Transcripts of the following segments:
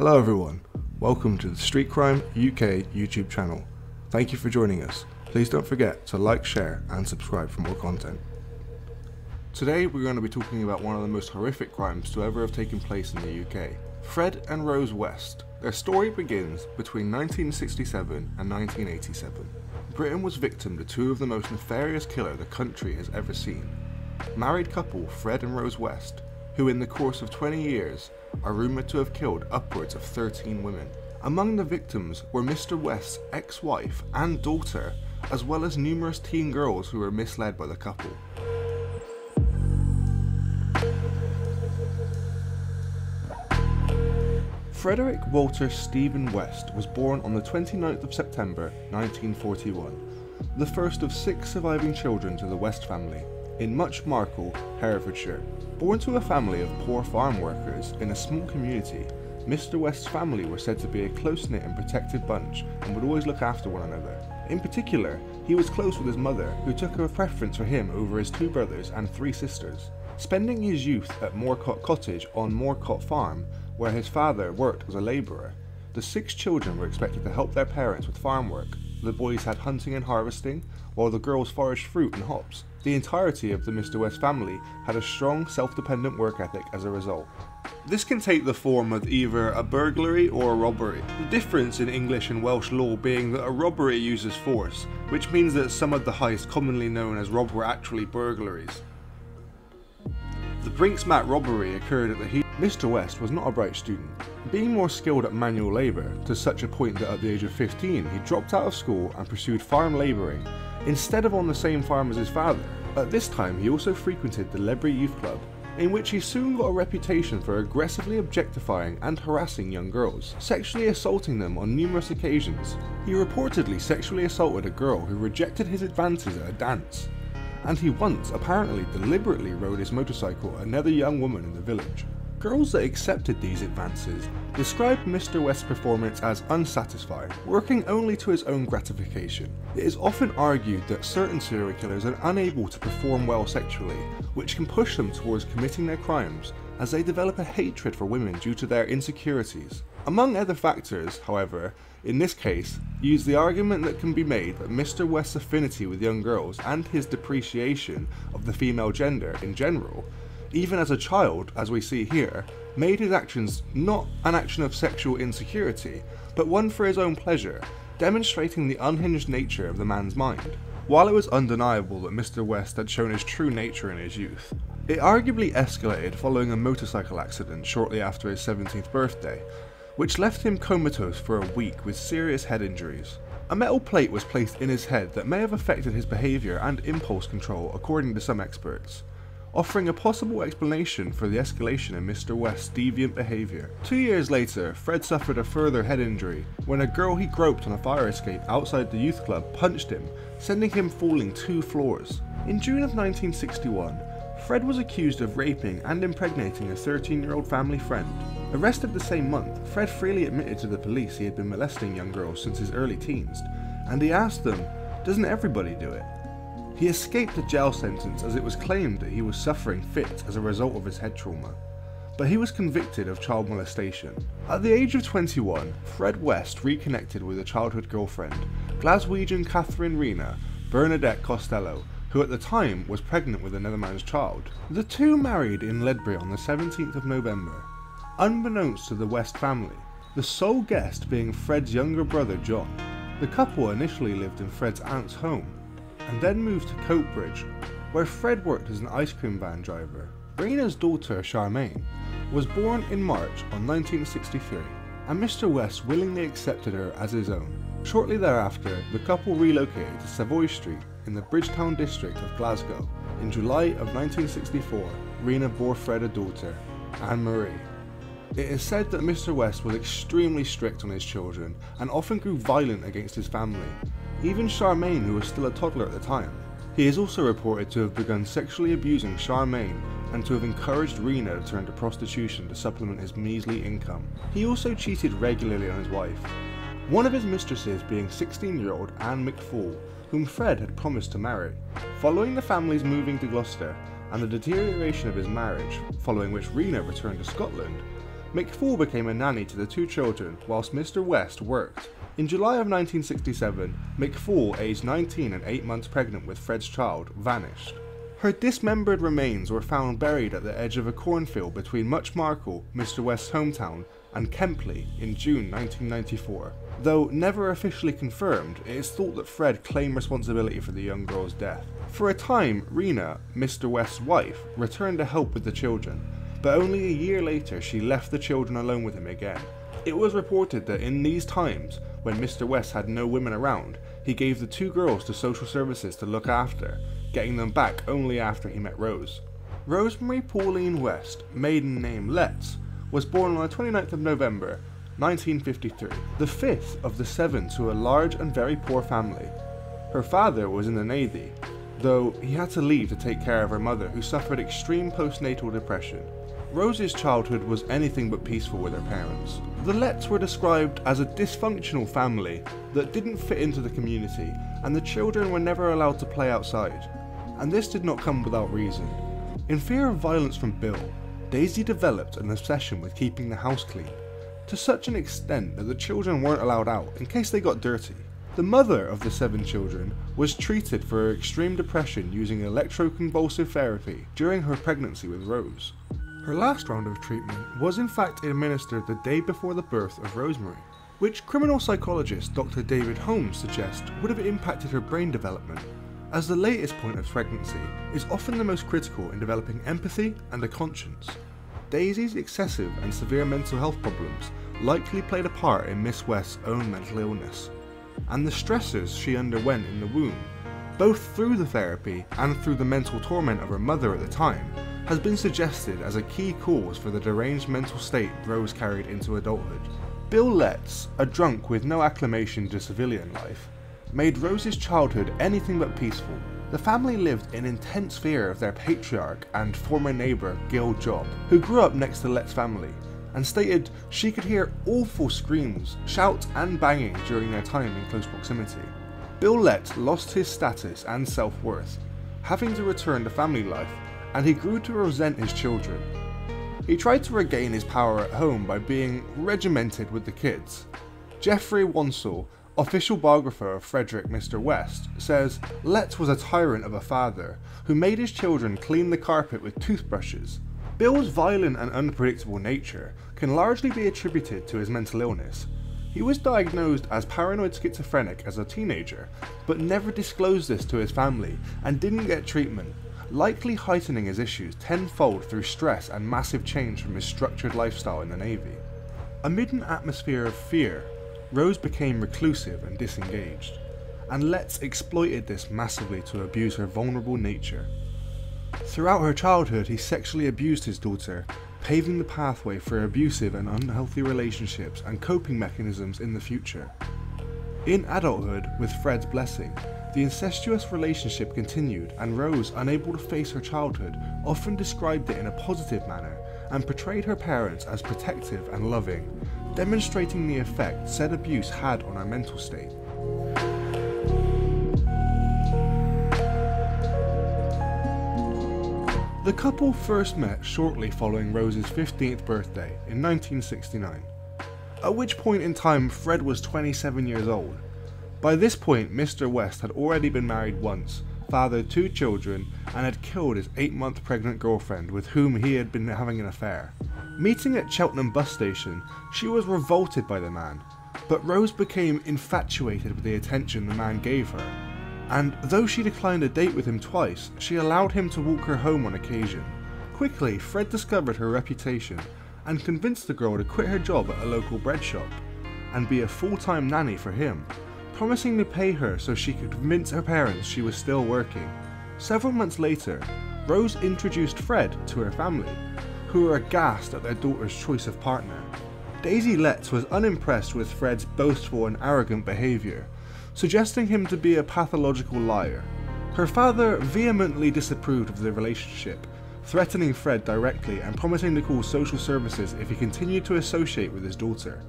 Hello everyone, welcome to the Street Crime UK YouTube channel. Thank you for joining us. Please don't forget to like, share and subscribe for more content. Today we're going to be talking about one of the most horrific crimes to ever have taken place in the UK. Fred and Rose West. Their story begins between 1967 and 1987. Britain was victim to two of the most nefarious killers the country has ever seen. Married couple Fred and Rose West, who in the course of 20 years are rumoured to have killed upwards of 13 women. Among the victims were Mr. West's ex-wife and daughter, as well as numerous teen girls who were misled by the couple. Frederick Walter Stephen West was born on the 29th of September 1941, the first of 6 surviving children to the West family, in Much Marcle, Herefordshire. Born to a family of poor farm workers in a small community, Mr. West's family were said to be a close-knit and protected bunch and would always look after one another. In particular, he was close with his mother, who took a preference for him over his 2 brothers and 3 sisters. Spending his youth at Moorcote Cottage on Moorcote Farm, where his father worked as a labourer, the 6 children were expected to help their parents with farm work. The boys had hunting and harvesting, while the girls foraged fruit and hops. The entirety of the Mr. West family had a strong, self-dependent work ethic as a result. This can take the form of either a burglary or a robbery, the difference in English and Welsh law being that a robbery uses force, which means that some of the heists commonly known as robbery were actually burglaries. The Brinksmat robbery occurred at the heat. Mr. West was not a bright student, being more skilled at manual labour, to such a point that at the age of 15 he dropped out of school and pursued farm labouring, instead of on the same farm as his father. At this time he also frequented the Ledbury Youth Club, in which he soon got a reputation for aggressively objectifying and harassing young girls, sexually assaulting them on numerous occasions. He reportedly sexually assaulted a girl who rejected his advances at a dance, and he once apparently deliberately rode his motorcycle at another young woman in the village. Girls that accepted these advances described Mr. West's performance as unsatisfying, working only to his own gratification. It is often argued that certain serial killers are unable to perform well sexually, which can push them towards committing their crimes, as they develop a hatred for women due to their insecurities. Among other factors, however, in this case, use the argument that can be made that Mr. West's affinity with young girls and his depreciation of the female gender in general, even as a child, as we see here, made his actions not an action of sexual insecurity, but one for his own pleasure, demonstrating the unhinged nature of the man's mind. While it was undeniable that Mr. West had shown his true nature in his youth, it arguably escalated following a motorcycle accident shortly after his 17th birthday, which left him comatose for a week with serious head injuries. A metal plate was placed in his head that may have affected his behaviour and impulse control, according to some experts, offering a possible explanation for the escalation in Mr. West's deviant behaviour. 2 years later, Fred suffered a further head injury when a girl he groped on a fire escape outside the youth club punched him, sending him falling 2 floors. In June of 1961, Fred was accused of raping and impregnating a 13-year-old family friend. Arrested the same month, Fred freely admitted to the police he had been molesting young girls since his early teens, and he asked them, "Doesn't everybody do it?" He escaped a jail sentence as it was claimed that he was suffering fits as a result of his head trauma, but he was convicted of child molestation. At the age of 21, Fred West reconnected with a childhood girlfriend, Glaswegian Catherine Rena Bernadette Costello, who at the time was pregnant with another man's child. The two married in Ledbury on the 17th of November, unbeknownst to the West family, the sole guest being Fred's younger brother John. The couple initially lived in Fred's aunt's home, and then moved to Coatbridge, where Fred worked as an ice cream van driver. Rena's daughter Charmaine was born in March on 1963, and Mr. West willingly accepted her as his own. Shortly thereafter, the couple relocated to Savoy Street in the Bridgetown district of Glasgow. In July of 1964, Rena bore Fred a daughter, Anne-Marie. It is said that Mr. West was extremely strict on his children and often grew violent against his family, even Charmaine, who was still a toddler at the time. He is also reported to have begun sexually abusing Charmaine and to have encouraged Rena to turn to prostitution to supplement his measly income. He also cheated regularly on his wife, one of his mistresses being 16-year-old Anne McFall, whom Fred had promised to marry. Following the family's moving to Gloucester and the deterioration of his marriage, following which Rena returned to Scotland, McFall became a nanny to the two children whilst Mr. West worked. In July of 1967, McFall, aged 19 and 8 months pregnant with Fred's child, vanished. Her dismembered remains were found buried at the edge of a cornfield between Muchmarcle, Mr. West's hometown, and Kempley in June 1994. Though never officially confirmed, it is thought that Fred claimed responsibility for the young girl's death. For a time, Rena, Mr. West's wife, returned to help with the children, but only a year later she left the children alone with him again. It was reported that in these times, when Mr. West had no women around, he gave the two girls to social services to look after, getting them back only after he met Rose. Rosemary Pauline West, maiden name Letts, was born on the 29th of November 1953, the fifth of the seven to a large and very poor family. Her father was in the Navy, though he had to leave to take care of her mother, who suffered extreme postnatal depression. Rose's childhood was anything but peaceful with her parents. The Letts were described as a dysfunctional family that didn't fit into the community, and the children were never allowed to play outside. And this did not come without reason. In fear of violence from Bill, Daisy developed an obsession with keeping the house clean, to such an extent that the children weren't allowed out in case they got dirty. The mother of the 7 children was treated for her extreme depression using electroconvulsive therapy during her pregnancy with Rose. Her last round of treatment was in fact administered the day before the birth of Rosemary, which criminal psychologist Dr. David Holmes suggests would have impacted her brain development, as the latest point of pregnancy is often the most critical in developing empathy and a conscience. Daisy's excessive and severe mental health problems likely played a part in Miss West's own mental illness, and the stressors she underwent in the womb, both through the therapy and through the mental torment of her mother at the time, has been suggested as a key cause for the deranged mental state Rose carried into adulthood. Bill Letts, a drunk with no acclimation to civilian life, made Rose's childhood anything but peaceful. The family lived in intense fear of their patriarch and former neighbour Gil Job, who grew up next to Letts' family, and stated she could hear awful screams, shouts and banging during their time in close proximity. Bill Letts lost his status and self-worth, having to return to family life, and he grew to resent his children. He tried to regain his power at home by being regimented with the kids. Jeffrey Wansell, official biographer of Frederick Mr. West, says Letts was a tyrant of a father who made his children clean the carpet with toothbrushes. Bill's violent and unpredictable nature can largely be attributed to his mental illness. He was diagnosed as paranoid schizophrenic as a teenager, but never disclosed this to his family and didn't get treatment, likely heightening his issues tenfold through stress and massive change from his structured lifestyle in the Navy. Amid an atmosphere of fear, Rose became reclusive and disengaged, and Letts exploited this massively to abuse her vulnerable nature. Throughout her childhood, he sexually abused his daughter, paving the pathway for abusive and unhealthy relationships and coping mechanisms in the future. In adulthood, with Fred's blessing, the incestuous relationship continued, and Rose, unable to face her childhood, often described it in a positive manner and portrayed her parents as protective and loving, demonstrating the effect said abuse had on her mental state. The couple first met shortly following Rose's 15th birthday in 1969, at which point in time Fred was 27 years old. By this point, Mr. West had already been married once, fathered 2 children, and had killed his 8-month pregnant girlfriend with whom he had been having an affair. Meeting at Cheltenham bus station, she was revolted by the man, but Rose became infatuated with the attention the man gave her, and though she declined a date with him twice, she allowed him to walk her home on occasion. Quickly, Fred discovered her reputation and convinced the girl to quit her job at a local bread shop and be a full-time nanny for him, promising to pay her so she could convince her parents she was still working. Several months later, Rose introduced Fred to her family, who were aghast at their daughter's choice of partner. Daisy Letts was unimpressed with Fred's boastful and arrogant behaviour, suggesting him to be a pathological liar. Her father vehemently disapproved of the relationship, threatening Fred directly and promising to call social services if he continued to associate with his daughter.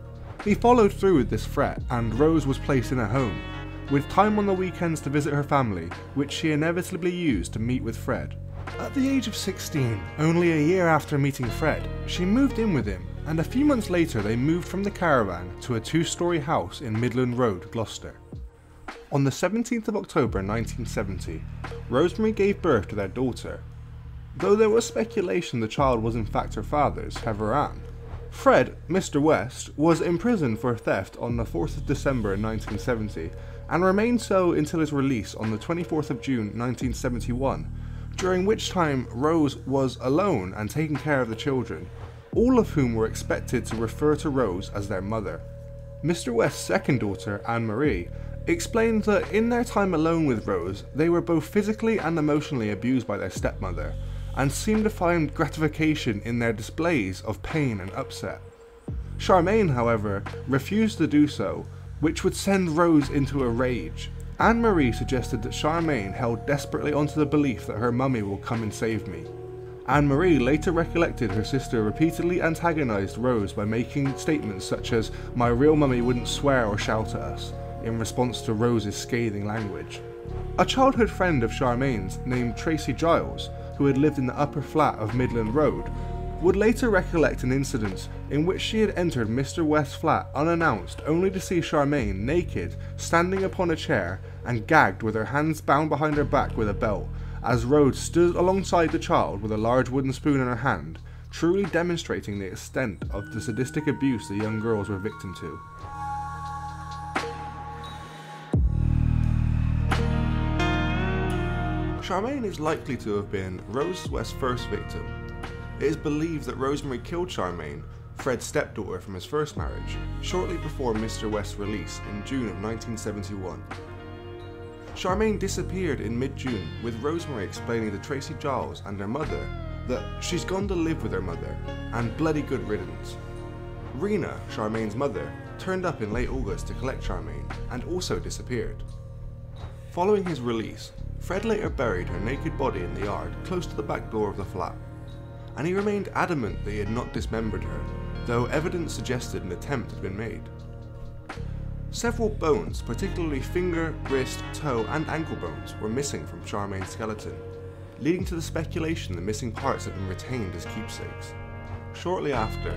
He followed through with this threat, and Rose was placed in a home, with time on the weekends to visit her family, which she inevitably used to meet with Fred. At the age of 16, only a year after meeting Fred, she moved in with him and a few months later they moved from the caravan to a 2-storey house in Midland Road, Gloucester. On the 17th of October 1970, Rosemary gave birth to their daughter, though there was speculation the child was in fact her father's, Heather Ann. Fred, Mr. West, was imprisoned for theft on the 4th of December 1970 and remained so until his release on the 24th of June 1971, during which time Rose was alone and taking care of the children, all of whom were expected to refer to Rose as their mother. Mr. West's second daughter, Anne-Marie, explained that in their time alone with Rose, they were both physically and emotionally abused by their stepmother, and seemed to find gratification in their displays of pain and upset. Charmaine, however, refused to do so, which would send Rose into a rage. Anne-Marie suggested that Charmaine held desperately onto the belief that her mummy will come and save me. Anne-Marie later recollected her sister repeatedly antagonized Rose by making statements such as, "My real mummy wouldn't swear or shout at us," in response to Rose's scathing language. A childhood friend of Charmaine's named Tracy Giles, who had lived in the upper flat of Midland Road, would later recollect an incident in which she had entered Mr. West's flat unannounced only to see Charmaine naked, standing upon a chair and gagged with her hands bound behind her back with a belt, as Rose stood alongside the child with a large wooden spoon in her hand, truly demonstrating the extent of the sadistic abuse the young girls were victim to. Charmaine is likely to have been Rose West's first victim. It is believed that Rosemary killed Charmaine, Fred's stepdaughter from his first marriage, shortly before Mr. West's release in June of 1971. Charmaine disappeared in mid-June, with Rosemary explaining to Tracy Giles and her mother that she's gone to live with her mother, and bloody good riddance. Rena, Charmaine's mother, turned up in late August to collect Charmaine, and also disappeared. Following his release, Fred later buried her naked body in the yard close to the back door of the flat, and he remained adamant that he had not dismembered her, though evidence suggested an attempt had been made. Several bones, particularly finger, wrist, toe and ankle bones, were missing from Charmaine's skeleton, leading to the speculation the missing parts had been retained as keepsakes. Shortly after,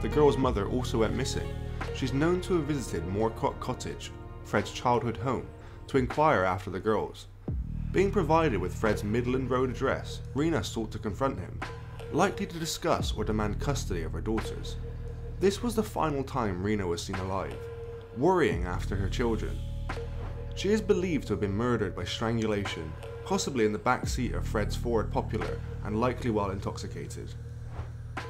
the girl's mother also went missing. She's known to have visited Moorcock Cottage, Fred's childhood home, to inquire after the girls. Being provided with Fred's Midland Road address, Rena sought to confront him, likely to discuss or demand custody of her daughters. This was the final time Rena was seen alive, worrying after her children. She is believed to have been murdered by strangulation, possibly in the back seat of Fred's Ford Popular and likely while intoxicated.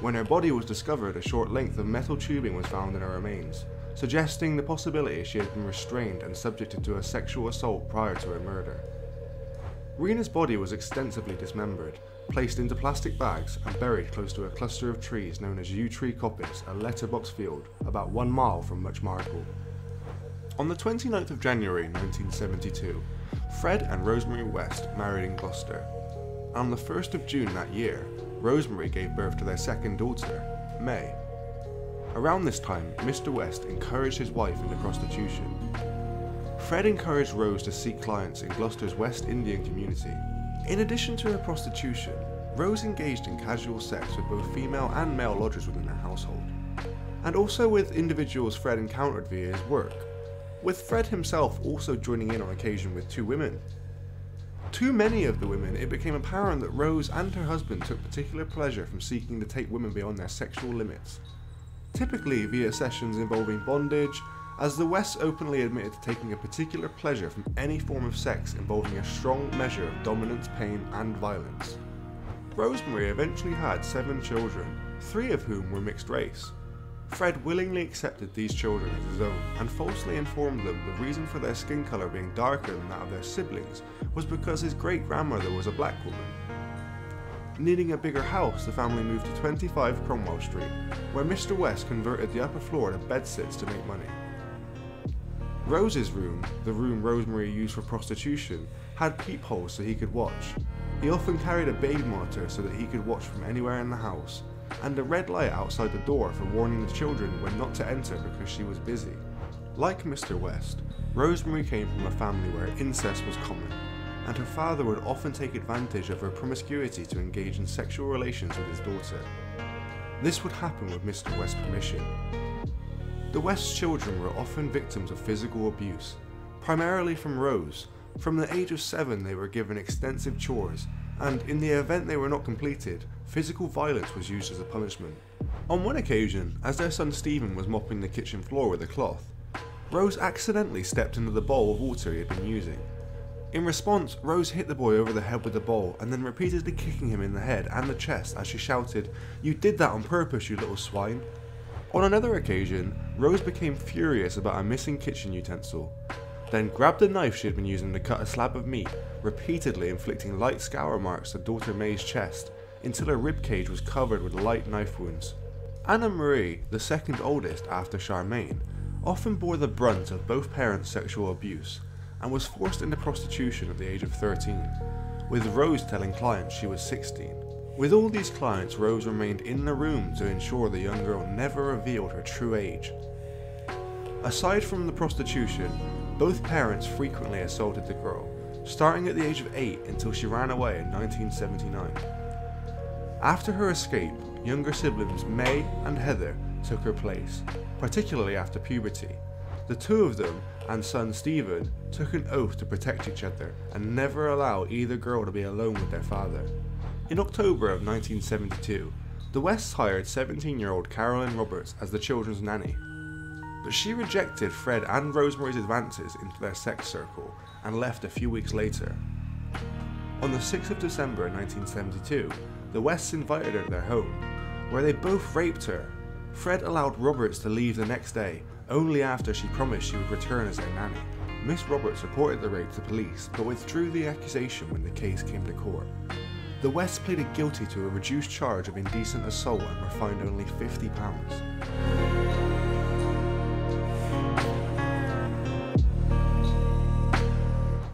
When her body was discovered, a short length of metal tubing was found in her remains, suggesting the possibility she had been restrained and subjected to a sexual assault prior to her murder. Rena's body was extensively dismembered, placed into plastic bags and buried close to a cluster of trees known as Yew Tree Coppice, a letterbox field about 1 mile from Muchmarcle. On the 29th of January 1972, Fred and Rosemary West married in Gloucester. On the 1st of June that year, Rosemary gave birth to their second daughter, May. Around this time, Mr. West encouraged his wife into prostitution. Fred encouraged Rose to seek clients in Gloucester's West Indian community. In addition to her prostitution, Rose engaged in casual sex with both female and male lodgers within her household, and also with individuals Fred encountered via his work, with Fred himself also joining in on occasion with 2 women. To many of the women, it became apparent that Rose and her husband took particular pleasure from seeking to take women beyond their sexual limits, typically via sessions involving bondage, as the Wests openly admitted to taking a particular pleasure from any form of sex involving a strong measure of dominance, pain and violence. Rosemary eventually had 7 children, 3 of whom were mixed race. Fred willingly accepted these children as his own and falsely informed them the reason for their skin colour being darker than that of their siblings was because his great-grandmother was a black woman. Needing a bigger house, the family moved to 25 Cromwell Street, where Mr. West converted the upper floor to bedsits to make money. Rose's room, the room Rosemary used for prostitution, had peepholes so he could watch. He often carried a baby monitor so that he could watch from anywhere in the house, and a red light outside the door for warning the children when not to enter because she was busy. Like Mr. West, Rosemary came from a family where incest was common, and her father would often take advantage of her promiscuity to engage in sexual relations with his daughter. This would happen with Mr. West's permission. The West's children were often victims of physical abuse, primarily from Rose. From the age of 7 they were given extensive chores, and in the event they were not completed, physical violence was used as a punishment. On one occasion, as their son Stephen was mopping the kitchen floor with a cloth, Rose accidentally stepped into the bowl of water he had been using. In response, Rose hit the boy over the head with the bowl and then repeatedly kicking him in the head and the chest as she shouted, "You did that on purpose, you little swine." On another occasion, Rose became furious about a missing kitchen utensil, then grabbed a knife she had been using to cut a slab of meat, repeatedly inflicting light scour marks to daughter May's chest until her ribcage was covered with light knife wounds. Anna Marie, the second oldest after Charmaine, often bore the brunt of both parents' sexual abuse and was forced into prostitution at the age of 13, with Rose telling clients she was 16. With all these clients, Rose remained in the room to ensure the young girl never revealed her true age. Aside from the prostitution, both parents frequently assaulted the girl, starting at the age of 8 until she ran away in 1979. After her escape, younger siblings May and Heather took her place, particularly after puberty. The two of them and son Stephen took an oath to protect each other and never allow either girl to be alone with their father. In October of 1972, the Wests hired 17-year-old Carolyn Roberts as the children's nanny, but she rejected Fred and Rosemary's advances into their sex circle and left a few weeks later. On the 6th of December 1972, the Wests invited her to their home, where they both raped her. Fred allowed Roberts to leave the next day, only after she promised she would return as their nanny. Miss Roberts reported the rape to police, but withdrew the accusation when the case came to court. The Wests pleaded guilty to a reduced charge of indecent assault and were fined only £50.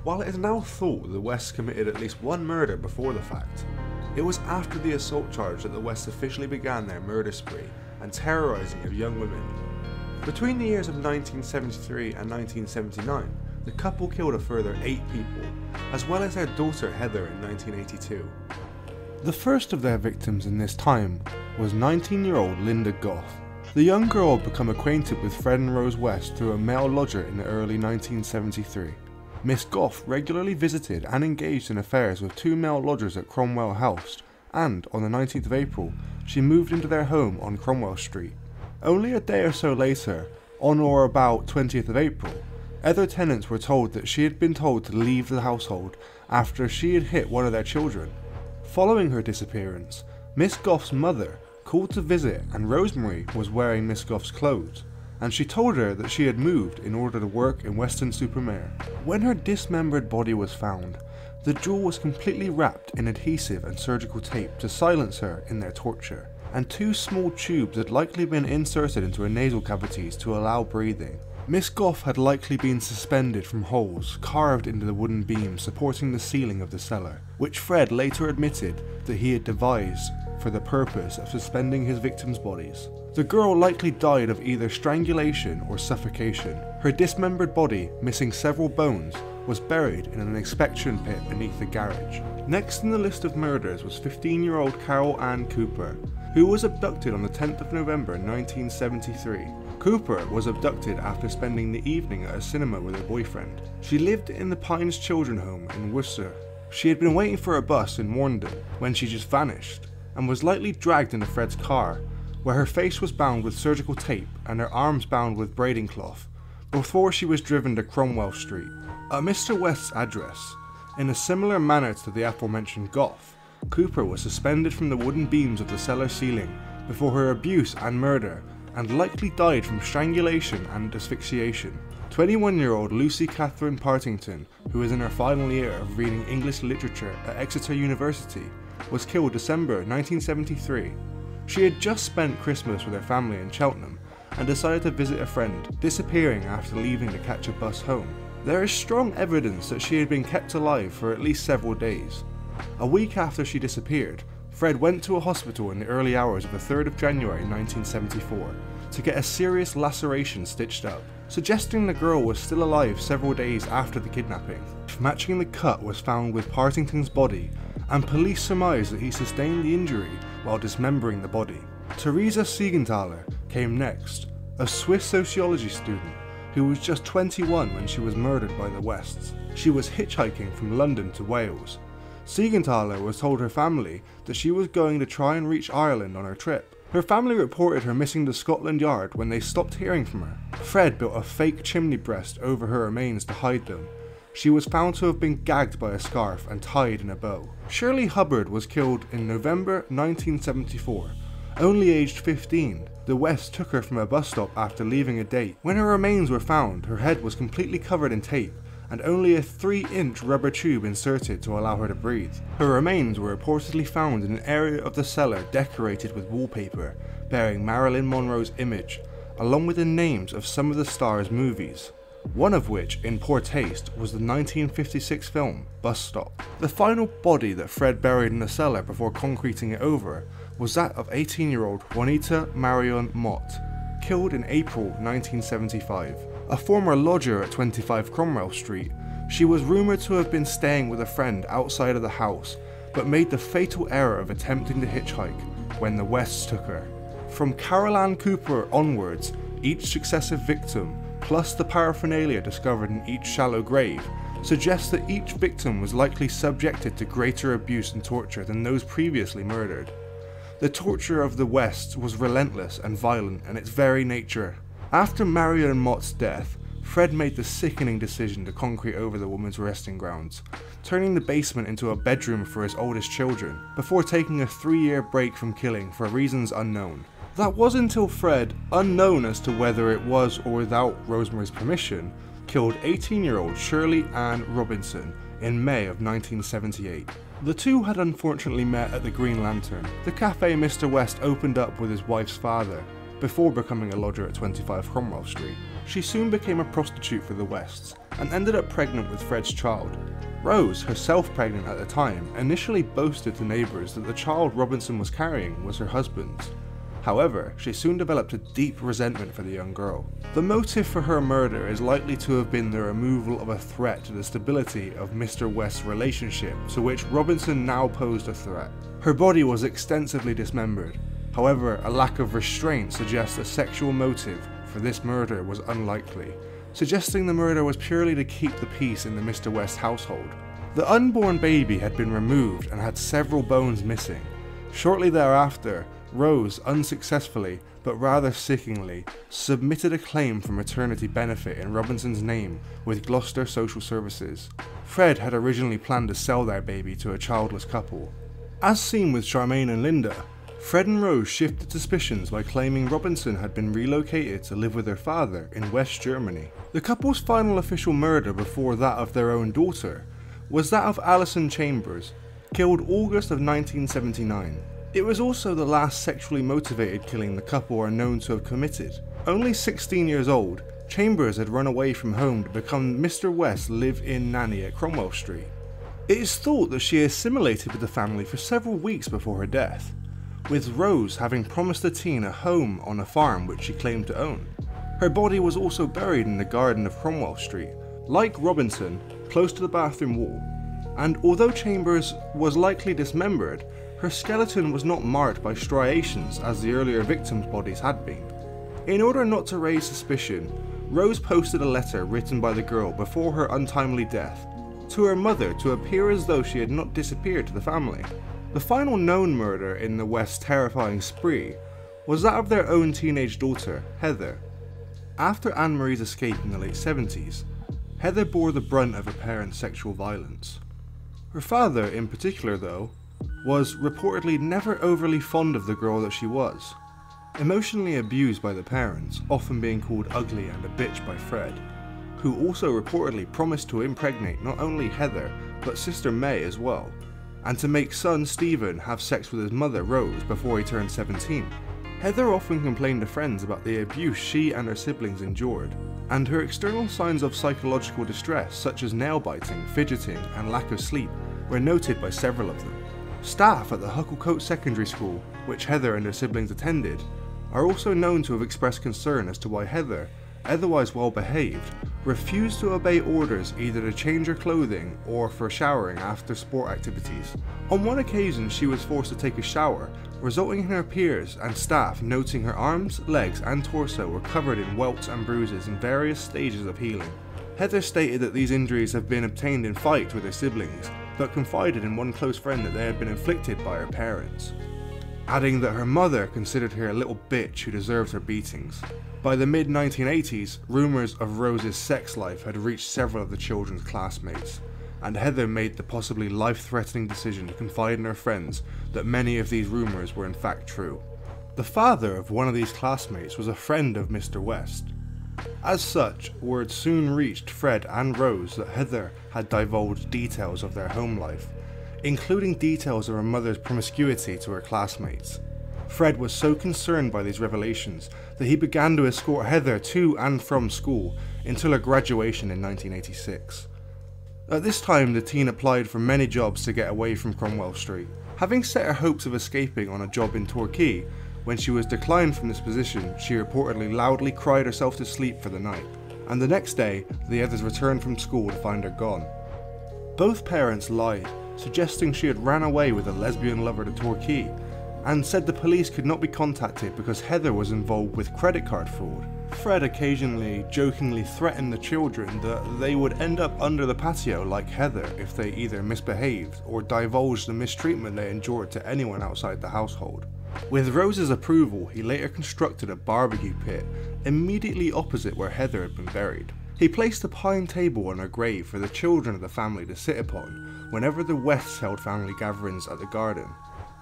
While it is now thought the Wests committed at least one murder before the fact, it was after the assault charge that the Wests officially began their murder spree and terrorising of young women. Between the years of 1973 and 1979, the couple killed a further 8 people, as well as their daughter Heather in 1982. The first of their victims in this time was 19-year-old Linda Goff. The young girl had become acquainted with Fred and Rose West through a male lodger in the early 1973. Miss Goff regularly visited and engaged in affairs with 2 male lodgers at Cromwell House, and on the 19th of April, she moved into their home on Cromwell Street. Only a day or so later, on or about 20th of April, other tenants were told that she had been told to leave the household after she had hit one of their children. Following her disappearance, Miss Goff's mother called to visit, and Rosemary was wearing Miss Goff's clothes, and she told her that she had moved in order to work in Weston-super-Mare. When her dismembered body was found, the jewel was completely wrapped in adhesive and surgical tape to silence her in their torture, and 2 small tubes had likely been inserted into her nasal cavities to allow breathing. Miss Goff had likely been suspended from holes carved into the wooden beams supporting the ceiling of the cellar, which Fred later admitted that he had devised for the purpose of suspending his victims' bodies. The girl likely died of either strangulation or suffocation. Her dismembered body, missing several bones, was buried in an inspection pit beneath the garage. Next in the list of murders was 15-year-old Carol Ann Cooper, who was abducted on the 10th of November 1973. Cooper was abducted after spending the evening at a cinema with her boyfriend. She lived in the Pines Children Home in Worcester. She had been waiting for a bus in Warndon when she just vanished, and was likely dragged into Fred's car, where her face was bound with surgical tape and her arms bound with braiding cloth, before she was driven to Cromwell Street. At Mr. West's address, in a similar manner to the aforementioned Goff, Cooper was suspended from the wooden beams of the cellar ceiling before her abuse and murder, and likely died from strangulation and asphyxiation. 21-year-old Lucy Catherine Partington, who was in her final year of reading English literature at Exeter University, was killed December 1973. She had just spent Christmas with her family in Cheltenham and decided to visit a friend, disappearing after leaving to catch a bus home. There is strong evidence that she had been kept alive for at least several days. A week after she disappeared, Fred went to a hospital in the early hours of the 3rd of January 1974 to get a serious laceration stitched up, suggesting the girl was still alive several days after the kidnapping. Matching the cut was found with Partington's body, and police surmised that he sustained the injury while dismembering the body. Theresa Siegenthaler came next, a Swiss sociology student who was just 21 when she was murdered by the Wests. She was hitchhiking from London to Wales. Siegenthaler was told her family that she was going to try and reach Ireland on her trip. Her family reported her missing to Scotland Yard when they stopped hearing from her. Fred built a fake chimney breast over her remains to hide them. She was found to have been gagged by a scarf and tied in a bow. Shirley Hubbard was killed in November 1974. Only aged 15, the Wests took her from a bus stop after leaving a date. When her remains were found, her head was completely covered in tape and only a 3-inch rubber tube inserted to allow her to breathe. Her remains were reportedly found in an area of the cellar decorated with wallpaper bearing Marilyn Monroe's image, along with the names of some of the star's movies, one of which, in poor taste, was the 1956 film Bus Stop. The final body that Fred buried in the cellar before concreting it over was that of 18-year-old Juanita Marion Mott, killed in April 1975. A former lodger at 25 Cromwell Street, she was rumoured to have been staying with a friend outside of the house, but made the fatal error of attempting to hitchhike when the Wests took her. From Carol Ann Cooper onwards, each successive victim, plus the paraphernalia discovered in each shallow grave, suggests that each victim was likely subjected to greater abuse and torture than those previously murdered. The torture of the Wests was relentless and violent in its very nature. After Marion Mott's death, Fred made the sickening decision to concrete over the woman's resting grounds, turning the basement into a bedroom for his oldest children, before taking a 3-year break from killing for reasons unknown. That was until Fred, unknown as to whether it was or without Rosemary's permission, killed 18-year-old Shirley Ann Robinson in May of 1978. The two had unfortunately met at the Green Lantern, the cafe Mr. West opened up with his wife's father, before becoming a lodger at 25 Cromwell Street. She soon became a prostitute for the Wests, and ended up pregnant with Fred's child. Rose, herself pregnant at the time, initially boasted to neighbours that the child Robinson was carrying was her husband's. However, she soon developed a deep resentment for the young girl. The motive for her murder is likely to have been the removal of a threat to the stability of Mr. West's relationship, to which Robinson now posed a threat. Her body was extensively dismembered. However, a lack of restraint suggests a sexual motive for this murder was unlikely, suggesting the murder was purely to keep the peace in the Mr. West household. The unborn baby had been removed and had several bones missing. Shortly thereafter, Rose unsuccessfully, but rather sickeningly, submitted a claim for maternity benefit in Robinson's name with Gloucester Social Services. Fred had originally planned to sell their baby to a childless couple. As seen with Charmaine and Linda, Fred and Rose shifted suspicions by claiming Robinson had been relocated to live with her father in West Germany. The couple's final official murder before that of their own daughter was that of Alison Chambers, killed August of 1979. It was also the last sexually motivated killing the couple are known to have committed. Only 16 years old, Chambers had run away from home to become Mr. West's live-in nanny at Cromwell Street. It is thought that she assimilated with the family for several weeks before her death, with Rose having promised the teen a home on a farm which she claimed to own. Her body was also buried in the garden of Cromwell Street, like Robinson, close to the bathroom wall, and although Chambers was likely dismembered, her skeleton was not marked by striations as the earlier victims' bodies had been. In order not to raise suspicion, Rose posted a letter written by the girl before her untimely death to her mother to appear as though she had not disappeared to the family. The final known murder in the West's terrifying spree was that of their own teenage daughter, Heather. After Anne-Marie's escape in the late 70s, Heather bore the brunt of her parents' sexual violence. Her father, in particular though, was reportedly never overly fond of the girl that she was. Emotionally abused by the parents, often being called ugly and a bitch by Fred, who also reportedly promised to impregnate not only Heather, but sister May as well, and to make son Stephen have sex with his mother Rose before he turned 17. Heather often complained to friends about the abuse she and her siblings endured, and her external signs of psychological distress such as nail biting, fidgeting, and lack of sleep were noted by several of them. Staff at the Hucklecote Secondary School, which Heather and her siblings attended, are also known to have expressed concern as to why Heather, otherwise well behaved, refused to obey orders either to change her clothing or for showering after sport activities. On one occasion she was forced to take a shower, resulting in her peers and staff noting her arms, legs and torso were covered in welts and bruises in various stages of healing. Heather stated that these injuries have been obtained in fights with her siblings, but confided in one close friend that they had been inflicted by her parents, adding that her mother considered her a little bitch who deserved her beatings. By the mid-1980s, rumours of Rose's sex life had reached several of the children's classmates, and Heather made the possibly life-threatening decision to confide in her friends that many of these rumours were in fact true. The father of one of these classmates was a friend of Mr. West. As such, word soon reached Fred and Rose that Heather had divulged details of their home life, including details of her mother's promiscuity to her classmates. Fred was so concerned by these revelations that he began to escort Heather to and from school until her graduation in 1986. At this time, the teen applied for many jobs to get away from Cromwell Street, having set her hopes of escaping on a job in Torquay. When she was declined from this position, she reportedly loudly cried herself to sleep for the night, and the next day, the others returned from school to find her gone. Both parents lied, suggesting she had ran away with a lesbian lover to Torquay, and said the police could not be contacted because Heather was involved with credit card fraud. Fred occasionally jokingly threatened the children that they would end up under the patio like Heather if they either misbehaved or divulged the mistreatment they endured to anyone outside the household. With Rose's approval, he later constructed a barbecue pit immediately opposite where Heather had been buried. He placed a pine table on her grave for the children of the family to sit upon whenever the Wests held family gatherings at the garden.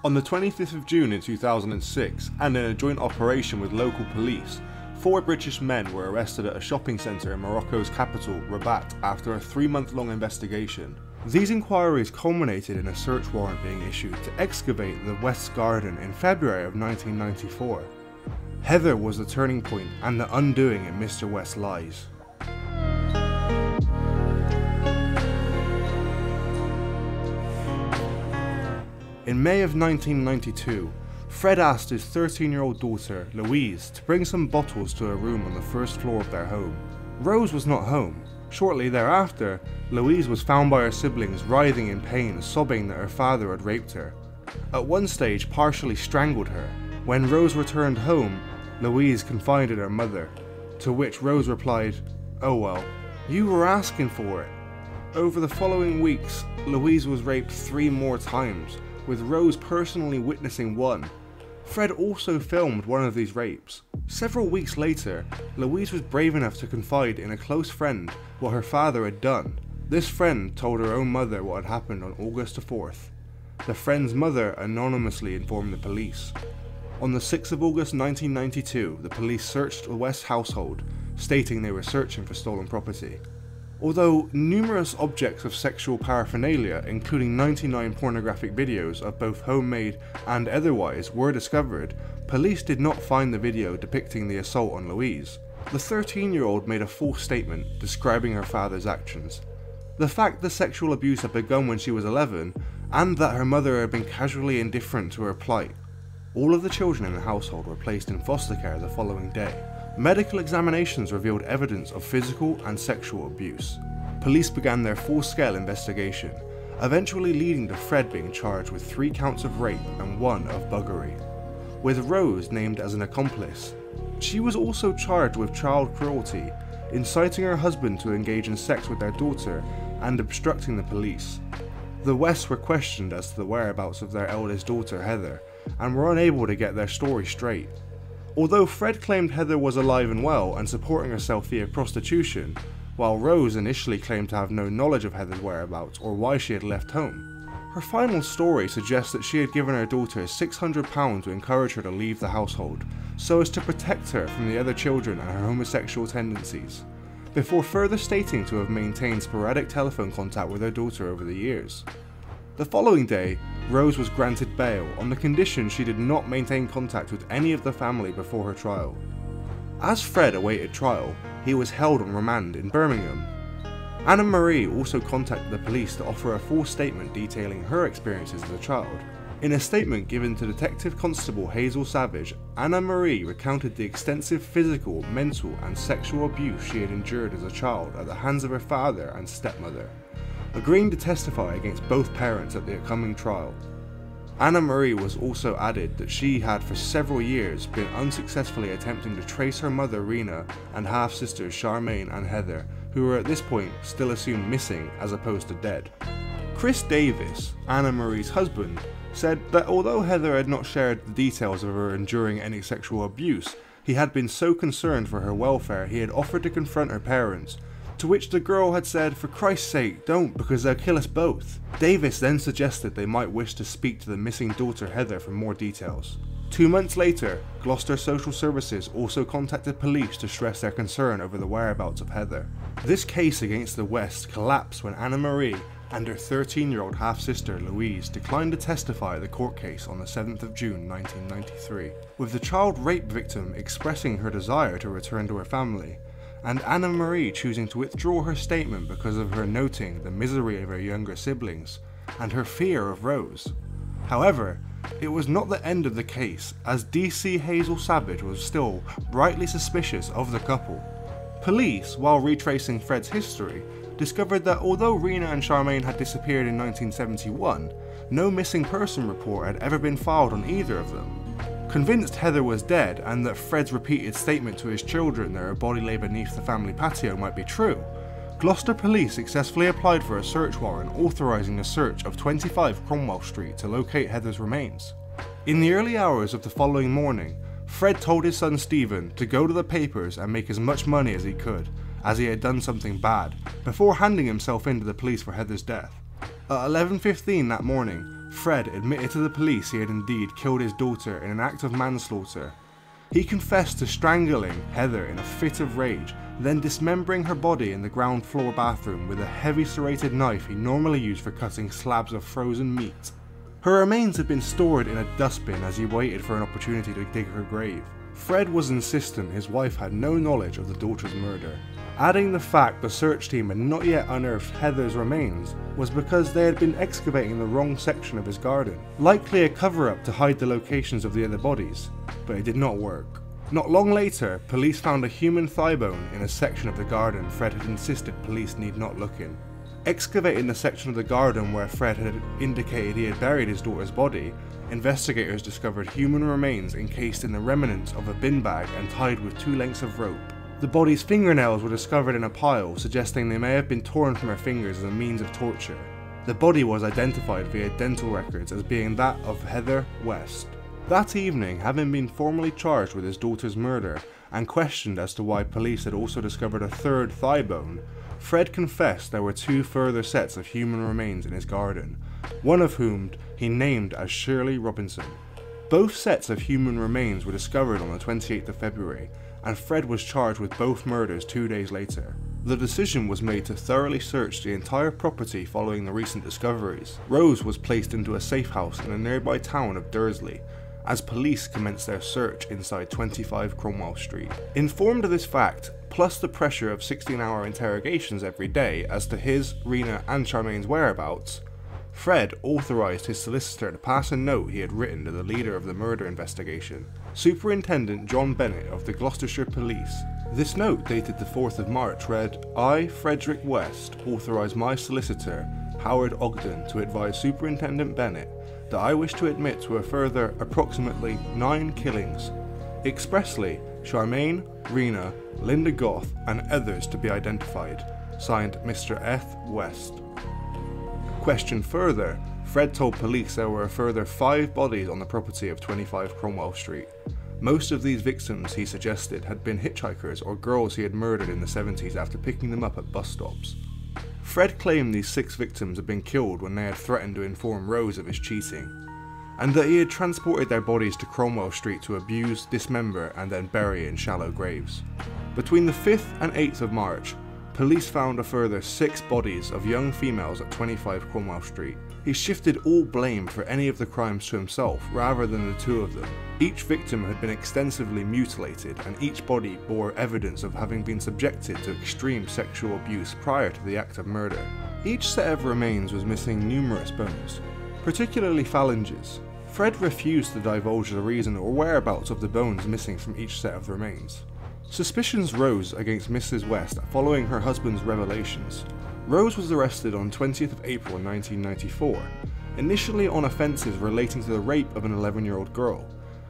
On the 25th of June in 2006, and in a joint operation with local police, 4 British men were arrested at a shopping centre in Morocco's capital, Rabat, after a 3-month-long investigation. These inquiries culminated in a search warrant being issued to excavate the West's garden in February of 1994. Heather was the turning point and the undoing in Mr. West's lies. In May of 1992, Fred asked his 13-year-old daughter, Louise, to bring some bottles to a room on the first floor of their home. Rose was not home. Shortly thereafter, Louise was found by her siblings writhing in pain, sobbing that her father had raped her. At one stage, partially strangled her. When Rose returned home, Louise confided her mother, to which Rose replied, "Oh well, you were asking for it." Over the following weeks, Louise was raped 3 more times, with Rose personally witnessing one. Fred also filmed one of these rapes. Several weeks later, Louise was brave enough to confide in a close friend what her father had done. This friend told her own mother what had happened on August the 4th. The friend's mother anonymously informed the police. On the 6th of August 1992, the police searched the West household, stating they were searching for stolen property. Although numerous objects of sexual paraphernalia, including 99 pornographic videos of both homemade and otherwise, were discovered, police did not find the video depicting the assault on Louise. The 13-year-old made a full statement describing her father's actions. The fact the sexual abuse had begun when she was 11, and that her mother had been casually indifferent to her plight. All of the children in the household were placed in foster care the following day. Medical examinations revealed evidence of physical and sexual abuse. Police began their full-scale investigation, eventually leading to Fred being charged with 3 counts of rape and 1 of buggery, with Rose named as an accomplice. She was also charged with child cruelty, inciting her husband to engage in sex with their daughter, and obstructing the police. The Wests were questioned as to the whereabouts of their eldest daughter Heather, and were unable to get their story straight. Although Fred claimed Heather was alive and well and supporting herself via prostitution, while Rose initially claimed to have no knowledge of Heather's whereabouts or why she had left home. Her final story suggests that she had given her daughter £600 to encourage her to leave the household, so as to protect her from the other children and her homosexual tendencies, before further stating to have maintained sporadic telephone contact with her daughter over the years. The following day, Rose was granted bail on the condition she did not maintain contact with any of the family before her trial. As Fred awaited trial, he was held on remand in Birmingham. Anna Marie also contacted the police to offer a full statement detailing her experiences as a child. In a statement given to Detective Constable Hazel Savage, Anna Marie recounted the extensive physical, mental and sexual abuse she had endured as a child at the hands of her father and stepmother, agreeing to testify against both parents at the upcoming trial. Anna Marie was also added that she had for several years been unsuccessfully attempting to trace her mother Rena and half-sisters Charmaine and Heather, who were at this point still assumed missing as opposed to dead. Chris Davis, Anna Marie's husband, said that although Heather had not shared the details of her enduring any sexual abuse, he had been so concerned for her welfare he had offered to confront her parents, to which the girl had said, "For Christ's sake, don't, because they'll kill us both." Davis then suggested they might wish to speak to the missing daughter Heather for more details. 2 months later, Gloucester Social Services also contacted police to stress their concern over the whereabouts of Heather. This case against the West collapsed when Anna Marie and her 13-year-old half-sister Louise declined to testify at the court case on the 7th of June 1993, with the child rape victim expressing her desire to return to her family, and Anna Marie choosing to withdraw her statement because of her noting the misery of her younger siblings and her fear of Rose. However, it was not the end of the case, as DC Hazel Savage was still rightly suspicious of the couple. Police, while retracing Fred's history, discovered that although Rena and Charmaine had disappeared in 1971, no missing person report had ever been filed on either of them. Convinced Heather was dead and that Fred's repeated statement to his children that her body lay beneath the family patio might be true, Gloucester Police successfully applied for a search warrant authorising the search of 25 Cromwell Street to locate Heather's remains. In the early hours of the following morning, Fred told his son Stephen to go to the papers and make as much money as he could, as he had done something bad, before handing himself in to the police for Heather's death. At 11:15 that morning, Fred admitted to the police he had indeed killed his daughter in an act of manslaughter. He confessed to strangling Heather in a fit of rage, then dismembering her body in the ground floor bathroom with a heavy serrated knife he normally used for cutting slabs of frozen meat. Her remains had been stored in a dustbin as he waited for an opportunity to dig her grave. Fred was insistent his wife had no knowledge of the daughter's murder, adding the fact the search team had not yet unearthed Heather's remains was because they had been excavating the wrong section of his garden, likely a cover-up to hide the locations of the other bodies, but it did not work. Not long later, police found a human thigh bone in a section of the garden Fred had insisted police need not look in. Excavating the section of the garden where Fred had indicated he had buried his daughter's body, investigators discovered human remains encased in the remnants of a bin bag and tied with 2 lengths of rope. The body's fingernails were discovered in a pile, suggesting they may have been torn from her fingers as a means of torture. The body was identified via dental records as being that of Heather West. That evening, having been formally charged with his daughter's murder and questioned as to why police had also discovered a 3rd thigh bone, Fred confessed there were 2 further sets of human remains in his garden, one of whom he named as Shirley Robinson. Both sets of human remains were discovered on the 28th of February, and Fred was charged with both murders 2 days later. The decision was made to thoroughly search the entire property following the recent discoveries. Rose was placed into a safe house in a nearby town of Dursley, as police commenced their search inside 25 Cromwell Street. Informed of this fact, plus the pressure of 16-hour interrogations every day as to his, Rena and Charmaine's whereabouts, Fred authorised his solicitor to pass a note he had written to the leader of the murder investigation, Superintendent John Bennett of the Gloucestershire Police. This note, dated the 4th of March, read, "I, Frederick West, authorise my solicitor, Howard Ogden, to advise Superintendent Bennett that I wish to admit to a further approximately 9 killings, expressly Charmaine, Rena, Linda Goth, and others to be identified. Signed, Mr. F. West." Questioned further, Fred told police there were a further 5 bodies on the property of 25 Cromwell Street. Most of these victims, he suggested, had been hitchhikers or girls he had murdered in the 70s after picking them up at bus stops. Fred claimed these 6 victims had been killed when they had threatened to inform Rose of his cheating, and that he had transported their bodies to Cromwell Street to abuse, dismember, and then bury in shallow graves. Between the 5th and 8th of March, police found a further 6 bodies of young females at 25 Cromwell Street. He shifted all blame for any of the crimes to himself rather than the 2 of them. Each victim had been extensively mutilated, and each body bore evidence of having been subjected to extreme sexual abuse prior to the act of murder. Each set of remains was missing numerous bones, particularly phalanges. Fred refused to divulge the reason or whereabouts of the bones missing from each set of remains. Suspicions rose against Mrs. West following her husband's revelations. Rose was arrested on 20th of April 1994. initially on offences relating to the rape of an 11-year-old girl,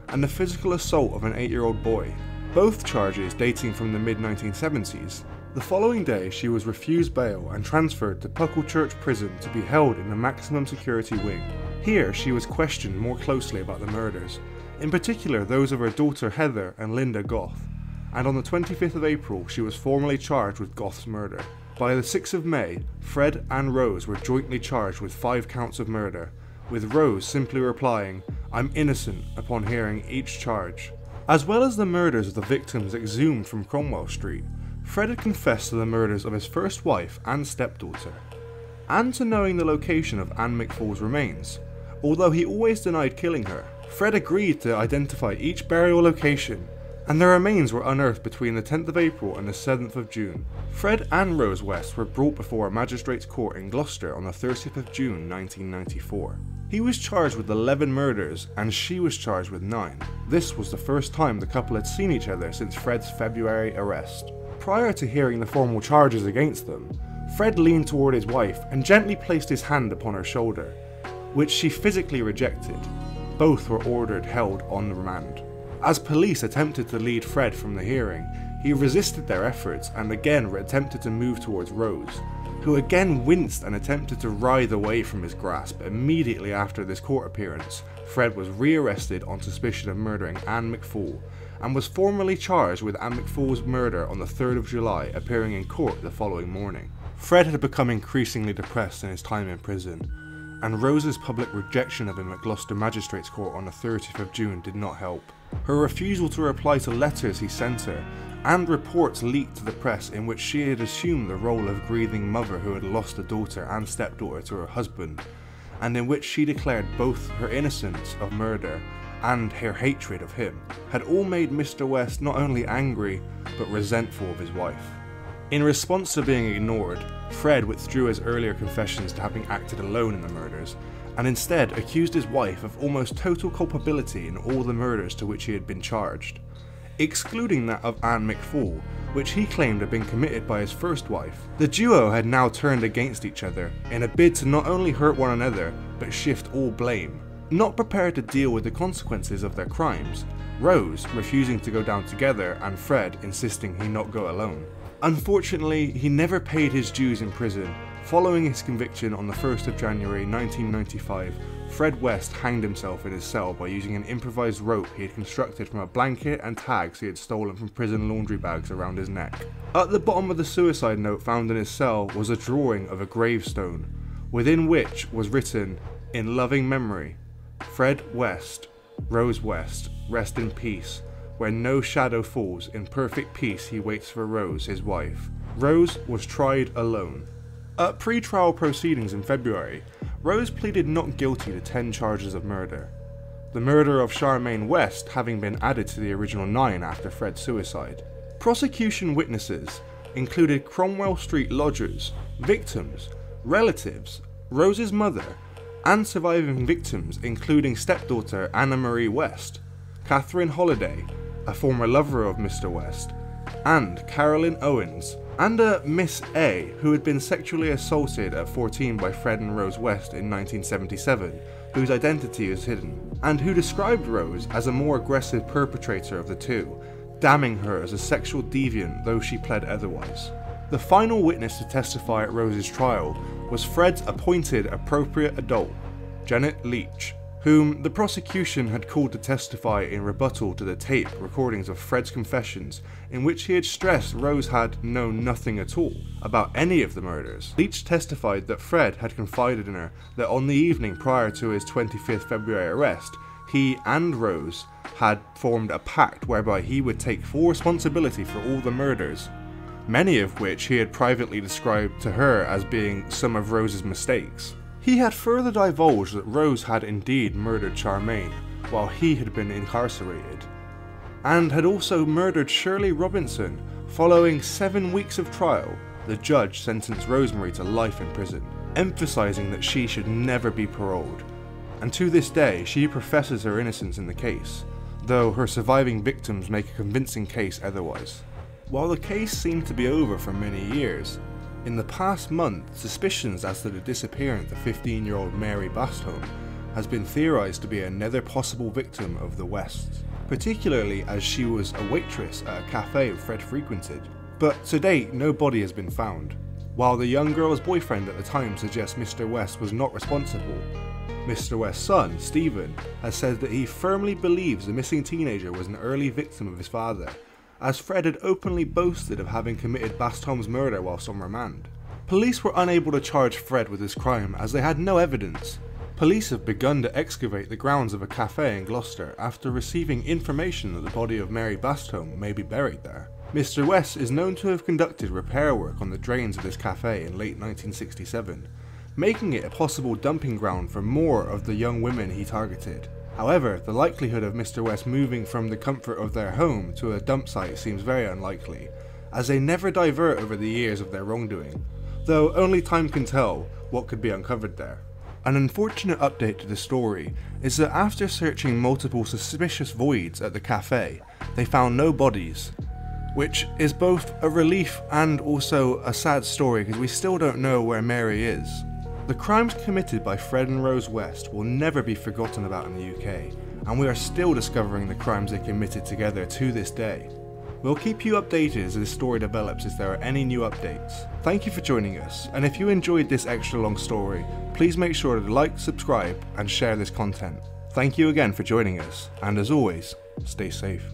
and the physical assault of an 8-year-old boy, both charges dating from the mid-1970s. The following day, she was refused bail and transferred to Pucklechurch Prison to be held in the maximum security wing. Here, she was questioned more closely about the murders, in particular those of her daughter Heather and Linda Goth, and on the 25th of April, she was formally charged with Goth's murder. By the 6th of May, Fred and Rose were jointly charged with 5 counts of murder, with Rose simply replying, "I'm innocent," upon hearing each charge. As well as the murders of the victims exhumed from Cromwell Street, Fred had confessed to the murders of his first wife and stepdaughter, and to knowing the location of Anne McFall's remains. Although he always denied killing her, Fred agreed to identify each burial location, and their remains were unearthed between the 10th of April and the 7th of June. Fred and Rose West were brought before a magistrate's court in Gloucester on the 30th of June 1994. He was charged with 11 murders and she was charged with 9. This was the first time the couple had seen each other since Fred's February arrest. Prior to hearing the formal charges against them, Fred leaned toward his wife and gently placed his hand upon her shoulder, which she physically rejected. Both were ordered held on remand. As police attempted to lead Fred from the hearing, he resisted their efforts and again attempted to move towards Rose, who again winced and attempted to writhe away from his grasp. Immediately after this court appearance, Fred was rearrested on suspicion of murdering Anne McFall, and was formally charged with Anne McFall's murder on the 3rd of July, appearing in court the following morning. Fred had become increasingly depressed in his time in prison, and Rose's public rejection of him at Gloucester Magistrates Court on the 30th of June did not help. Her refusal to reply to letters he sent her, and reports leaked to the press in which she had assumed the role of grieving mother who had lost a daughter and stepdaughter to her husband, and in which she declared both her innocence of murder and her hatred of him, had all made Mr. West not only angry, but resentful of his wife. In response to being ignored, Fred withdrew his earlier confessions to having acted alone in the murders, and instead accused his wife of almost total culpability in all the murders to which he had been charged, excluding that of Anne McFall, which he claimed had been committed by his first wife. The duo had now turned against each other in a bid to not only hurt one another, but shift all blame. Not prepared to deal with the consequences of their crimes, Rose refusing to go down together and Fred insisting he not go alone. Unfortunately, he never paid his dues in prison. Following his conviction on the 1st of January 1995, Fred West hanged himself in his cell by using an improvised rope he had constructed from a blanket and tags he had stolen from prison laundry bags around his neck. At the bottom of the suicide note found in his cell was a drawing of a gravestone, within which was written, "In loving memory, Fred West, Rose West, rest in peace. Where no shadow falls, in perfect peace he waits for Rose, his wife." Rose was tried alone. At pre-trial proceedings in February, Rose pleaded not guilty to 10 charges of murder, the murder of Charmaine West having been added to the original 9 after Fred's suicide. Prosecution witnesses included Cromwell Street lodgers, victims, relatives, Rose's mother, and surviving victims including stepdaughter Anna Marie West, Catherine Holliday, a former lover of Mr. West, and Carolyn Owens, and a Miss A who had been sexually assaulted at 14 by Fred and Rose West in 1977, whose identity is hidden, and who described Rose as a more aggressive perpetrator of the two, damning her as a sexual deviant though she pled otherwise. The final witness to testify at Rose's trial was Fred's appointed appropriate adult, Janet Leach, whom the prosecution had called to testify in rebuttal to the tape recordings of Fred's confessions in which he had stressed Rose had known nothing at all about any of the murders. Leach testified that Fred had confided in her that on the evening prior to his 25th February arrest, he and Rose had formed a pact whereby he would take full responsibility for all the murders, many of which he had privately described to her as being some of Rose's mistakes. He had further divulged that Rose had indeed murdered Charmaine while he had been incarcerated, and had also murdered Shirley Robinson. Following 7 weeks of trial, the judge sentenced Rosemary to life in prison, emphasizing that she should never be paroled, and to this day she professes her innocence in the case, though her surviving victims make a convincing case otherwise. While the case seemed to be over for many years, In the past month, suspicions as to the disappearance of 15-year-old Mary Bastholm has been theorised to be another possible victim of the West, particularly as she was a waitress at a cafe Fred frequented. But to date, no body has been found, while the young girl's boyfriend at the time suggests Mr. West was not responsible. Mr. West's son, Stephen, has said that he firmly believes the missing teenager was an early victim of his father, as Fred had openly boasted of having committed Bastholm's murder whilst on remand. Police were unable to charge Fred with his crime as they had no evidence. Police have begun to excavate the grounds of a cafe in Gloucester after receiving information that the body of Mary Bastholm may be buried there. Mr. West is known to have conducted repair work on the drains of this cafe in late 1967, making it a possible dumping ground for more of the young women he targeted. However, the likelihood of Mr. West moving from the comfort of their home to a dump site seems very unlikely, as they never divert over the years of their wrongdoing, though only time can tell what could be uncovered there. An unfortunate update to the story is that after searching multiple suspicious voids at the cafe, they found no bodies, which is both a relief and also a sad story because we still don't know where Mary is. The crimes committed by Fred and Rose West will never be forgotten about in the UK, and we are still discovering the crimes they committed together to this day. We'll keep you updated as this story develops if there are any new updates. Thank you for joining us, and if you enjoyed this extra long story, please make sure to like, subscribe, and share this content. Thank you again for joining us, and as always, stay safe.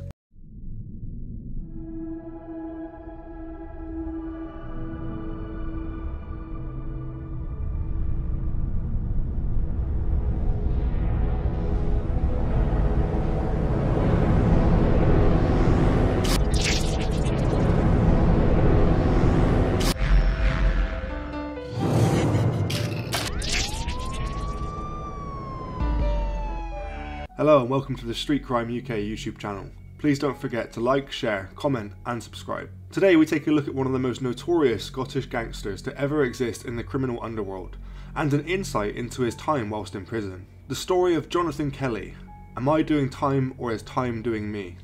Hello and welcome to the Street Crime UK YouTube channel. Please don't forget to like, share, comment and subscribe. Today we take a look at one of the most notorious Scottish gangsters to ever exist in the criminal underworld, and an insight into his time whilst in prison. The story of Jonathan Kelly. Am I doing time or is time doing me?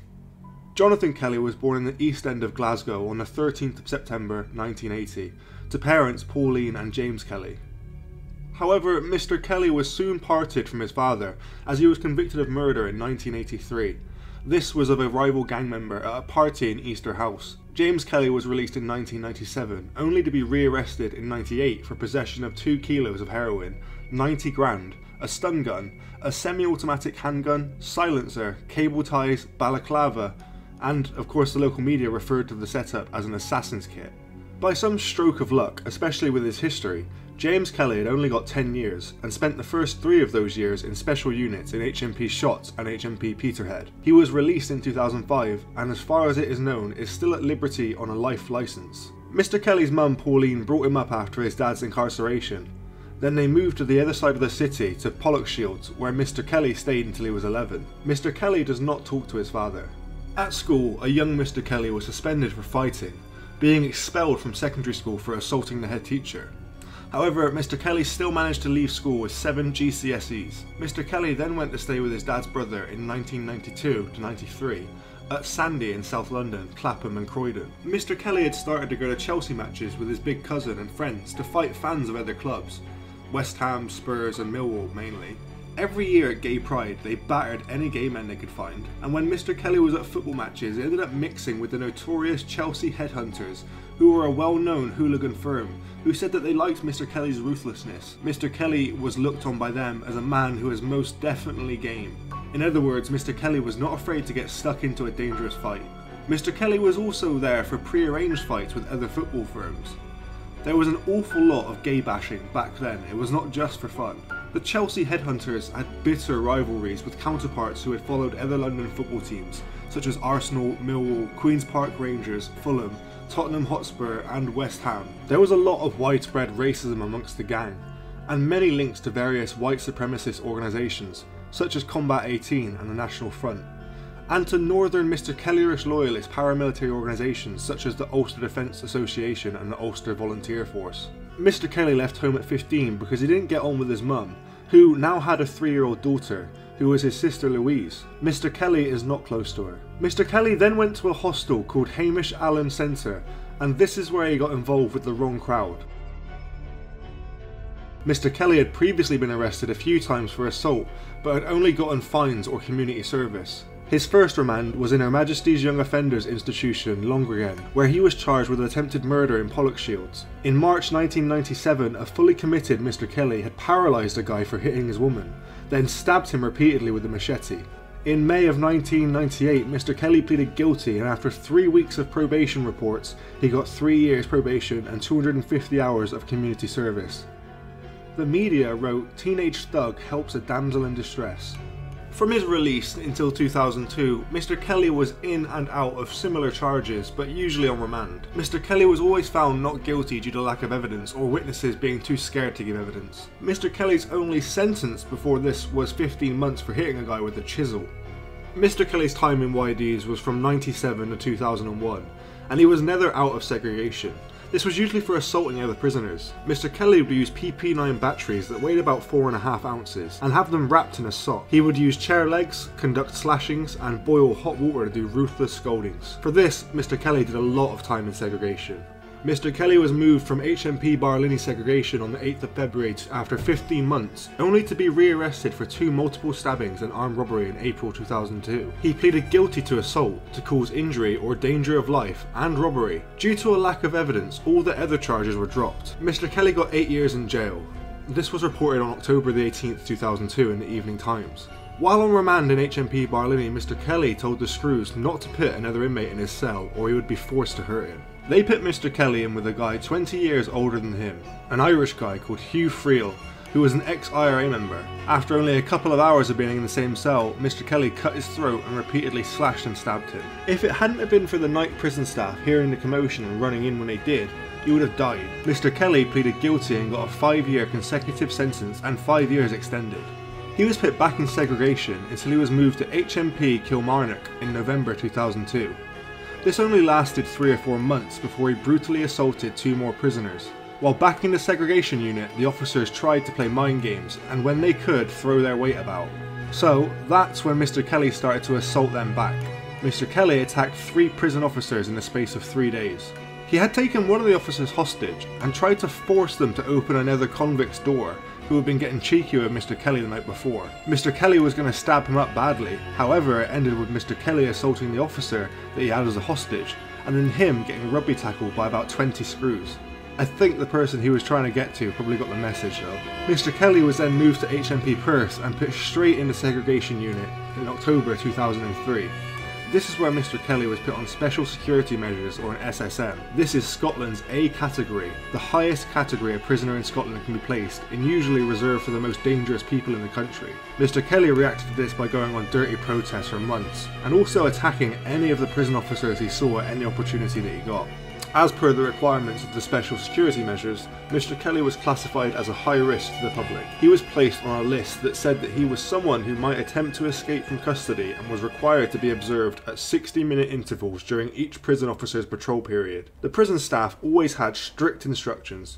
Jonathan Kelly was born in the East End of Glasgow on the 13th of September 1980 to parents Pauline and James Kelly. However, Mr. Kelly was soon parted from his father as he was convicted of murder in 1983. This was of a rival gang member at a party in Easter House. James Kelly was released in 1997, only to be re-arrested in 98 for possession of 2 kilos of heroin, 90 grand, a stun gun, a semi-automatic handgun, silencer, cable ties, balaclava, and of course the local media referred to the setup as an assassin's kit. By some stroke of luck, especially with his history, James Kelly had only got 10 years and spent the first 3 of those years in special units in HMP Shotts and HMP Peterhead. He was released in 2005 and as far as it is known is still at liberty on a life licence. Mr. Kelly's mum Pauline brought him up after his dad's incarceration. Then they moved to the other side of the city to Pollokshields where Mr. Kelly stayed until he was 11. Mr. Kelly does not talk to his father. At school, a young Mr. Kelly was suspended for fighting, being expelled from secondary school for assaulting the head teacher. However, Mr. Kelly still managed to leave school with 7 GCSEs. Mr. Kelly then went to stay with his dad's brother in 1992 to 93 at Sandy in South London, Clapham and Croydon. Mr. Kelly had started to go to Chelsea matches with his big cousin and friends to fight fans of other clubs, West Ham, Spurs and Millwall mainly. Every year at Gay Pride, they battered any gay men they could find, and when Mr. Kelly was at football matches, he ended up mixing with the notorious Chelsea headhunters, who were a well-known hooligan firm, who said that they liked Mr. Kelly's ruthlessness. Mr. Kelly was looked on by them as a man who is most definitely game. In other words, Mr. Kelly was not afraid to get stuck into a dangerous fight. Mr. Kelly was also there for pre-arranged fights with other football firms. There was an awful lot of gay bashing back then, it was not just for fun. The Chelsea headhunters had bitter rivalries with counterparts who had followed other London football teams, such as Arsenal, Millwall, Queen's Park Rangers, Fulham, Tottenham Hotspur and West Ham. There was a lot of widespread racism amongst the gang, and many links to various white supremacist organisations, such as Combat 18 and the National Front, and to northern Mr. Kellyish loyalist paramilitary organisations such as the Ulster Defence Association and the Ulster Volunteer Force. Mr. Kelly left home at 15 because he didn't get on with his mum, who now had a 3-year-old daughter, who was his sister Louise. Mr. Kelly is not close to her. Mr. Kelly then went to a hostel called Hamish Allen Centre and this is where he got involved with the wrong crowd. Mr. Kelly had previously been arrested a few times for assault, but had only gotten fines or community service. His first remand was in Her Majesty's Young Offenders Institution, Longrian, where he was charged with attempted murder in Pollokshields. In March 1997, a fully committed Mr. Kelly had paralysed a guy for hitting his woman, then stabbed him repeatedly with a machete. In May of 1998, Mr. Kelly pleaded guilty, and after 3 weeks of probation reports, he got 3 years probation and 250 hours of community service. The media wrote, "Teenage thug helps a damsel in distress." From his release until 2002, Mr. Kelly was in and out of similar charges, but usually on remand. Mr. Kelly was always found not guilty due to lack of evidence or witnesses being too scared to give evidence. Mr. Kelly's only sentence before this was 15 months for hitting a guy with a chisel. Mr. Kelly's time in YDs was from 1997 to 2001, and he was never out of segregation. This was usually for assaulting other prisoners. Mr. Kelly would use PP9 batteries that weighed about 4.5 ounces and have them wrapped in a sock. He would use chair legs, conduct slashings, and boil hot water to do ruthless scoldings. For this, Mr. Kelly did a lot of time in segregation. Mr. Kelly was moved from HMP Barlinnie segregation on the 8th of February after 15 months, only to be re-arrested for 2 multiple stabbings and armed robbery in April 2002. He pleaded guilty to assault, to cause injury or danger of life, and robbery. Due to a lack of evidence, all the other charges were dropped. Mr. Kelly got 8 years in jail. This was reported on October the 18th, 2002 in the Evening Times. While on remand in HMP Barlinnie, Mr. Kelly told the screws not to put another inmate in his cell or he would be forced to hurt him. They put Mr. Kelly in with a guy 20 years older than him, an Irish guy called Hugh Friel, who was an ex-IRA member. After only a couple of hours of being in the same cell, Mr. Kelly cut his throat and repeatedly slashed and stabbed him. If it hadn't have been for the night prison staff hearing the commotion and running in when they did, he would have died. Mr. Kelly pleaded guilty and got a 5-year consecutive sentence and 5 years extended. He was put back in segregation until he was moved to HMP Kilmarnock in November 2002. This only lasted 3 or 4 months before he brutally assaulted 2 more prisoners. While back in the segregation unit, the officers tried to play mind games and when they could, throw their weight about. So that's when Mr. Kelly started to assault them back. Mr. Kelly attacked 3 prison officers in the space of 3 days. He had taken one of the officers hostage and tried to force them to open another convict's door who had been getting cheeky with Mr. Kelly the night before. Mr. Kelly was going to stab him up badly, however it ended with Mr. Kelly assaulting the officer that he had as a hostage, and then him getting rugby tackled by about 20 screws. I think the person he was trying to get to probably got the message though. Mr. Kelly was then moved to HMP Perth and put straight in the segregation unit in October 2003. This is where Mr. Kelly was put on special security measures, or an SSM. This is Scotland's A category, the highest category a prisoner in Scotland can be placed, and usually reserved for the most dangerous people in the country. Mr. Kelly reacted to this by going on dirty protests for months, and also attacking any of the prison officers he saw at any opportunity that he got. As per the requirements of the special security measures, Mr. Kelly was classified as a high risk to the public. He was placed on a list that said that he was someone who might attempt to escape from custody and was required to be observed at 60-minute intervals during each prison officer's patrol period. The prison staff always had strict instructions.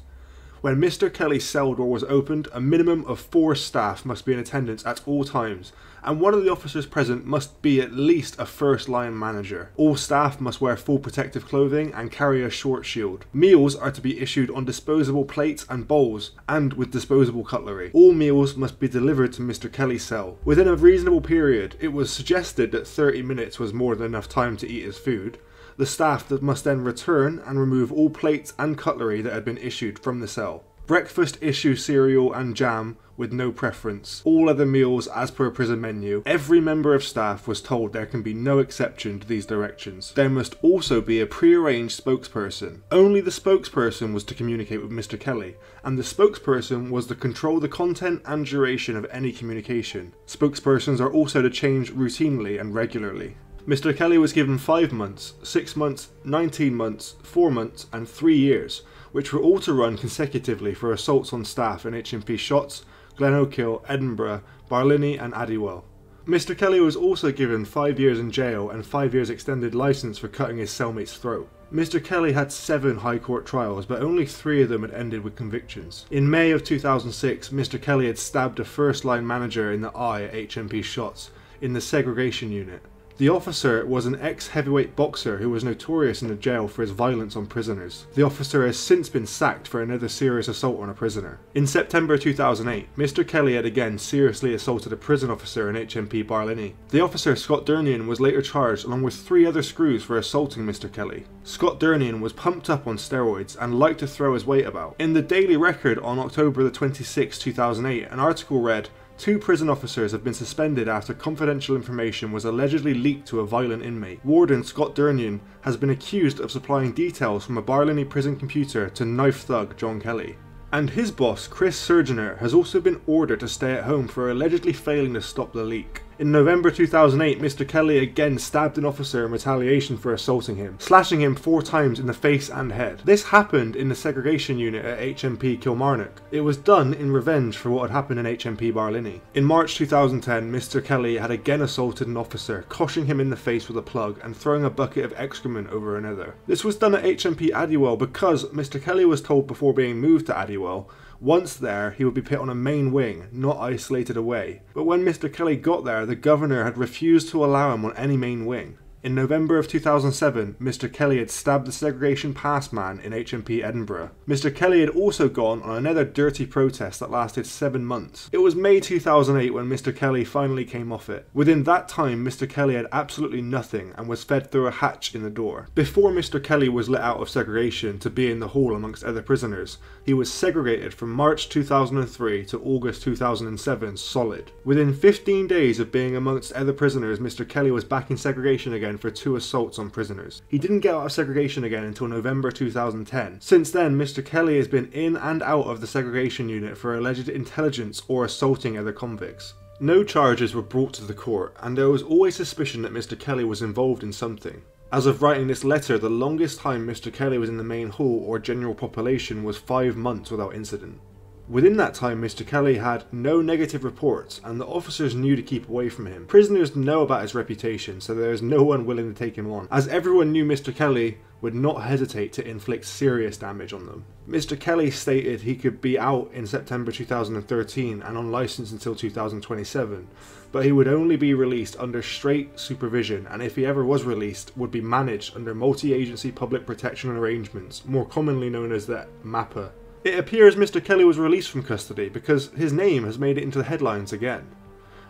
When Mr. Kelly's cell door was opened, a minimum of 4 staff must be in attendance at all times, and one of the officers present must be at least a first-line manager. All staff must wear full protective clothing and carry a short shield. Meals are to be issued on disposable plates and bowls, and with disposable cutlery. All meals must be delivered to Mr. Kelly's cell. Within a reasonable period, it was suggested that 30 minutes was more than enough time to eat his food. The staff must then return and remove all plates and cutlery that had been issued from the cell. Breakfast issue cereal and jam with no preference. All other meals as per prison menu. Every member of staff was told there can be no exception to these directions. There must also be a pre-arranged spokesperson. Only the spokesperson was to communicate with Mr. Kelly, and the spokesperson was to control the content and duration of any communication. Spokespersons are also to change routinely and regularly. Mr. Kelly was given 5 months, 6 months, 19 months, 4 months and 3 years, which were all to run consecutively for assaults on staff in HMP Shotts, Glenoakhill, Edinburgh, Barlinnie and Addywell. Mr. Kelly was also given 5 years in jail and 5 years extended licence for cutting his cellmate's throat. Mr. Kelly had 7 High Court trials, but only 3 of them had ended with convictions. In May of 2006, Mr. Kelly had stabbed a first-line manager in the eye at HMP Shotts in the segregation unit. The officer was an ex-heavyweight boxer who was notorious in the jail for his violence on prisoners. The officer has since been sacked for another serious assault on a prisoner. In September 2008, Mr. Kelly had again seriously assaulted a prison officer in HMP Barlinnie. The officer, Scott Durnian, was later charged along with 3 other screws for assaulting Mr. Kelly. Scott Durnian was pumped up on steroids and liked to throw his weight about. In the Daily Record on October 26, 2008, an article read, "2 prison officers have been suspended after confidential information was allegedly leaked to a violent inmate. Warden Scott Durnian has been accused of supplying details from a Barlinnie prison computer to knife thug John Kelly. And his boss, Chris Surgener, has also been ordered to stay at home for allegedly failing to stop the leak." In November 2008, Mr. Kelly again stabbed an officer in retaliation for assaulting him, slashing him 4 times in the face and head. This happened in the segregation unit at HMP Kilmarnock. It was done in revenge for what had happened in HMP Barlinnie. In March 2010, Mr. Kelly had again assaulted an officer, coshing him in the face with a plug and throwing a bucket of excrement over another. This was done at HMP Addywell because Mr. Kelly was told before being moved to Addywell once there, he would be put on a main wing, not isolated away. But when Mr. Kelly got there, the governor had refused to allow him on any main wing. In November of 2007, Mr. Kelly had stabbed the segregation pass man in HMP Edinburgh. Mr. Kelly had also gone on another dirty protest that lasted 7 months. It was May 2008 when Mr. Kelly finally came off it. Within that time, Mr. Kelly had absolutely nothing and was fed through a hatch in the door. Before Mr. Kelly was let out of segregation to be in the hall amongst other prisoners, he was segregated from March 2003 to August 2007 solid. Within 15 days of being amongst other prisoners, Mr. Kelly was back in segregation again for 2 assaults on prisoners. He didn't get out of segregation again until November 2010. Since then, Mr. Kelly has been in and out of the segregation unit for alleged intelligence or assaulting other convicts. No charges were brought to the court, and there was always suspicion that Mr. Kelly was involved in something. As of writing this letter, the longest time Mr. Kelly was in the main hall or general population was 5 months without incident. Within that time, Mr. Kelly had no negative reports, and the officers knew to keep away from him. Prisoners know about his reputation, so there is no one willing to take him on, as everyone knew Mr. Kelly would not hesitate to inflict serious damage on them. Mr. Kelly stated he could be out in September 2013 and on licence until 2027, but he would only be released under straight supervision, and if he ever was released, would be managed under multi-agency public protection arrangements, more commonly known as the MAPA. It appears Mr. Kelly was released from custody because his name has made it into the headlines again.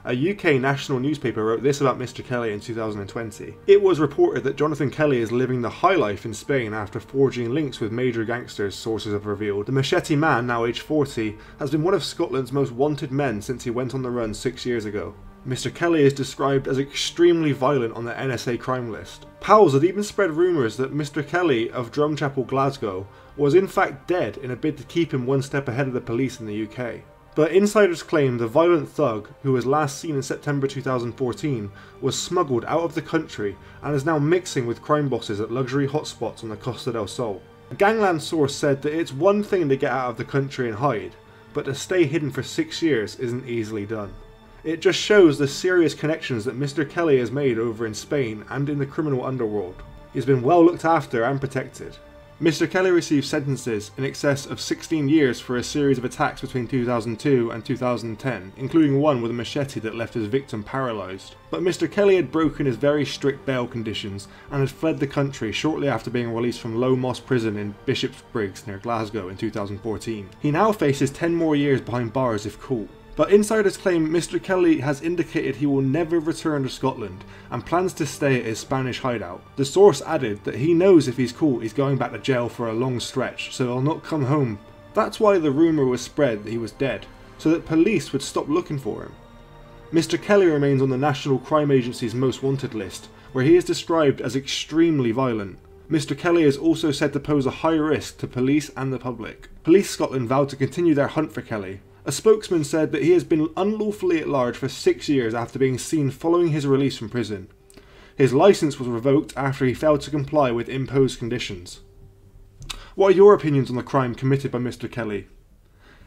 A UK national newspaper wrote this about Mr. Kelly in 2020. It was reported that Jonathan Kelly is living the high life in Spain after forging links with major gangsters, sources have revealed. The Machete Man, now aged 40, has been one of Scotland's most wanted men since he went on the run 6 years ago. Mr. Kelly is described as extremely violent on the NSA crime list. Pals had even spread rumours that Mr. Kelly of Drumchapel, Glasgow, was in fact dead in a bid to keep him one step ahead of the police in the UK. But insiders claim the violent thug, who was last seen in September 2014, was smuggled out of the country and is now mixing with crime bosses at luxury hotspots on the Costa del Sol. A gangland source said that it's one thing to get out of the country and hide, but to stay hidden for 6 years isn't easily done. It just shows the serious connections that Mr. Kelly has made over in Spain and in the criminal underworld. He's been well looked after and protected. Mr. Kelly received sentences in excess of 16 years for a series of attacks between 2002 and 2010, including one with a machete that left his victim paralysed. But Mr. Kelly had broken his very strict bail conditions and had fled the country shortly after being released from Low Moss Prison in Bishopsbriggs near Glasgow in 2014. He now faces 10 more years behind bars if caught. But insiders claim Mr. Kelly has indicated he will never return to Scotland and plans to stay at his Spanish hideout. The source added that he knows if he's caught he's going back to jail for a long stretch, so he'll not come home. That's why the rumour was spread that he was dead, so that police would stop looking for him. Mr. Kelly remains on the National Crime Agency's most wanted list, where he is described as extremely violent. Mr. Kelly is also said to pose a high risk to police and the public. Police Scotland vowed to continue their hunt for Kelly. A spokesman said that he has been unlawfully at large for 6 years after being seen following his release from prison. His licence was revoked after he failed to comply with imposed conditions. What are your opinions on the crime committed by Mr. Kelly?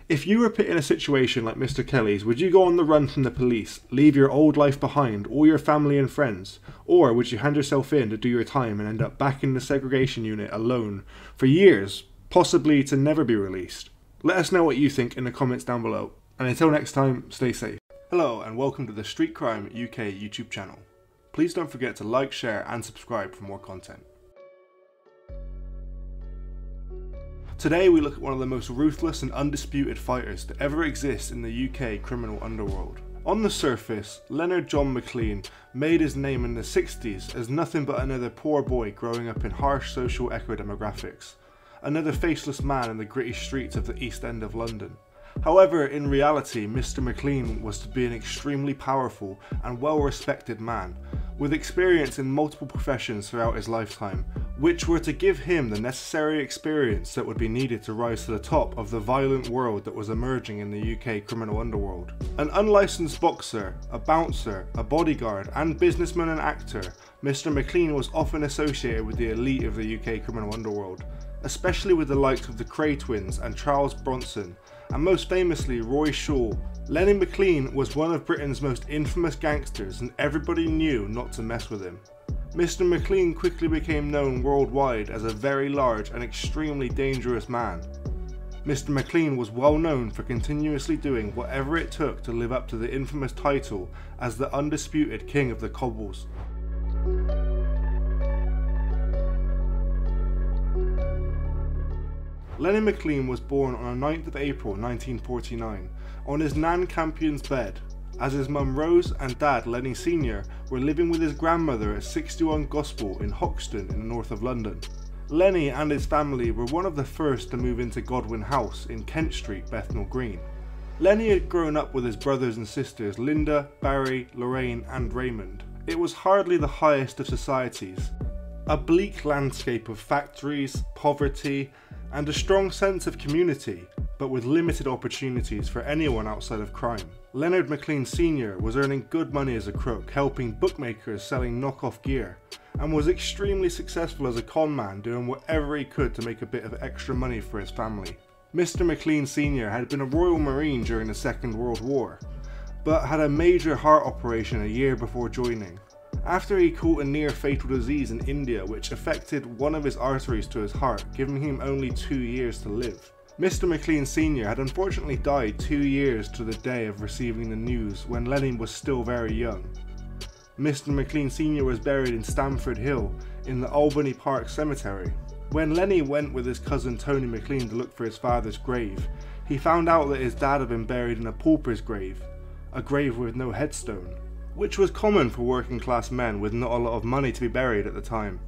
If you were put in a situation like Mr. Kelly's, would you go on the run from the police, leave your old life behind, all your family and friends, or would you hand yourself in to do your time and end up back in the segregation unit alone for years, possibly to never be released? Let us know what you think in the comments down below, and until next time, stay safe. Hello and welcome to the Street Crime UK YouTube channel. please don't forget to like, share and subscribe for more content. Today we look at one of the most ruthless and undisputed fighters to ever exist in the UK criminal underworld. On the surface, Leonard John McLean made his name in the 60s as nothing but another poor boy growing up in harsh social eco-demographics, another faceless man in the gritty streets of the East End of London. However, in reality, Mr. McLean was to be an extremely powerful and well-respected man, with experience in multiple professions throughout his lifetime, which were to give him the necessary experience that would be needed to rise to the top of the violent world that was emerging in the UK criminal underworld. An unlicensed boxer, a bouncer, a bodyguard and businessman and actor, Mr. McLean was often associated with the elite of the UK criminal underworld, especially with the likes of the Kray twins and Charles Bronson, and most famously Roy Shaw. Lenny McLean was one of Britain's most infamous gangsters and everybody knew not to mess with him. Mr. McLean quickly became known worldwide as a very large and extremely dangerous man. Mr. McLean was well known for continuously doing whatever it took to live up to the infamous title as the undisputed King of the Cobbles. Lenny McLean was born on the 9th of April 1949 on his Nan Campion's bed, as his mum Rose and dad Lenny Sr. were living with his grandmother at 61 Gospel in Hoxton in the north of London. Lenny and his family were one of the first to move into Godwin House in Kent Street, Bethnal Green. Lenny had grown up with his brothers and sisters Linda, Barry, Lorraine and Raymond. It was hardly the highest of societies. A bleak landscape of factories, poverty, and a strong sense of community, but with limited opportunities for anyone outside of crime. Leonard McLean Sr. was earning good money as a crook, helping bookmakers selling knockoff gear, and was extremely successful as a con man, doing whatever he could to make a bit of extra money for his family. Mr. McLean Sr. had been a Royal Marine during the Second World War, but had a major heart operation a year before joining. After he caught a near fatal disease in India which affected one of his arteries to his heart, giving him only 2 years to live. Mr. McLean Sr. had unfortunately died 2 years to the day of receiving the news when Lenny was still very young. Mr. McLean Sr. was buried in Stamford Hill in the Albany Park Cemetery. When Lenny went with his cousin Tony McLean to look for his father's grave, he found out that his dad had been buried in a pauper's grave, a grave with no headstone, which was common for working class men with not a lot of money to be buried at the time.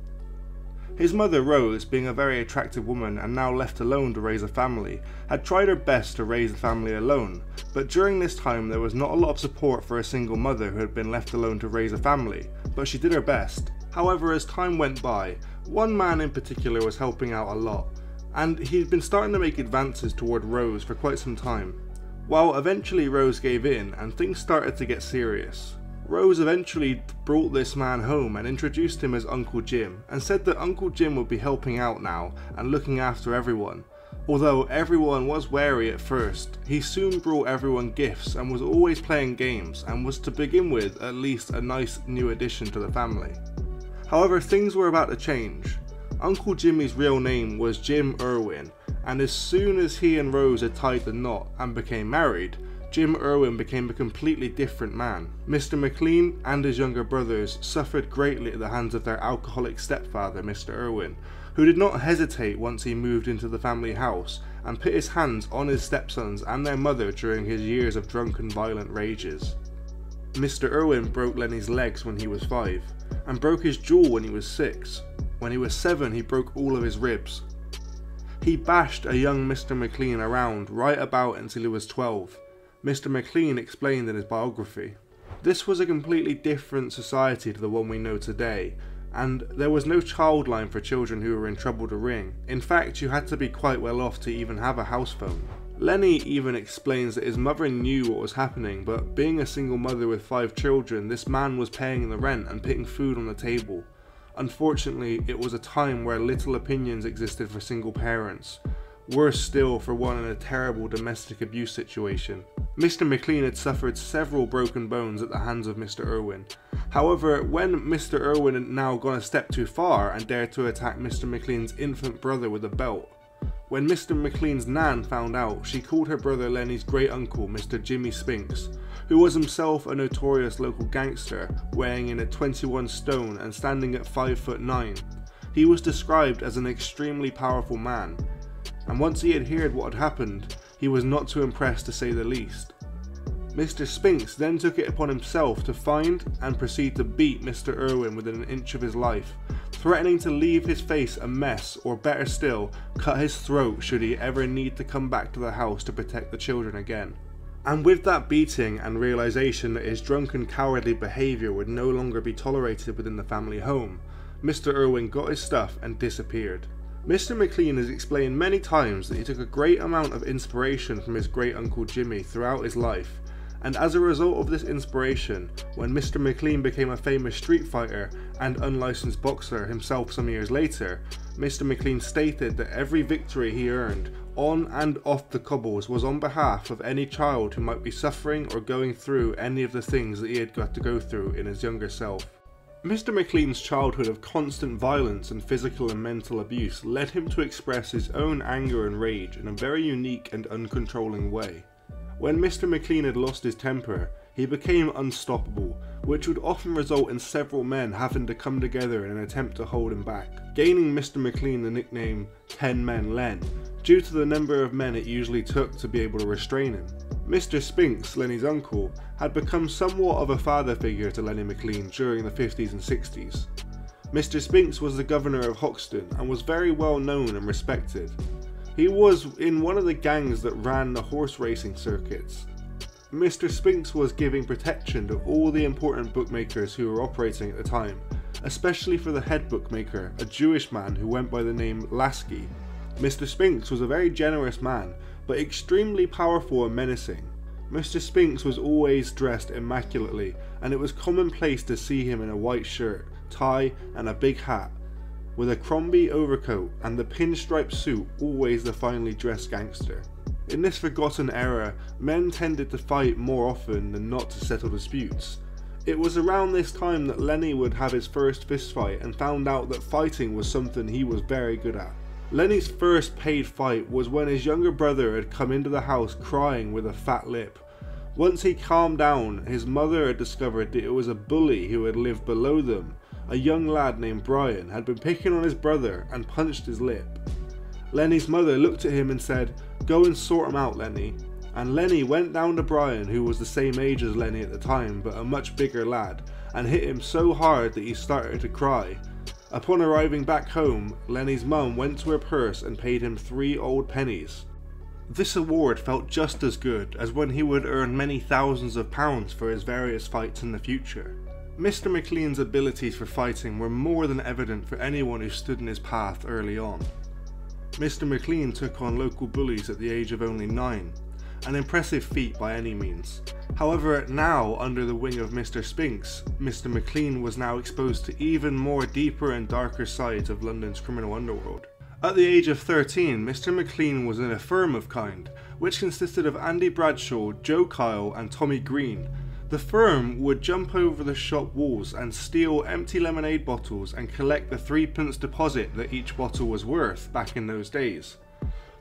His mother Rose, being a very attractive woman and now left alone to raise a family, had tried her best to raise the family alone, but during this time there was not a lot of support for a single mother who had been left alone to raise a family, but she did her best. However, as time went by, one man in particular was helping out a lot, and he'd been starting to make advances toward Rose for quite some time. Well, eventually Rose gave in and things started to get serious. Rose eventually brought this man home and introduced him as Uncle Jim, and said that Uncle Jim would be helping out now and looking after everyone. Although everyone was wary at first, he soon brought everyone gifts and was always playing games, and was to begin with at least a nice new addition to the family. However, things were about to change. Uncle Jimmy's real name was Jim Irwin, and as soon as he and Rose had tied the knot and became married, Jim Irwin became a completely different man. Mr. McLean and his younger brothers suffered greatly at the hands of their alcoholic stepfather, Mr. Irwin, who did not hesitate once he moved into the family house and put his hands on his stepsons and their mother during his years of drunken violent rages. Mr. Irwin broke Lenny's legs when he was 5, and broke his jaw when he was 6. When he was 7, he broke all of his ribs. He bashed a young Mr. McLean around right about until he was 12. Mr. McLean explained in his biography. This was a completely different society to the one we know today, and there was no child line for children who were in trouble to ring. In fact, you had to be quite well off to even have a house phone. Lenny even explains that his mother knew what was happening, but being a single mother with 5 children, this man was paying the rent and putting food on the table. Unfortunately, it was a time where little opinions existed for single parents. Worse still for one in a terrible domestic abuse situation. Mr. McLean had suffered several broken bones at the hands of Mr. Irwin. However, when Mr. Irwin had now gone a step too far and dared to attack Mr. McLean's infant brother with a belt, When Mr. McLean's nan found out, she called her brother Lenny's great uncle, Mr. Jimmy Spinks, who was himself a notorious local gangster, weighing in at 21 stone and standing at 5'9". He was described as an extremely powerful man, and once he had heard what had happened, he was not too impressed to say the least. Mr. Spinks then took it upon himself to find and proceed to beat Mr. Irwin within an inch of his life, threatening to leave his face a mess, or better still, cut his throat should he ever need to come back to the house to protect the children again. And with that beating and realisation that his drunken cowardly behaviour would no longer be tolerated within the family home, Mr. Irwin got his stuff and disappeared. Mr. McLean has explained many times that he took a great amount of inspiration from his great uncle Jimmy throughout his life, and as a result of this inspiration, when Mr. McLean became a famous street fighter and unlicensed boxer himself some years later, Mr. McLean stated that every victory he earned on and off the cobbles was on behalf of any child who might be suffering or going through any of the things that he had got to go through in his younger self. Mr. McLean's childhood of constant violence and physical and mental abuse led him to express his own anger and rage in a very unique and uncontrolling way. When Mr. McLean had lost his temper, he became unstoppable, which would often result in several men having to come together in an attempt to hold him back, gaining Mr. McLean the nickname 10 Men Len, due to the number of men it usually took to be able to restrain him. Mr. Spinks, Lenny's uncle, had become somewhat of a father figure to Lenny McLean during the 50s and 60s. Mr. Spinks was the governor of Hoxton and was very well known and respected. He was in one of the gangs that ran the horse racing circuits. Mr. Spinks was giving protection to all the important bookmakers who were operating at the time, especially for the head bookmaker, a Jewish man who went by the name Lasky. Mr. Spinks was a very generous man, but extremely powerful and menacing. Mr. Spinks was always dressed immaculately, and it was commonplace to see him in a white shirt, tie and a big hat, with a Crombie overcoat and the pinstripe suit, always the finely dressed gangster. In this forgotten era, men tended to fight more often than not to settle disputes. It was around this time that Lenny would have his first fistfight and found out that fighting was something he was very good at. Lenny's first paid fight was when his younger brother had come into the house crying with a fat lip. Once he calmed down, his mother had discovered that it was a bully who had lived below them. A young lad named Brian had been picking on his brother and punched his lip. Lenny's mother looked at him and said, "Go and sort him out, Lenny." And Lenny went down to Brian, who was the same age as Lenny at the time but a much bigger lad, and hit him so hard that he started to cry. Upon arriving back home, Lenny's mum went to her purse and paid him 3 old pennies. This award felt just as good as when he would earn many thousands of pounds for his various fights in the future. Mr. McLean's abilities for fighting were more than evident for anyone who stood in his path early on. Mr. McLean took on local bullies at the age of only 9, an impressive feat by any means. However, now under the wing of Mr. Spinks, Mr. McLean was now exposed to even more deeper and darker sides of London's criminal underworld. At the age of 13, Mr. McLean was in a firm of kind, which consisted of Andy Bradshaw, Joe Kyle and Tommy Green. The firm would jump over the shop walls and steal empty lemonade bottles and collect the 3p deposit that each bottle was worth back in those days.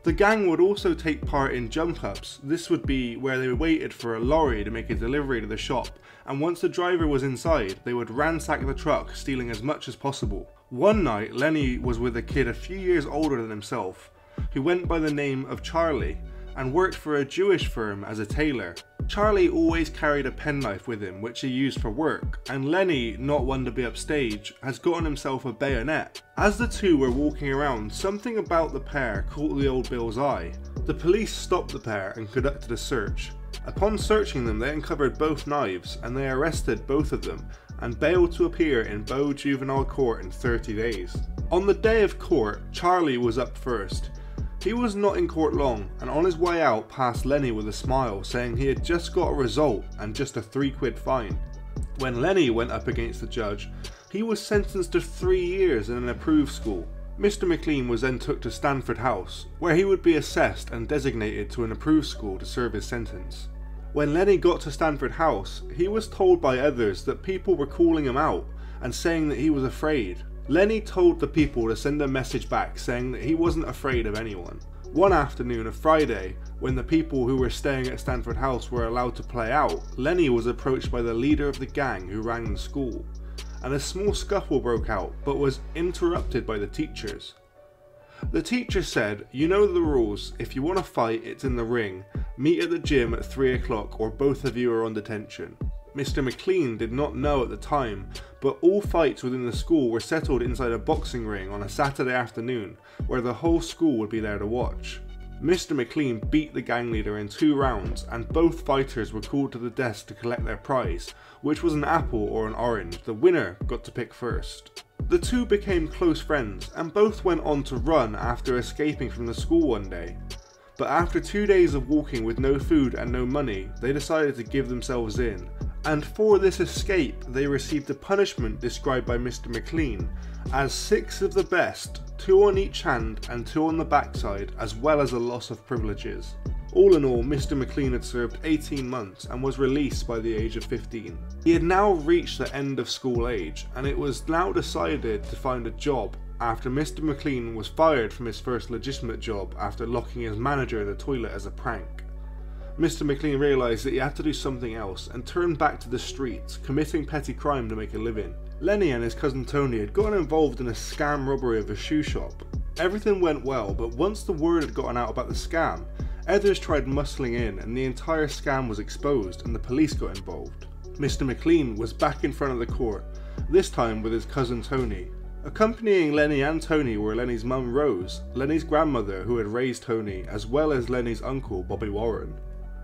The gang would also take part in jump ups. This would be where they waited for a lorry to make a delivery to the shop, and once the driver was inside, they would ransack the truck, stealing as much as possible. One night, Lenny was with a kid a few years older than himself, who went by the name of Charlie, and worked for a Jewish firm as a tailor. Charlie always carried a penknife with him, which he used for work, and Lenny, not one to be upstage, has gotten himself a bayonet. As the two were walking around, something about the pair caught the old Bill's eye. The police stopped the pair and conducted a search. Upon searching them, they uncovered both knives, and they arrested both of them, and bailed to appear in Bow Juvenile Court in 30 days. On the day of court, Charlie was up first. He was not in court long, and on his way out passed Lenny with a smile, saying he had just got a result and just a £3 fine. When Lenny went up against the judge, he was sentenced to 3 years in an approved school. Mr. McLean was then took to Stanford House, where he would be assessed and designated to an approved school to serve his sentence. When Lenny got to Stanford House, he was told by others that people were calling him out and saying that he was afraid. Lenny told the people to send a message back saying that he wasn't afraid of anyone. One afternoon, a Friday, when the people who were staying at Stanford House were allowed to play out, Lenny was approached by the leader of the gang who ran the school, and a small scuffle broke out but was interrupted by the teachers. The teacher said, "You know the rules, if you want to fight it's in the ring, meet at the gym at 3 o'clock or both of you are on detention." Mr. McLean did not know at the time, but all fights within the school were settled inside a boxing ring on a Saturday afternoon, where the whole school would be there to watch. Mr. McLean beat the gang leader in 2 rounds, and both fighters were called to the desk to collect their prize, which was an apple or an orange. The winner got to pick first. The two became close friends, and both went on to run after escaping from the school one day. But after 2 days of walking with no food and no money, they decided to give themselves in. And for this escape, they received a punishment described by Mr. McLean as 6 of the best, 2 on each hand and 2 on the backside, as well as a loss of privileges. All in all, Mr. McLean had served 18 months and was released by the age of 15. He had now reached the end of school age, and it was now decided to find a job after Mr. McLean was fired from his first legitimate job after locking his manager in the toilet as a prank. Mr. McLean realised that he had to do something else and turned back to the streets, committing petty crime to make a living. Lenny and his cousin Tony had gotten involved in a scam robbery of a shoe shop. Everything went well, but once the word had gotten out about the scam, others tried muscling in and the entire scam was exposed and the police got involved. Mr. McLean was back in front of the court, this time with his cousin Tony. Accompanying Lenny and Tony were Lenny's mum Rose, Lenny's grandmother who had raised Tony, as well as Lenny's uncle Bobby Warren.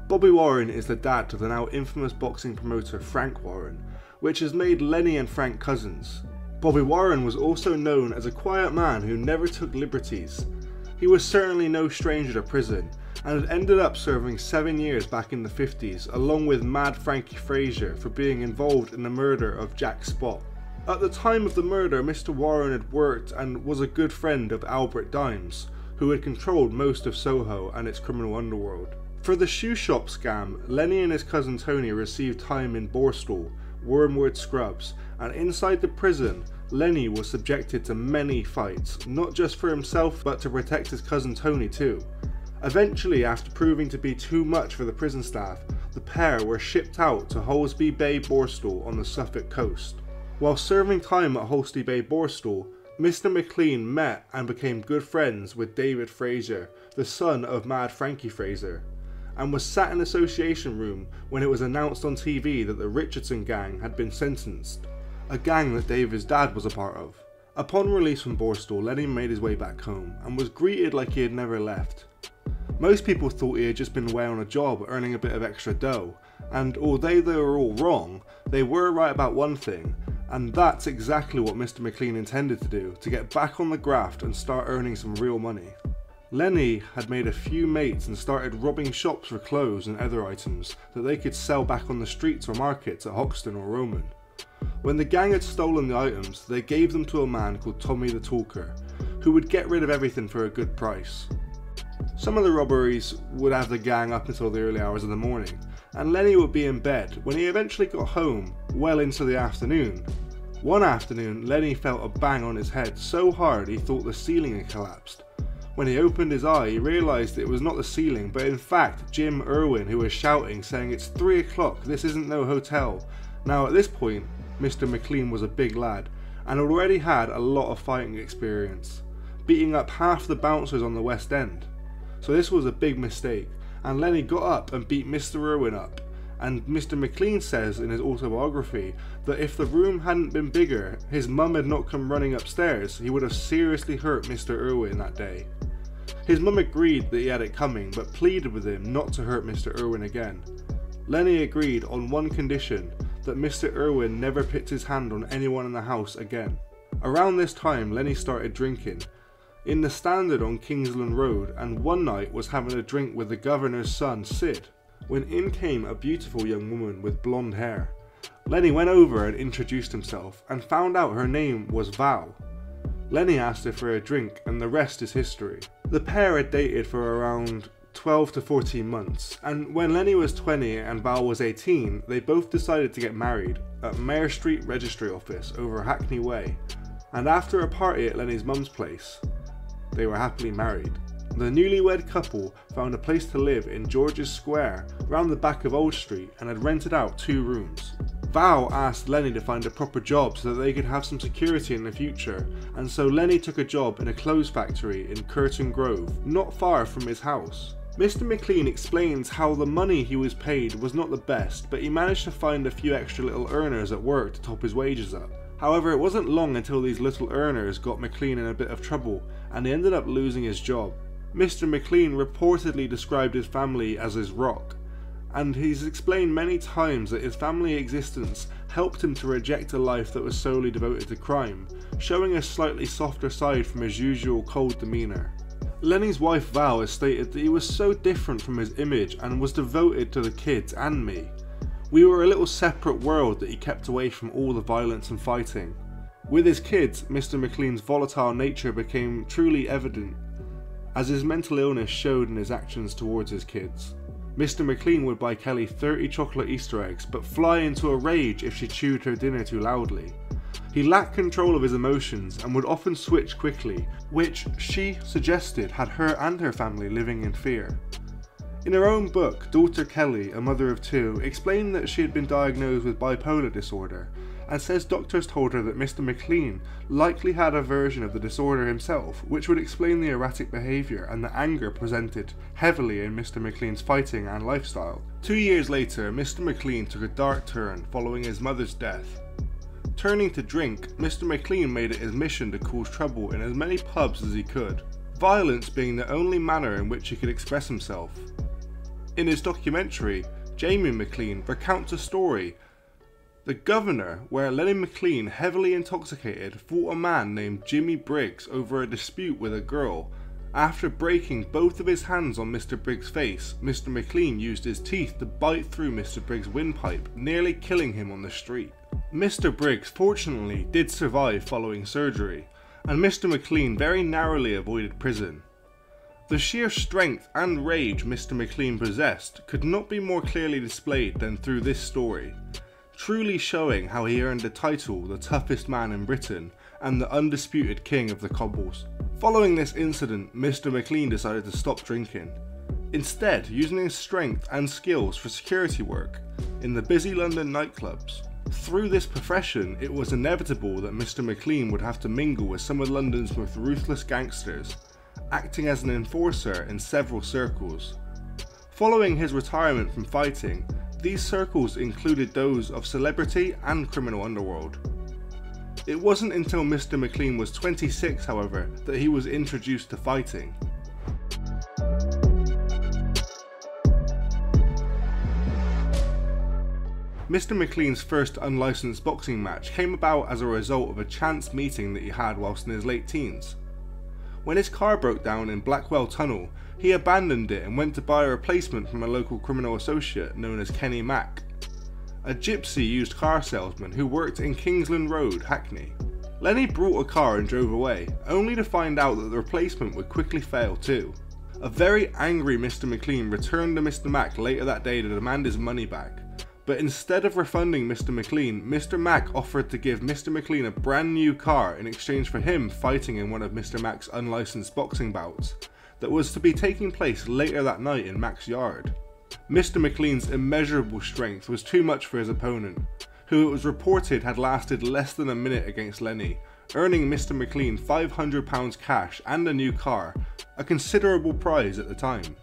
Bobby Warren is the dad to the now infamous boxing promoter Frank Warren, which has made Lenny and Frank cousins. Bobby Warren was also known as a quiet man who never took liberties. He was certainly no stranger to prison, and had ended up serving 7 years back in the 50s, along with Mad Frankie Frazier for being involved in the murder of Jack Spot. At the time of the murder, Mr. Warren had worked and was a good friend of Albert Dimes, who had controlled most of Soho and its criminal underworld. For the shoe shop scam, Lenny and his cousin Tony received time in Borstal, Wormwood Scrubs, and inside the prison, Lenny was subjected to many fights, not just for himself but to protect his cousin Tony too. Eventually, after proving to be too much for the prison staff, the pair were shipped out to Holsby Bay Borstal on the Suffolk coast. While serving time at Holsby Bay Borstal, Mr. McLean met and became good friends with David Fraser, the son of Mad Frankie Fraser, and was sat in the association room when it was announced on TV that the Richardson gang had been sentenced, a gang that David's dad was a part of. Upon release from Borstal, Lenny made his way back home and was greeted like he had never left. Most people thought he had just been away on a job earning a bit of extra dough, and although they were all wrong, they were right about one thing, and that's exactly what Mr. McLean intended to do, to get back on the graft and start earning some real money. Lenny had made a few mates and started robbing shops for clothes and other items that they could sell back on the streets or markets at Hoxton or Roman. When the gang had stolen the items, they gave them to a man called Tommy the Talker, who would get rid of everything for a good price. Some of the robberies would have the gang up until the early hours of the morning, and Lenny would be in bed when he eventually got home well into the afternoon. One afternoon, Lenny felt a bang on his head so hard he thought the ceiling had collapsed. When he opened his eye, he realised it was not the ceiling, but in fact Jim Irwin, who was shouting, saying, "It's 3 o'clock, this isn't no hotel." Now at this point, Mr. McLean was a big lad, and already had a lot of fighting experience, beating up half the bouncers on the West End. So this was a big mistake, and Lenny got up and beat Mr. Irwin up. And Mr. McLean says in his autobiography that if the room hadn't been bigger, his mum had not come running upstairs, he would have seriously hurt Mr. Irwin that day. His mum agreed that he had it coming, but pleaded with him not to hurt Mr. Irwin again. Lenny agreed on one condition, that Mr. Irwin never picked his hand on anyone in the house again. Around this time, Lenny started drinking in the Standard on Kingsland Road, and one night was having a drink with the governor's son, Sid, when in came a beautiful young woman with blonde hair. Lenny went over and introduced himself, and found out her name was Val. Lenny asked her for a drink, and the rest is history. The pair had dated for around 12 to 14 months, and when Lenny was 20 and Val was 18, they both decided to get married at Mayor Street Registry Office over Hackney Way. and after a party at Lenny's mum's place, they were happily married. The newlywed couple found a place to live in George's Square, round the back of Old Street, and had rented out 2 rooms. Val asked Lenny to find a proper job so that they could have some security in the future, and so Lenny took a job in a clothes factory in Curtin Grove, not far from his house. Mr. McLean explains how the money he was paid was not the best, but he managed to find a few extra little earners at work to top his wages up. However, it wasn't long until these little earners got McLean in a bit of trouble, and he ended up losing his job. Mr. McLean reportedly described his family as his rock, and he's explained many times that his family existence helped him to reject a life that was solely devoted to crime, showing a slightly softer side from his usual cold demeanour. Lenny's wife Val has stated that he was so different from his image and was devoted to the kids and me. We were a little separate world that he kept away from all the violence and fighting. With his kids, Mr. McLean's volatile nature became truly evident, as his mental illness showed in his actions towards his kids. Mr. McLean would buy Kelly 30 chocolate Easter eggs, but fly into a rage if she chewed her dinner too loudly. He lacked control of his emotions and would often switch quickly, which she suggested had her and her family living in fear. In her own book, daughter Kelly, a mother of 2, explained that she had been diagnosed with bipolar disorder, and says doctors told her that Mr. McLean likely had a version of the disorder himself, which would explain the erratic behaviour and the anger presented heavily in Mr. McLean's fighting and lifestyle. 2 years later, Mr. McLean took a dark turn following his mother's death. Turning to drink, Mr. McLean made it his mission to cause trouble in as many pubs as he could, violence being the only manner in which he could express himself. In his documentary, Jamie McLean recounts a story, The Governor, where Lenny McLean, heavily intoxicated, fought a man named Jimmy Briggs over a dispute with a girl. After breaking both of his hands on Mr. Briggs' face, Mr. McLean used his teeth to bite through Mr. Briggs' windpipe, nearly killing him on the street. Mr. Briggs fortunately did survive following surgery, and Mr. McLean very narrowly avoided prison. The sheer strength and rage Mr. McLean possessed could not be more clearly displayed than through this story, truly showing how he earned the title the toughest man in Britain and the undisputed king of the cobbles. Following this incident, Mr. McLean decided to stop drinking, instead using his strength and skills for security work in the busy London nightclubs. Through this profession, it was inevitable that Mr. McLean would have to mingle with some of London's most ruthless gangsters, acting as an enforcer in several circles. Following his retirement from fighting, these circles included those of celebrity and criminal underworld. It wasn't until Mr. McLean was 26, however, that he was introduced to fighting. Mr. McLean's first unlicensed boxing match came about as a result of a chance meeting that he had whilst in his late teens. When his car broke down in Blackwell Tunnel, he abandoned it and went to buy a replacement from a local criminal associate known as Kenny Mack, a gypsy used car salesman who worked in Kingsland Road, Hackney. Lenny brought a car and drove away, only to find out that the replacement would quickly fail too. A very angry Mr. McLean returned to Mr. Mack later that day to demand his money back. But instead of refunding Mr. McLean, Mr. Mack offered to give Mr. McLean a brand new car in exchange for him fighting in one of Mr. Mack's unlicensed boxing bouts that was to be taking place later that night in Mack's yard. Mr. McLean's immeasurable strength was too much for his opponent, who it was reported had lasted less than a minute against Lenny, earning Mr. McLean £500 cash and a new car, a considerable prize at the time.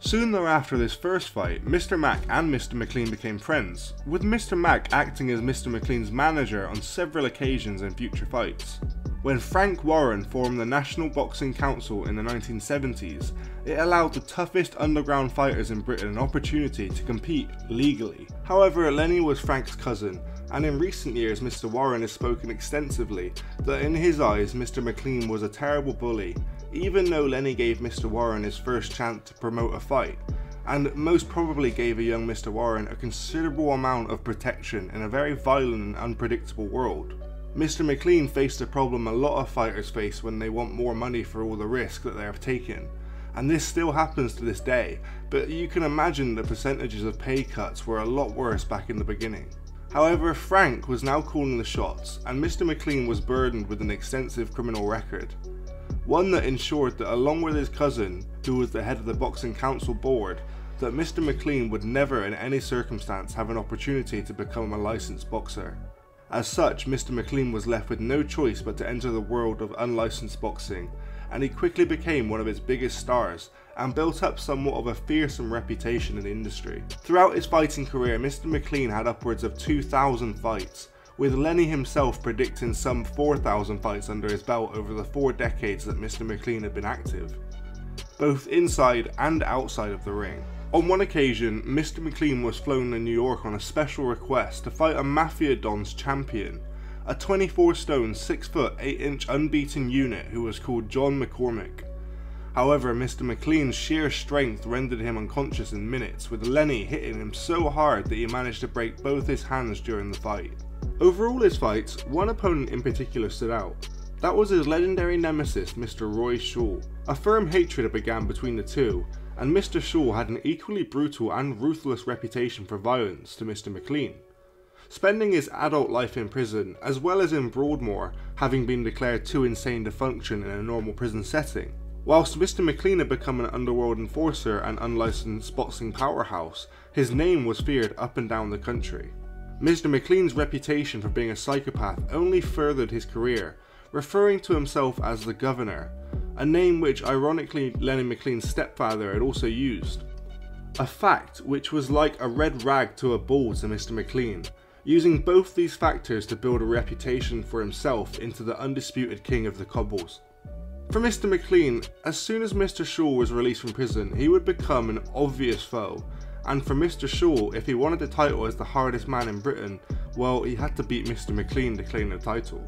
Soon thereafter this first fight, Mr. Mack and Mr. McLean became friends, with Mr. Mack acting as Mr. McLean's manager on several occasions in future fights. When Frank Warren formed the National Boxing Council in the 1970s, it allowed the toughest underground fighters in Britain an opportunity to compete legally. However, Lenny was Frank's cousin, and in recent years Mr. Warren has spoken extensively that in his eyes Mr. McLean was a terrible bully, even though Lenny gave Mr. Warren his first chance to promote a fight, and most probably gave a young Mr. Warren a considerable amount of protection in a very violent and unpredictable world. Mr. McLean faced a problem a lot of fighters face when they want more money for all the risk that they have taken, and this still happens to this day, but you can imagine the percentages of pay cuts were a lot worse back in the beginning. However, Frank was now calling the shots, and Mr. McLean was burdened with an extensive criminal record. One that ensured that, along with his cousin, who was the head of the Boxing Council board, that Mr. McLean would never in any circumstance have an opportunity to become a licensed boxer. As such, Mr. McLean was left with no choice but to enter the world of unlicensed boxing, and he quickly became one of its biggest stars and built up somewhat of a fearsome reputation in the industry. Throughout his fighting career, Mr. McLean had upwards of 2,000 fights, with Lenny himself predicting some 4,000 fights under his belt over the 4 decades that Mr. McLean had been active, both inside and outside of the ring. On one occasion, Mr. McLean was flown to New York on a special request to fight a Mafia Don's champion, a 24 stone, 6 foot 8 inch unbeaten unit who was called John McCormick. However, Mr. McLean's sheer strength rendered him unconscious in minutes, with Lenny hitting him so hard that he managed to break both his hands during the fight. Over all his fights, one opponent in particular stood out. That was his legendary nemesis, Mr. Roy Shaw. A firm hatred began between the two, and Mr. Shaw had an equally brutal and ruthless reputation for violence to Mr. McLean, spending his adult life in prison, as well as in Broadmoor, having been declared too insane to function in a normal prison setting. Whilst Mr. McLean had become an underworld enforcer and unlicensed boxing powerhouse, his name was feared up and down the country. Mr. McLean's reputation for being a psychopath only furthered his career, referring to himself as the Governor, a name which ironically Lenny McLean's stepfather had also used. A fact which was like a red rag to a bull to Mr. McLean, using both these factors to build a reputation for himself into the undisputed king of the cobbles. For Mr. McLean, as soon as Mr. Shaw was released from prison, he would become an obvious foe, and for Mr. Shaw, if he wanted the title as the hardest man in Britain, well, he had to beat Mr. McLean to claim the title.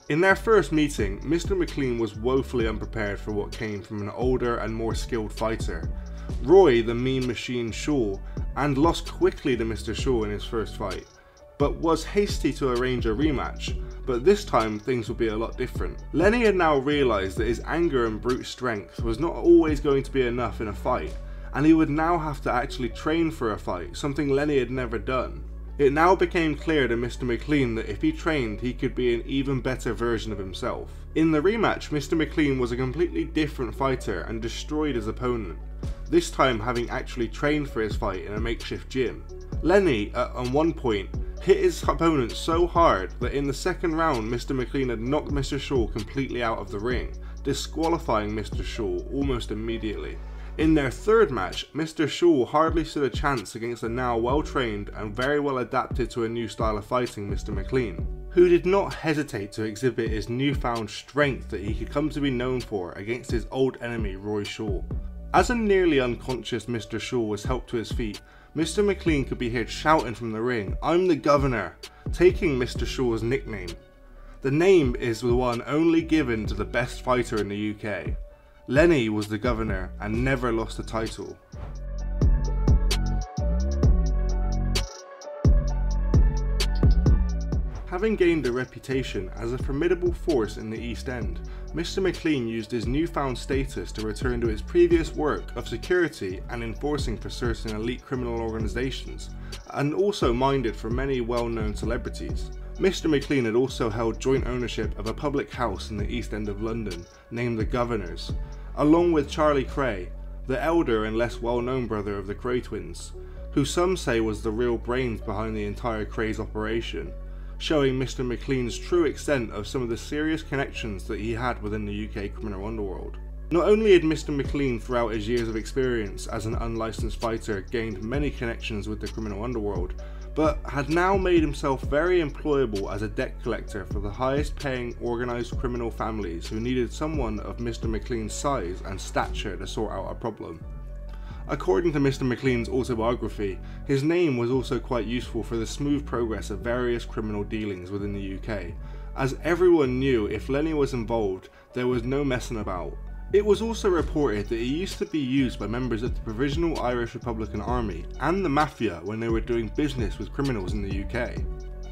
In their first meeting, Mr. McLean was woefully unprepared for what came from an older and more skilled fighter, Roy the Mean Machine Shaw, and lost quickly to Mr. Shaw in his first fight, but was hasty to arrange a rematch. But this time things would be a lot different. Lenny had now realised that his anger and brute strength was not always going to be enough in a fight, and he would now have to actually train for a fight, something Lenny had never done. It now became clear to Mr. McLean that if he trained, he could be an even better version of himself. In the rematch, Mr. McLean was a completely different fighter and destroyed his opponent, this time having actually trained for his fight in a makeshift gym. Lenny, at one point, hit his opponent so hard that in the second round Mr. McLean had knocked Mr. Shaw completely out of the ring, disqualifying Mr. Shaw almost immediately. In their third match, Mr. Shaw hardly stood a chance against the now well-trained and very well adapted to a new style of fighting Mr. McLean, who did not hesitate to exhibit his newfound strength that he could come to be known for against his old enemy Roy Shaw. As a nearly unconscious Mr. Shaw was helped to his feet, Mr. McLean could be heard shouting from the ring, "I'm the Governor," taking Mr. Shaw's nickname. The name is the one only given to the best fighter in the UK. Lenny was the Governor and never lost the title. Having gained a reputation as a formidable force in the East End, Mr. McLean used his newfound status to return to his previous work of security and enforcing for certain elite criminal organisations, and also minded for many well-known celebrities. Mr. McLean had also held joint ownership of a public house in the East End of London, named the Governor's, along with Charlie Cray, the elder and less well-known brother of the Cray twins, who some say was the real brains behind the entire Cray's operation, showing Mr. McLean's true extent of some of the serious connections that he had within the UK criminal underworld. Not only had Mr. McLean throughout his years of experience as an unlicensed fighter gained many connections with the criminal underworld, but had now made himself very employable as a debt collector for the highest paying organised criminal families who needed someone of Mr. McLean's size and stature to sort out a problem. According to Mr. McLean's autobiography, his name was also quite useful for the smooth progress of various criminal dealings within the UK, as everyone knew if Lenny was involved, there was no messing about. It was also reported that he used to be used by members of the Provisional Irish Republican Army and the Mafia when they were doing business with criminals in the UK.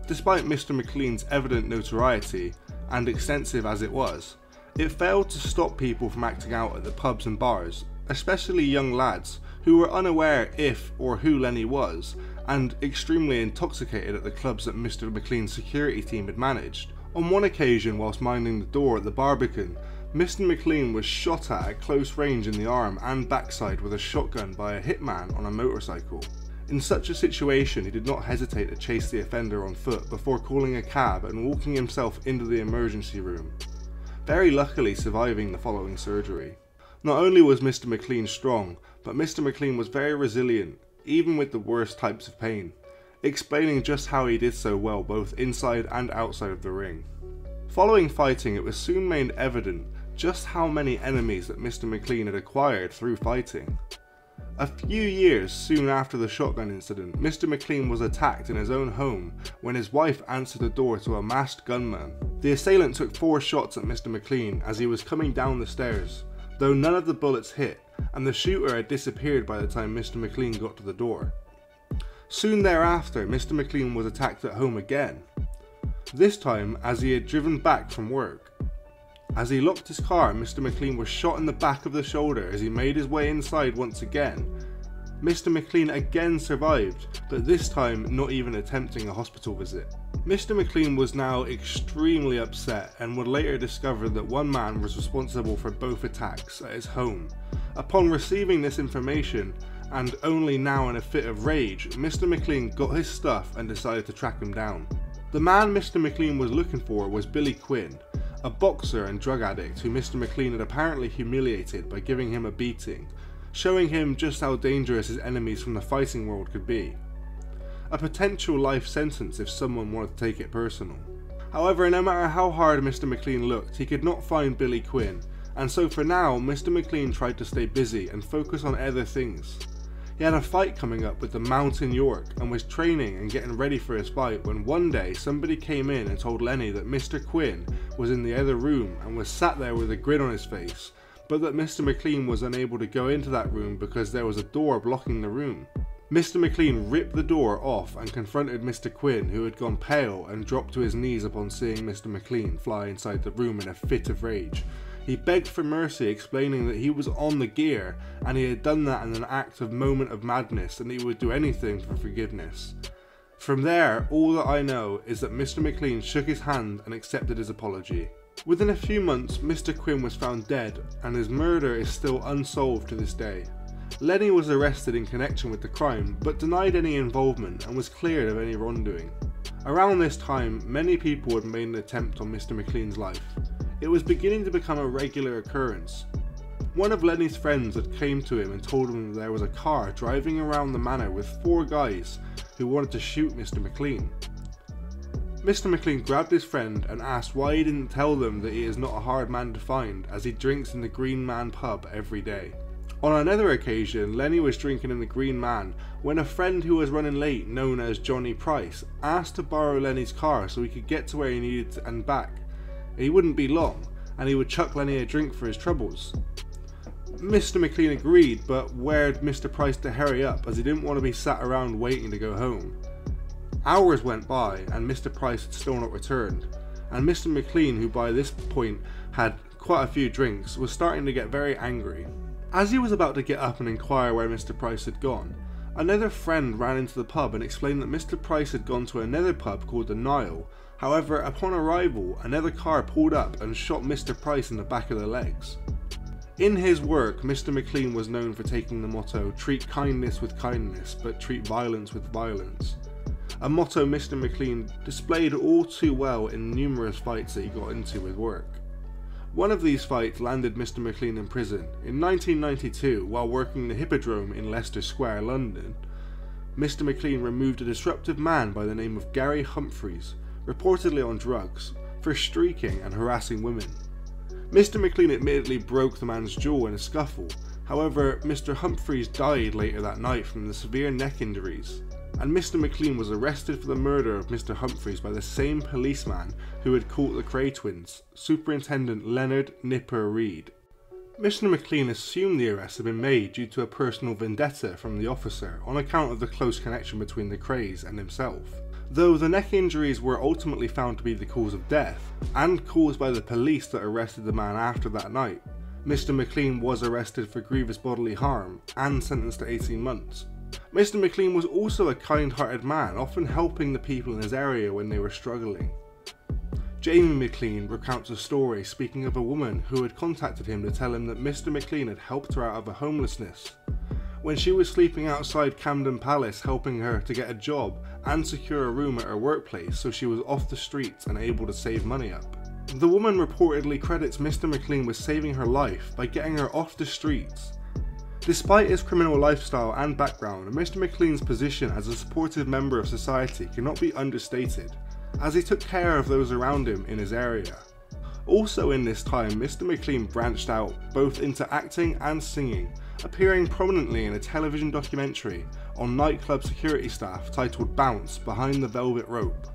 Despite Mr. McLean's evident notoriety, and extensive as it was, it failed to stop people from acting out at the pubs and bars, especially young lads who were unaware if or who Lenny was, and extremely intoxicated at the clubs that Mr. McLean's security team had managed. On one occasion, whilst minding the door at the Barbican, Mr. McLean was shot at close range in the arm and backside with a shotgun by a hitman on a motorcycle. In such a situation, he did not hesitate to chase the offender on foot before calling a cab and walking himself into the emergency room, very luckily surviving the following surgery. Not only was Mr. McLean strong, but Mr. McLean was very resilient, even with the worst types of pain, explaining just how he did so well both inside and outside of the ring. Following fighting, it was soon made evident just how many enemies that Mr. McLean had acquired through fighting. A few years soon after the shotgun incident, Mr. McLean was attacked in his own home when his wife answered the door to a masked gunman. The assailant took 4 shots at Mr. McLean as he was coming down the stairs, though none of the bullets hit, and the shooter had disappeared by the time Mr. McLean got to the door. Soon thereafter, Mr. McLean was attacked at home again, this time as he had driven back from work. As he locked his car, Mr. McLean was shot in the back of the shoulder as he made his way inside once again. Mr. McLean again survived, but this time not even attempting a hospital visit. Mr. McLean was now extremely upset and would later discover that one man was responsible for both attacks at his home. Upon receiving this information, and only now in a fit of rage, Mr. McLean got his stuff and decided to track him down. The man Mr. McLean was looking for was Billy Quinn, a boxer and drug addict who Mr. McLean had apparently humiliated by giving him a beating, showing him just how dangerous his enemies from the fighting world could be. A potential life sentence if someone wanted to take it personal. However, no matter how hard Mr. McLean looked, he could not find Billy Quinn, and so for now, Mr. McLean tried to stay busy and focus on other things. He had a fight coming up with the Mountain York and was training and getting ready for his fight when one day somebody came in and told Lenny that Mr. Quinn was in the other room and was sat there with a grin on his face, but that Mr. McLean was unable to go into that room because there was a door blocking the room. Mr. McLean ripped the door off and confronted Mr. Quinn, who had gone pale and dropped to his knees upon seeing Mr. McLean fly inside the room in a fit of rage. He begged for mercy, explaining that he was on the gear and he had done that in an act of moment of madness and he would do anything for forgiveness. From there, all that I know is that Mr. McLean shook his hand and accepted his apology. Within a few months, Mr. Quinn was found dead and his murder is still unsolved to this day. Lenny was arrested in connection with the crime but denied any involvement and was cleared of any wrongdoing. Around this time, many people had made an attempt on Mr. McLean's life. It was beginning to become a regular occurrence. One of Lenny's friends had came to him and told him that there was a car driving around the manor with 4 guys who wanted to shoot Mr. McLean. Mr. McLean grabbed his friend and asked why he didn't tell them that he is not a hard man to find, as he drinks in the Green Man pub every day. On another occasion, Lenny was drinking in the Green Man when a friend who was running late, known as Johnny Price, asked to borrow Lenny's car so he could get to where he needed to and back. He wouldn't be long, and he would chuck Lenny a drink for his troubles. Mr. McLean agreed, but warned Mr. Price to hurry up as he didn't want to be sat around waiting to go home. Hours went by and Mr. Price had still not returned, and Mr. McLean, who by this point had quite a few drinks, was starting to get very angry. As he was about to get up and inquire where Mr. Price had gone, another friend ran into the pub and explained that Mr. Price had gone to another pub called the Nile. However, upon arrival, another car pulled up and shot Mr. Price in the back of the legs. In his work, Mr. McLean was known for taking the motto, "Treat kindness with kindness, but treat violence with violence," a motto Mr. McLean displayed all too well in numerous fights that he got into with work. One of these fights landed Mr. McLean in prison. In 1992, while working the Hippodrome in Leicester Square, London, Mr. McLean removed a disruptive man by the name of Gary Humphreys, reportedly on drugs, for streaking and harassing women. Mr. McLean admittedly broke the man's jaw in a scuffle. However, Mr. Humphreys died later that night from the severe neck injuries, and Mr. McLean was arrested for the murder of Mr. Humphreys by the same policeman who had caught the Cray twins, Superintendent Leonard Nipper Reed. Mr. McLean assumed the arrest had been made due to a personal vendetta from the officer on account of the close connection between the Crays and himself, though the neck injuries were ultimately found to be the cause of death, and caused by the police that arrested the man after that night. Mr. McLean was arrested for grievous bodily harm and sentenced to 18 months. Mr. McLean was also a kind-hearted man, often helping the people in his area when they were struggling. Jamie McLean recounts a story speaking of a woman who had contacted him to tell him that Mr. McLean had helped her out of her homelessness. When she was sleeping outside Camden Palace, helping her to get a job and secure a room at her workplace so she was off the streets and able to save money up. The woman reportedly credits Mr. McLean with saving her life by getting her off the streets. Despite his criminal lifestyle and background, Mr. McLean's position as a supportive member of society cannot be understated, as he took care of those around him in his area. Also in this time, Mr. McLean branched out both into acting and singing, appearing prominently in a television documentary on nightclub security staff titled Bounce Behind the Velvet Rope,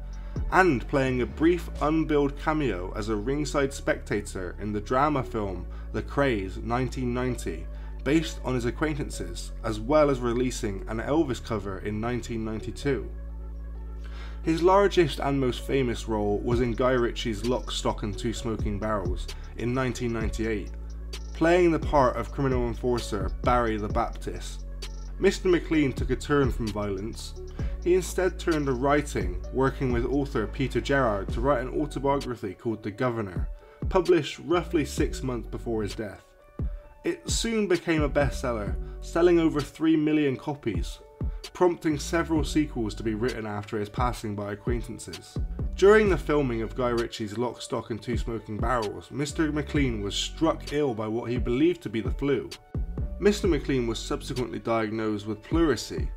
and playing a brief unbilled cameo as a ringside spectator in the drama film The Craze 1990, based on his acquaintances, as well as releasing an Elvis cover in 1992. His largest and most famous role was in Guy Ritchie's Lock, Stock and Two Smoking Barrels in 1998, playing the part of criminal enforcer Barry the Baptist. Mr. McLean took a turn from violence. He instead turned to writing, working with author Peter Gerrard to write an autobiography called The Governor, published roughly 6 months before his death. It soon became a bestseller, selling over 3 million copies, prompting several sequels to be written after his passing by acquaintances. During the filming of Guy Ritchie's Lock, Stock and Two Smoking Barrels, Mr. McLean was struck ill by what he believed to be the flu. Mr. McLean was subsequently diagnosed with pleurisy,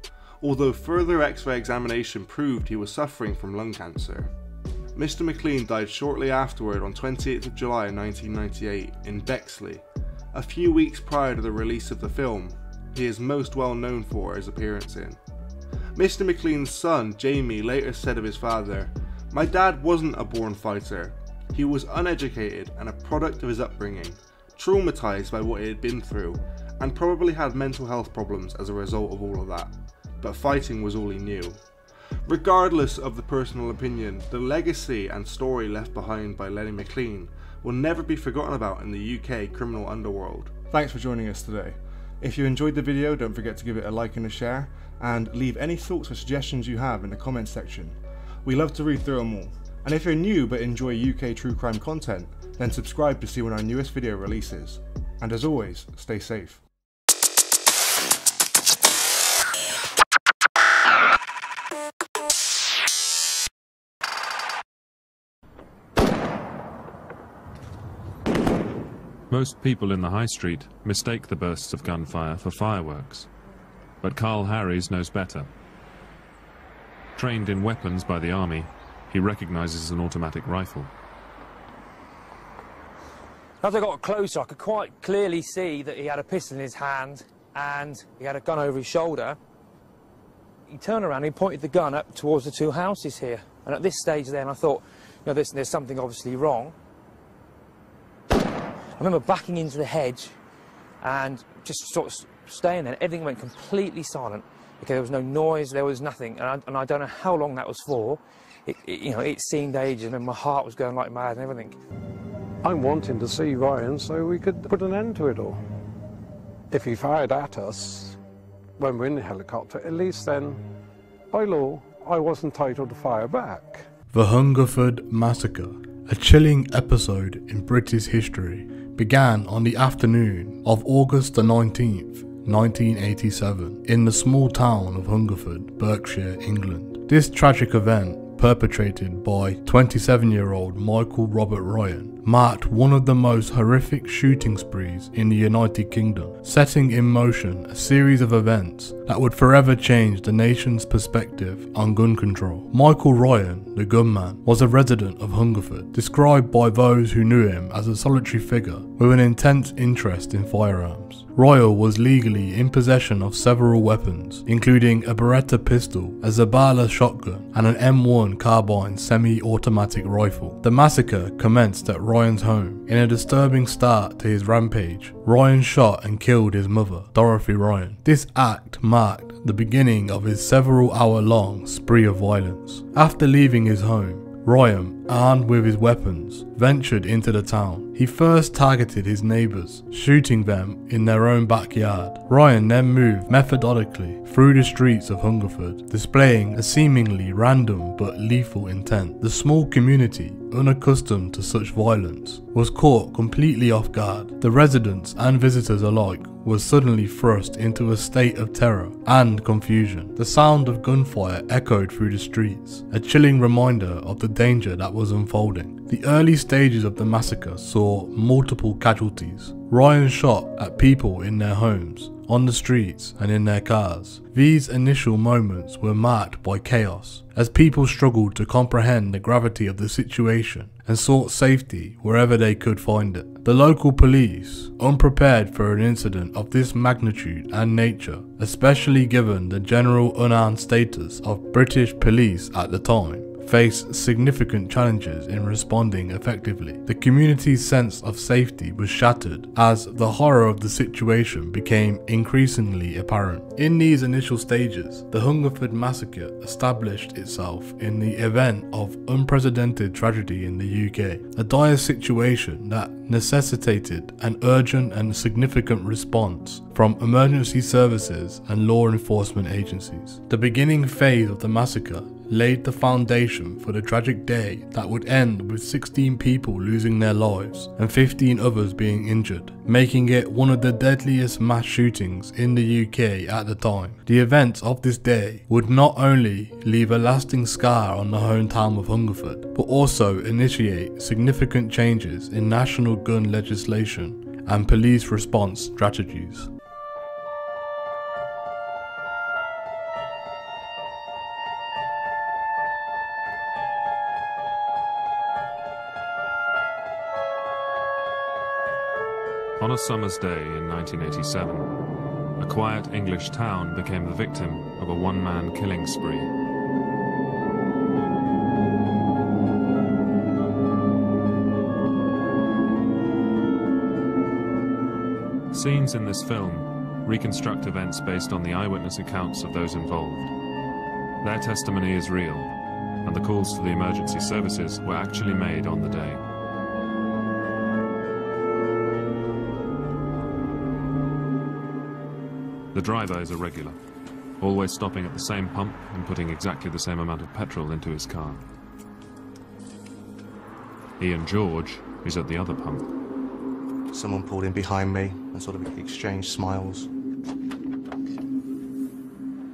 although further X-ray examination proved he was suffering from lung cancer. Mr. McLean died shortly afterward on 28th of July 1998 in Bexley, a few weeks prior to the release of the film he is most well known for his appearance in. Mr. McLean's son, Jamie, later said of his father, "My dad wasn't a born fighter. He was uneducated and a product of his upbringing, traumatized by what he had been through, and probably had mental health problems as a result of all of that. But fighting was all he knew." Regardless of the personal opinion, the legacy and story left behind by Lenny McLean will never be forgotten about in the UK criminal underworld. Thanks for joining us today. If you enjoyed the video, don't forget to give it a like and a share, and leave any thoughts or suggestions you have in the comments section. We love to read through them all. And if you're new but enjoy UK true crime content, then subscribe to see when our newest video releases. And as always, stay safe. Most people in the high street mistake the bursts of gunfire for fireworks, but Carl Harries knows better. Trained in weapons by the army, he recognises an automatic rifle. As I got closer, I could quite clearly see that he had a pistol in his hand and he had a gun over his shoulder. He turned around and he pointed the gun up towards the two houses here. And at this stage then I thought, you know, there's something obviously wrong. I remember backing into the hedge and just sort of staying there. Everything went completely silent. Okay, there was no noise, there was nothing. And I don't know how long that was for. It seemed ages, and my heart was going like mad and everything. I'm wanting to see Ryan so we could put an end to it all. If he fired at us when we're in the helicopter, at least then, by law, I was entitled to fire back. The Hungerford Massacre, a chilling episode in British history, began on the afternoon of August the 19th, 1987, in the small town of Hungerford, Berkshire, England. This tragic event, perpetrated by 27-year-old Michael Robert Ryan, marked one of the most horrific shooting sprees in the United Kingdom, setting in motion a series of events that would forever change the nation's perspective on gun control. Michael Ryan, the gunman, was a resident of Hungerford, described by those who knew him as a solitary figure with an intense interest in firearms. Royal was legally in possession of several weapons, including a Beretta pistol, a Zabala shotgun, and an M1 carbine semi-automatic rifle. The massacre commenced at Ryan's home. In a disturbing start to his rampage, Ryan shot and killed his mother, Dorothy Ryan. This act marked the beginning of his several-hour-long spree of violence. After leaving his home, Ryan, armed with his weapons, ventured into the town. He first targeted his neighbours, shooting them in their own backyard. Ryan then moved methodically through the streets of Hungerford, displaying a seemingly random but lethal intent. The small community, unaccustomed to such violence, was caught completely off guard. The residents and visitors alike was suddenly thrust into a state of terror and confusion. The sound of gunfire echoed through the streets, a chilling reminder of the danger that was unfolding. The early stages of the massacre saw multiple casualties. Ryan shot at people in their homes, on the streets and in their cars. These initial moments were marked by chaos, as people struggled to comprehend the gravity of the situation and sought safety wherever they could find it. The local police, unprepared for an incident of this magnitude and nature, especially given the general unarmed status of British police at the time, faced significant challenges in responding effectively. The community's sense of safety was shattered as the horror of the situation became increasingly apparent. In these initial stages, the Hungerford massacre established itself in the event of unprecedented tragedy in the UK, a dire situation that necessitated an urgent and significant response from emergency services and law enforcement agencies. The beginning phase of the massacre laid the foundation for the tragic day that would end with 16 people losing their lives and 15 others being injured, making it one of the deadliest mass shootings in the UK at the time. The events of this day would not only leave a lasting scar on the hometown of Hungerford, but also initiate significant changes in national gun legislation and police response strategies. On a summer's day in 1987, a quiet English town became the victim of a one-man killing spree. Scenes in this film reconstruct events based on the eyewitness accounts of those involved. Their testimony is real, and the calls to the emergency services were actually made on the day. The driver is a regular, always stopping at the same pump and putting exactly the same amount of petrol into his car. Ian George is at the other pump. Someone pulled in behind me and sort of exchanged smiles.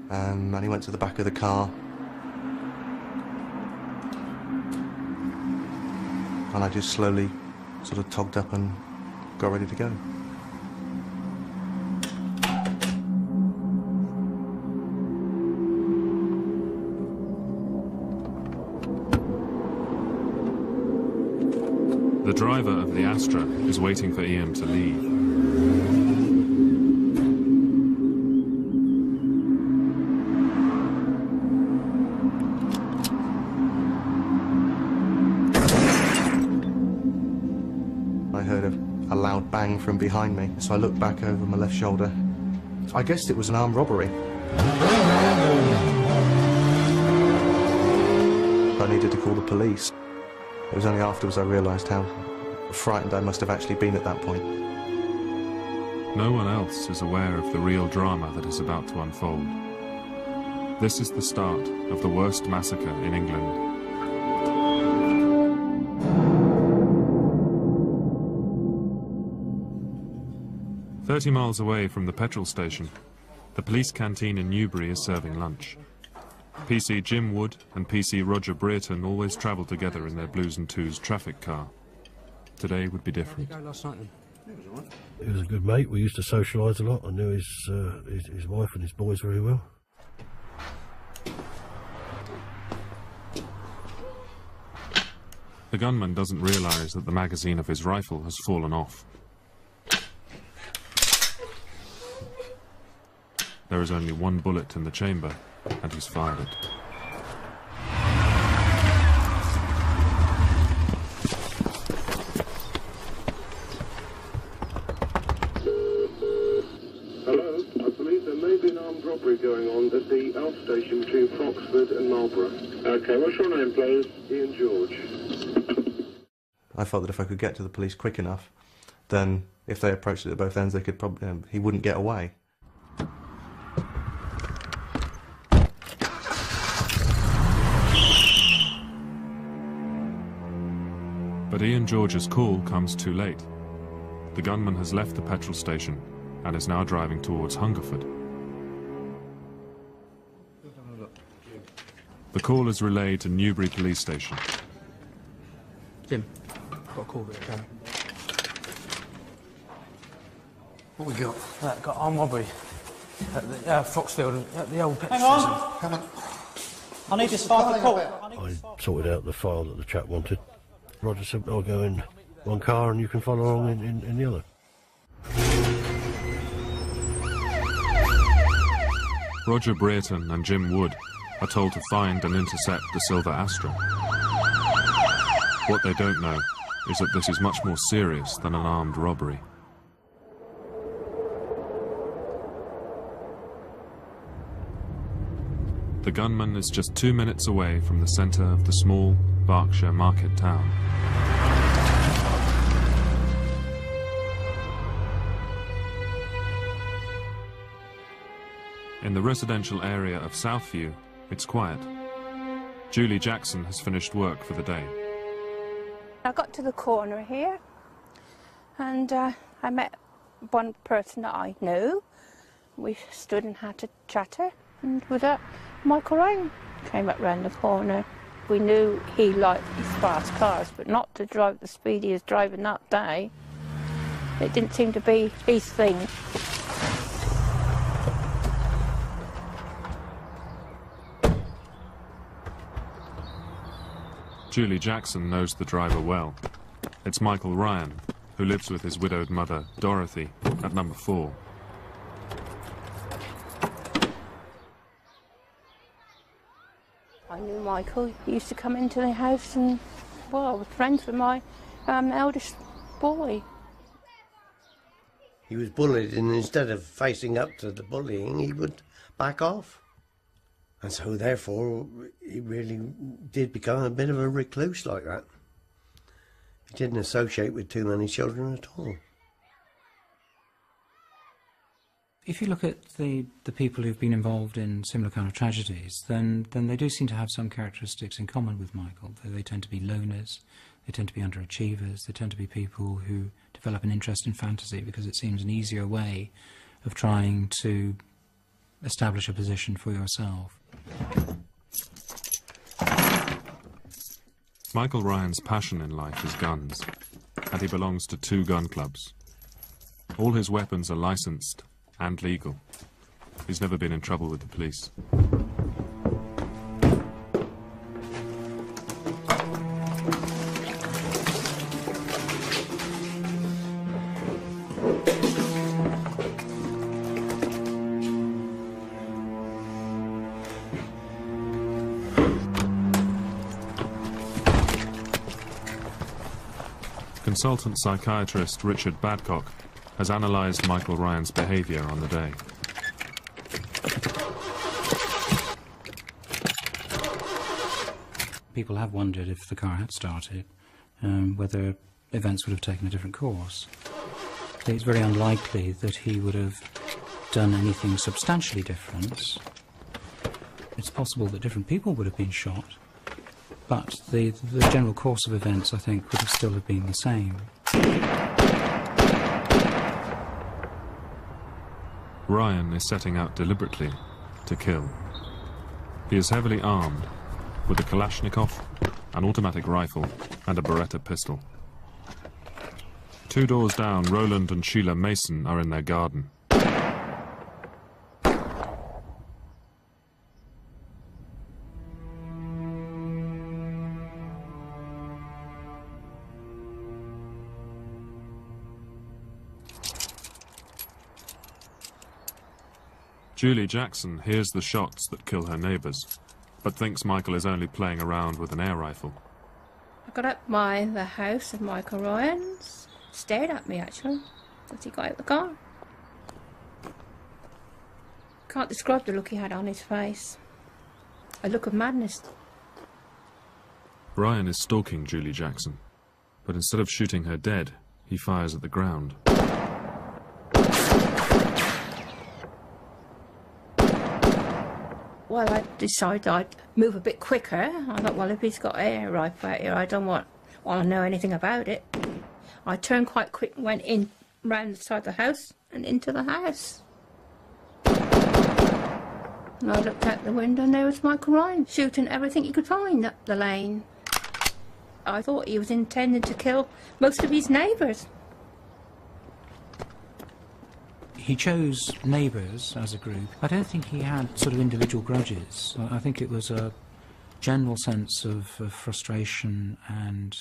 And he went to the back of the car. And I just slowly sort of togged up and got ready to go. The driver of the Astra is waiting for Ian to leave. I heard a loud bang from behind me, so I looked back over my left shoulder. I guessed it was an armed robbery. I needed to call the police. It was only afterwards I realised how frightened I must have actually been at that point. No one else is aware of the real drama that is about to unfold. This is the start of the worst massacre in England. "30 miles away from the petrol station, the police canteen in Newbury is serving lunch. PC Jim Wood and PC Roger Brereton always travel together in their Blues and Twos traffic car. Today would be different. He was a good mate. We used to socialise a lot. I knew his wife and his boys very well. The gunman doesn't realise that the magazine of his rifle has fallen off. There is only one bullet in the chamber, and he's fired it. Hello, I believe there may be an armed robbery going on at the Elf station between Foxford and Marlborough. Okay, what's your name, please? Ian George. I felt that if I could get to the police quick enough, then if they approached it at both ends, they could probably he wouldn't get away. But Ian George's call comes too late. The gunman has left the petrol station and is now driving towards Hungerford. The call is relayed to Newbury Police Station. Jim, got a call there. What we got? Got armed robbery at the Foxfield, at the old petrol station. Hang on. Come on. I need to start the call. I sorted out the file that the chap wanted. Roger said, I'll go in one car and you can follow along in the other. Roger Brereton and Jim Wood are told to find and intercept the Silver Astra. What they don't know is that this is much more serious than an armed robbery. The gunman is just 2 minutes away from the centre of the small Berkshire market town. In the residential area of Southview, it's quiet. Julie Jackson has finished work for the day. I got to the corner here and I met one person that I knew. We stood and had a chatter, and with that Michael Ryan came up round the corner. We knew he liked his fast cars, but not to drive the speed he was driving that day. It didn't seem to be his thing. Julie Jackson knows the driver well. It's Michael Ryan, who lives with his widowed mother, Dorothy, at number 4. I knew Michael. He used to come into the house and, well, I was friends with my eldest boy. He was bullied, and instead of facing up to the bullying, he would back off. And so, therefore, he really did become a bit of a recluse like that. He didn't associate with too many children at all. If you look at the people who've been involved in similar kind of tragedies, then they do seem to have some characteristics in common with Michael. They tend to be loners, they tend to be underachievers, they tend to be people who develop an interest in fantasy because it seems an easier way of trying to establish a position for yourself. Michael Ryan's passion in life is guns, and he belongs to 2 gun clubs. All his weapons are licensed and legal. He's never been in trouble with the police. Consultant psychiatrist Richard Badcock has analysed Michael Ryan's behaviour on the day. People have wondered if the car had started, whether events would have taken a different course. It's very unlikely that he would have done anything substantially different. It's possible that different people would have been shot, but the general course of events, I think, would have still have been the same. Ryan is setting out deliberately to kill. He is heavily armed with a Kalashnikov, an automatic rifle and a Beretta pistol. 2 doors down, Roland and Sheila Mason are in their garden. Julie Jackson hears the shots that kill her neighbours, but thinks Michael is only playing around with an air rifle. I got up by the house of Michael Ryan's, stared at me actually, as he got out the car. Can't describe the look he had on his face. A look of madness. Ryan is stalking Julie Jackson. But instead of shooting her dead, he fires at the ground. Well, I decided I'd move a bit quicker. I thought, well, if he's got an air rifle out here, I don't want to know anything about it. I turned quite quick and went in round the side of the house and into the house. And I looked out the window and there was Michael Ryan shooting everything he could find up the lane. I thought he was intending to kill most of his neighbours. He chose neighbours as a group. I don't think he had sort of individual grudges. I think it was a general sense of frustration and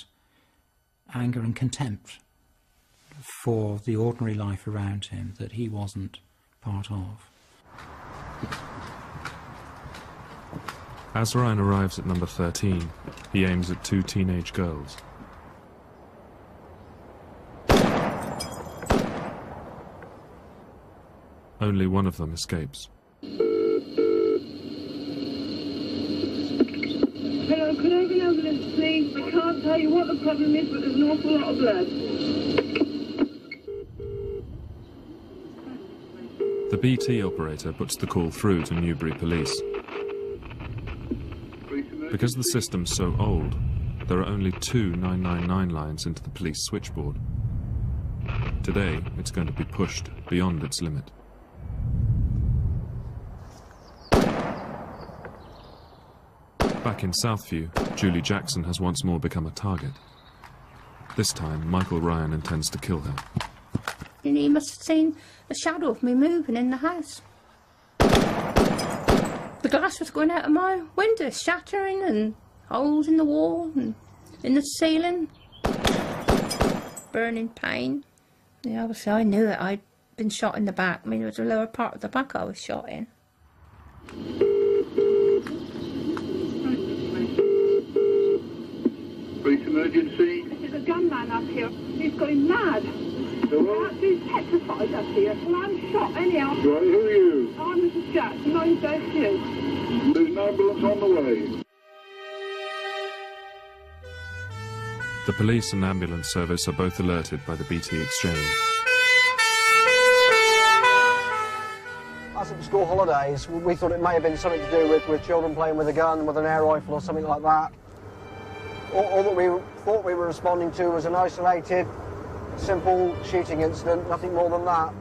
anger and contempt for the ordinary life around him that he wasn't part of. As Ryan arrives at number 13, he aims at 2 teenage girls. Only one of them escapes. Hello, could I have an ambulance, please? I can't tell you what the problem is, but there's an awful lot of blood. The BT operator puts the call through to Newbury Police. Because the system's so old, there are only 2 999 lines into the police switchboard. Today, it's going to be pushed beyond its limit. Back in Southview, Julie Jackson has once more become a target. This time, Michael Ryan intends to kill her. And he must have seen a shadow of me moving in the house. The glass was going out of my window, shattering, and holes in the wall and in the ceiling. Burning pain. Yeah, obviously I knew that I'd been shot in the back. I mean, it was the lower part of the back I was shot in. Police emergency. There's a gunman up here. He's going mad. He's petrified up here. Well, I'm shot anyhow. Right, who are you? I'm Mrs. Jackson. I'm you. There's an ambulance on the way. The police and ambulance service are both alerted by the BT exchange. As at the school holidays, we thought it may have been something to do with children playing with a gun, with an air rifle or something like that. All that we thought we were responding to was an isolated, simple shooting incident, nothing more than that.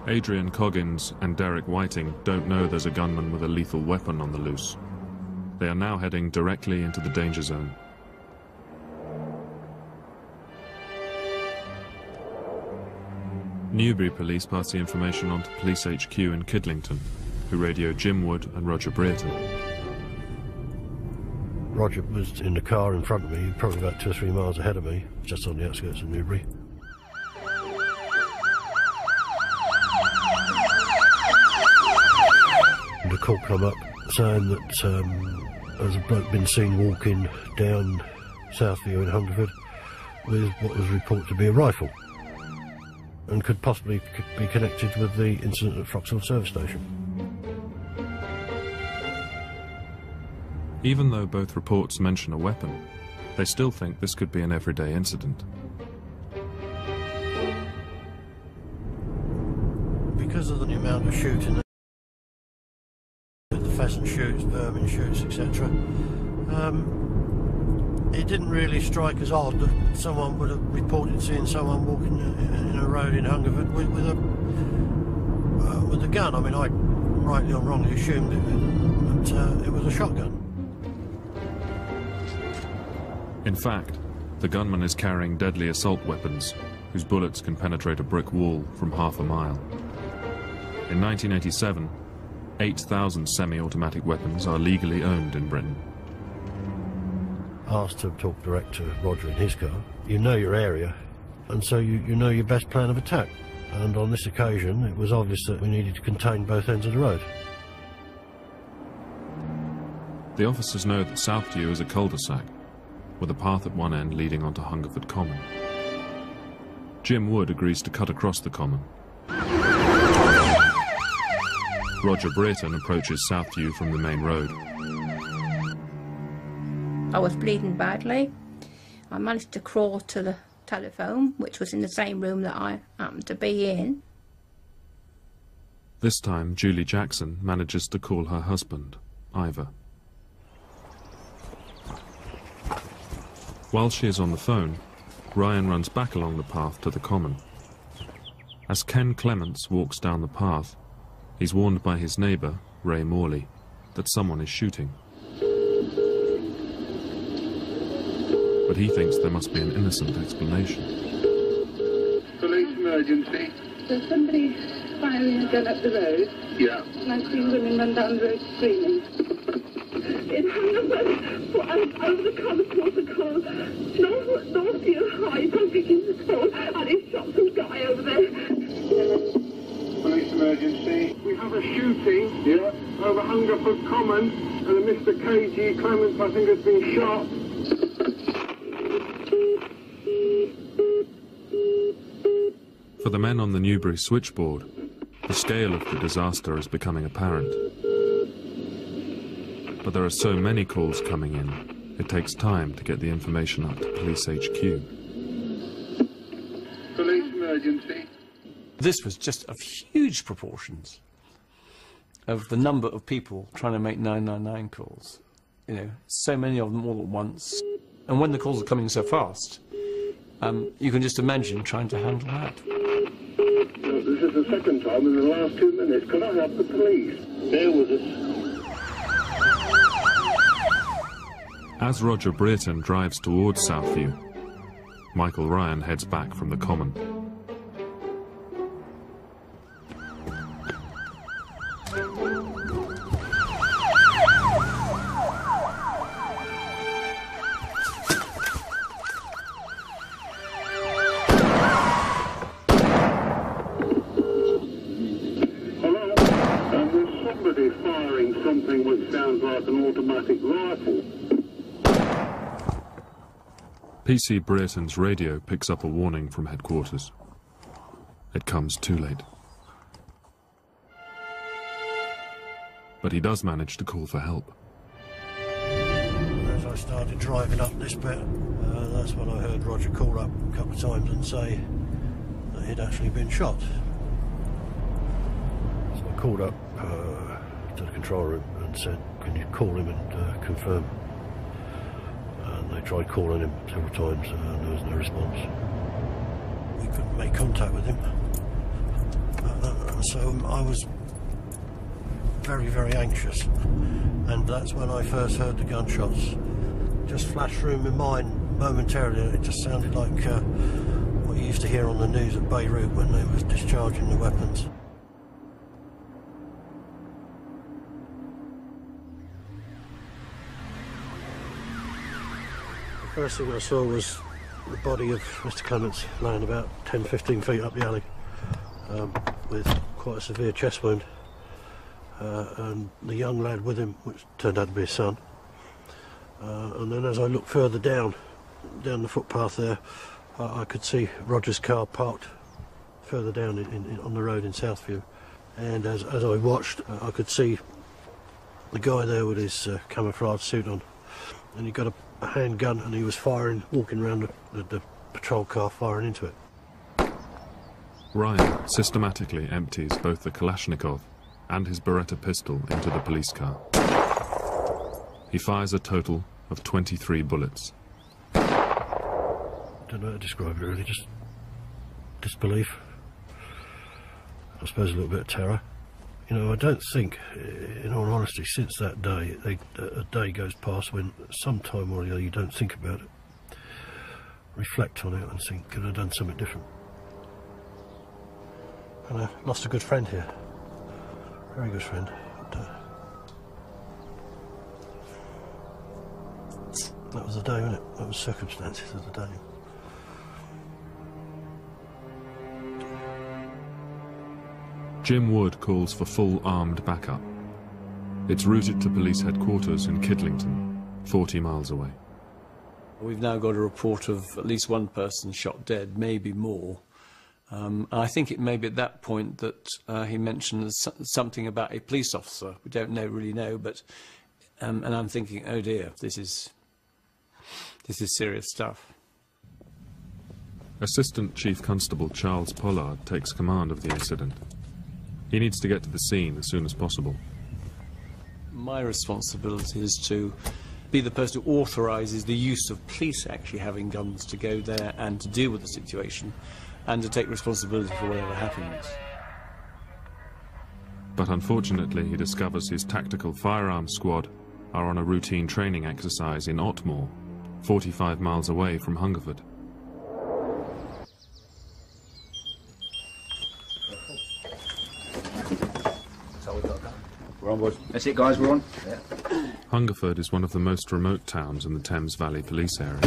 Adrian Coggins and Derek Whiting don't know there's a gunman with a lethal weapon on the loose. They are now heading directly into the danger zone. Newbury police pass the information on to Police HQ in Kidlington, who radio Jim Wood and Roger Brereton. Roger was in the car in front of me, probably about 2 or 3 miles ahead of me, just on the outskirts of Newbury. And the call come up saying that there's a bloke been seen walking down Southview in Hungerford with what was reported to be a rifle, and could possibly be connected with the incident at Froxhill service station. Even though both reports mention a weapon, they still think this could be an everyday incident. Because of the amount of shooting, the pheasant shoots, vermin shoots, etc., it didn't really strike us odd that someone would have reported seeing someone walking in a road in Hungerford with a gun. I mean, I rightly or wrongly assumed it was a shotgun. In fact, the gunman is carrying deadly assault weapons, whose bullets can penetrate a brick wall from half a mile. In 1987, 8,000 semi-automatic weapons are legally owned in Britain. Asked to talk direct to Roger in his car. You know your area, and so you know your best plan of attack. And on this occasion, it was obvious that we needed to contain both ends of the road. The officers know that Southview is a cul-de-sac, with a path at one end leading onto Hungerford Common. Jim Wood agrees to cut across the common. Roger Brereton approaches Southview from the main road. I was bleeding badly. I managed to crawl to the telephone, which was in the same room that I happened to be in. This time, Julie Jackson manages to call her husband, Ivor. While she is on the phone, Ryan runs back along the path to the common. As Ken Clements walks down the path, he's warned by his neighbour, Ray Morley, that someone is shooting. But he thinks there must be an innocent explanation. Police emergency. There's somebody firing a gun up the road. Yeah. And I've seen women run down the road screaming. It hung up over the car towards the car. North view high, pumping in the car, and it shot some guy over there. Police emergency. We have a shooting. Yeah. Over Hungerford Common, and a Mr. K.G. Clements, I think, has been shot. For the men on the Newbury switchboard, the scale of the disaster is becoming apparent. But there are so many calls coming in, it takes time to get the information up to Police HQ. Police emergency. This was just of huge proportions of the number of people trying to make 999 calls. You know, so many of them all at once. And when the calls are coming so fast, you can just imagine trying to handle that. This is the second time in the last 2 minutes. Can I have the police? There with us. As Roger Brereton drives towards Southview, Michael Ryan heads back from the common. Something which sounds like an automatic rifle. PC Brereton's radio picks up a warning from headquarters. It comes too late. But he does manage to call for help. As I started driving up this bit, that's when I heard Roger call up a couple of times and say that he'd actually been shot. So I called up to the control room and said, can you call him and confirm? And they tried calling him several times and there was no response. We couldn't make contact with him. So I was very, very anxious. And that's when I first heard the gunshots. Just flashed through my mind momentarily. It just sounded like what you used to hear on the news at Beirut when they was discharging the weapons. The first thing I saw was the body of Mr. Clements lying about 10-15 feet up the alley with quite a severe chest wound, and the young lad with him, which turned out to be his son. And then as I looked further down the footpath there, I could see Roger's car parked further down on the road in Southview, and as I watched, I could see the guy there with his camouflage suit on, and he got a handgun and he was firing, walking around the patrol car, firing into it. Ryan systematically empties both the Kalashnikov and his Beretta pistol into the police car. He fires a total of 23 bullets. Don't know how to describe it really, just disbelief. I suppose a little bit of terror. You know, I don't think, in all honesty, since that day, a day goes past when sometime or the other you don't think about it. Reflect on it and think, could I have done something different? And I lost a good friend here. Very good friend. That was the day, wasn't it? That was circumstances of the day. Jim Wood calls for full armed backup. It's routed to police headquarters in Kidlington, 40 miles away. We've now got a report of at least one person shot dead, maybe more. I think it may be at that point that he mentioned something about a police officer. We don't really know, but and I'm thinking, oh dear, this is this is serious stuff. Assistant Chief Constable Charles Pollard takes command of the incident. He needs to get to the scene as soon as possible. My responsibility is to be the person who authorises the use of police actually having guns to go there and to deal with the situation and to take responsibility for whatever happens. But unfortunately, he discovers his tactical firearms squad are on a routine training exercise in Otmoor, 45 miles away from Hungerford. We're on, boys. That's it, guys, we're on. Yeah. Hungerford is one of the most remote towns in the Thames Valley Police area.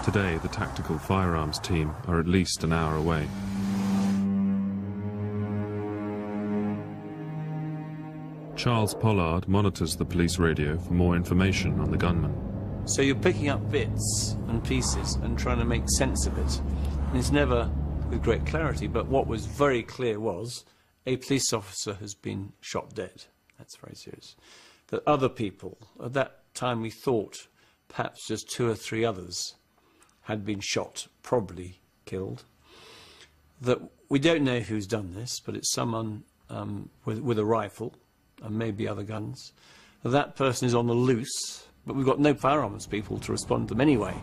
Today, the tactical firearms team are at least an hour away. Charles Pollard monitors the police radio for more information on the gunman. So you're picking up bits and pieces and trying to make sense of it. And it's never with great clarity, but what was very clear was a police officer has been shot dead. That's very serious. That other people, at that time we thought perhaps just 2 or 3 others had been shot, probably killed. That we don't know who's done this, but it's someone with a rifle and maybe other guns. That person is on the loose, but we've got no firearms people to respond to them anyway.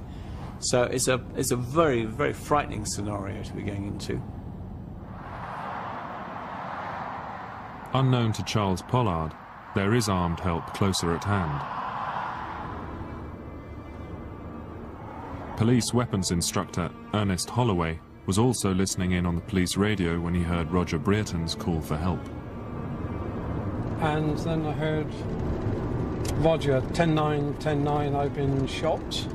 So it's a very, very frightening scenario to be going into. Unknown to Charles Pollard, there is armed help closer at hand. Police weapons instructor Ernest Holloway was also listening in on the police radio when he heard Roger Brereton's call for help. And then I heard, Roger, 10-9, 10-9, I've been shot.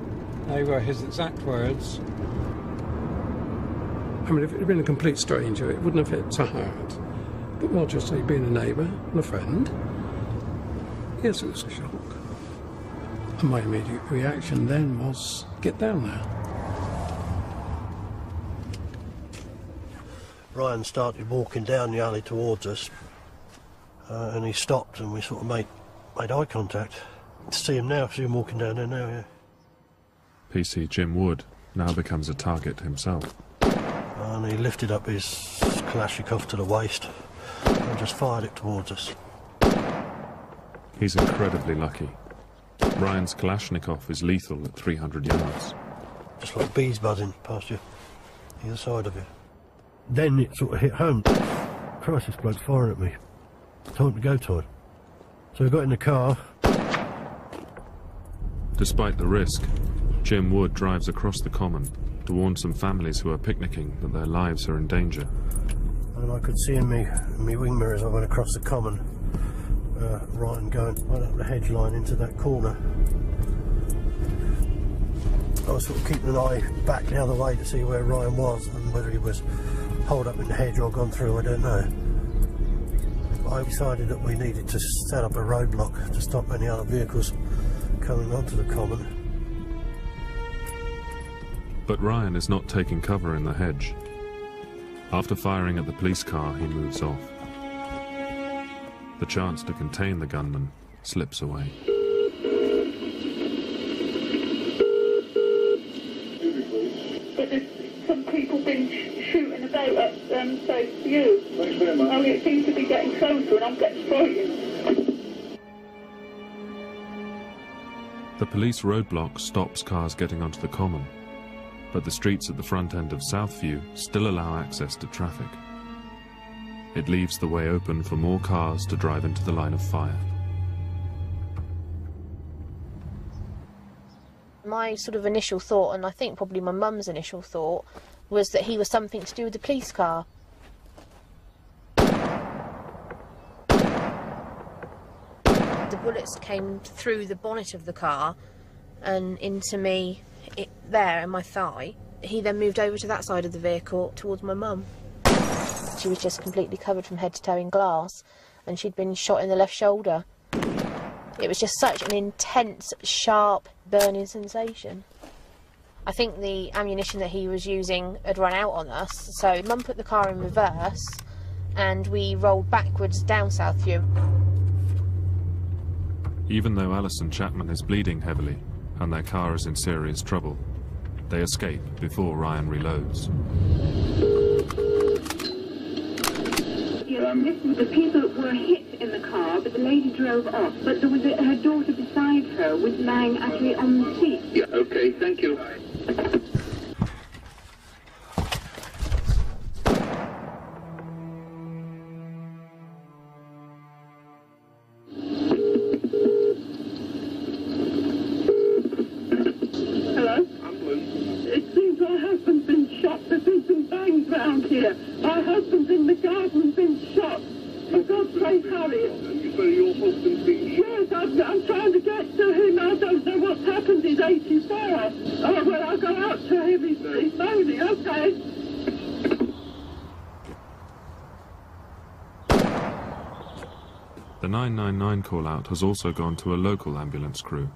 They were his exact words. I mean, if it had been a complete stranger, it wouldn't have hit so hard. But Roger, say, being a neighbour and a friend, yes, it was a shock. And my immediate reaction then was, get down there. Ryan started walking down the alley towards us, and he stopped, and we sort of made eye contact. To see him now, see him walking down there now, yeah. PC Jim Wood now becomes a target himself. And he lifted up his Kalashnikov to the waist and just fired it towards us. He's incredibly lucky. Ryan's Kalashnikov is lethal at 300 yards. Just like bees buzzing past you, either side of you. Then it sort of hit home. Christ, this bloke's firing at me. Time to go, Todd. So we got in the car. Despite the risk, Jim Wood drives across the common to warn some families who are picnicking that their lives are in danger. And I could see in me wing mirror as I went across the common, Ryan going right up the hedge line into that corner. I was sort of keeping an eye back the other way to see where Ryan was, and whether he was holed up in the hedge or gone through, I don't know. I decided that we needed to set up a roadblock to stop any other vehicles coming onto the common. But Ryan is not taking cover in the hedge. After firing at the police car, he moves off. The chance to contain the gunman slips away. But there's some people been shooting about at South View. Thanks very much. I mean, it seems to be getting closer and I'm getting frightened. The police roadblock stops cars getting onto the common, but the streets at the front end of Southview still allow access to traffic. It leaves the way open for more cars to drive into the line of fire. My sort of initial thought, and I think probably my mum's initial thought, was that he was something to do with the police car. The bullets came through the bonnet of the car and into me there in my thigh. He then moved over to that side of the vehicle towards my mum. She was just completely covered from head to toe in glass, and she'd been shot in the left shoulder. It was just such an intense, sharp, burning sensation. I think the ammunition that he was using had run out on us, so Mum put the car in reverse and we rolled backwards down Southview. Even though Alison Chapman is bleeding heavily, and their car is in serious trouble. They escape before Ryan reloads. The people were hit in the car, but the lady drove off. But there was her daughter beside her was lying actually on the seat. Yeah, okay, thank you. Hello? It seems my husband's been shot. There's been some bangs round here. My husband's in the garden, been shot. For God's sake, hurry. You say your husband's been shot? Yes, I'm trying to get to him. I don't know what's happened. He's 84. Oh, well, I'll go out to him. He's moaning. Okay. The 999 call-out has also gone to a local ambulance crew.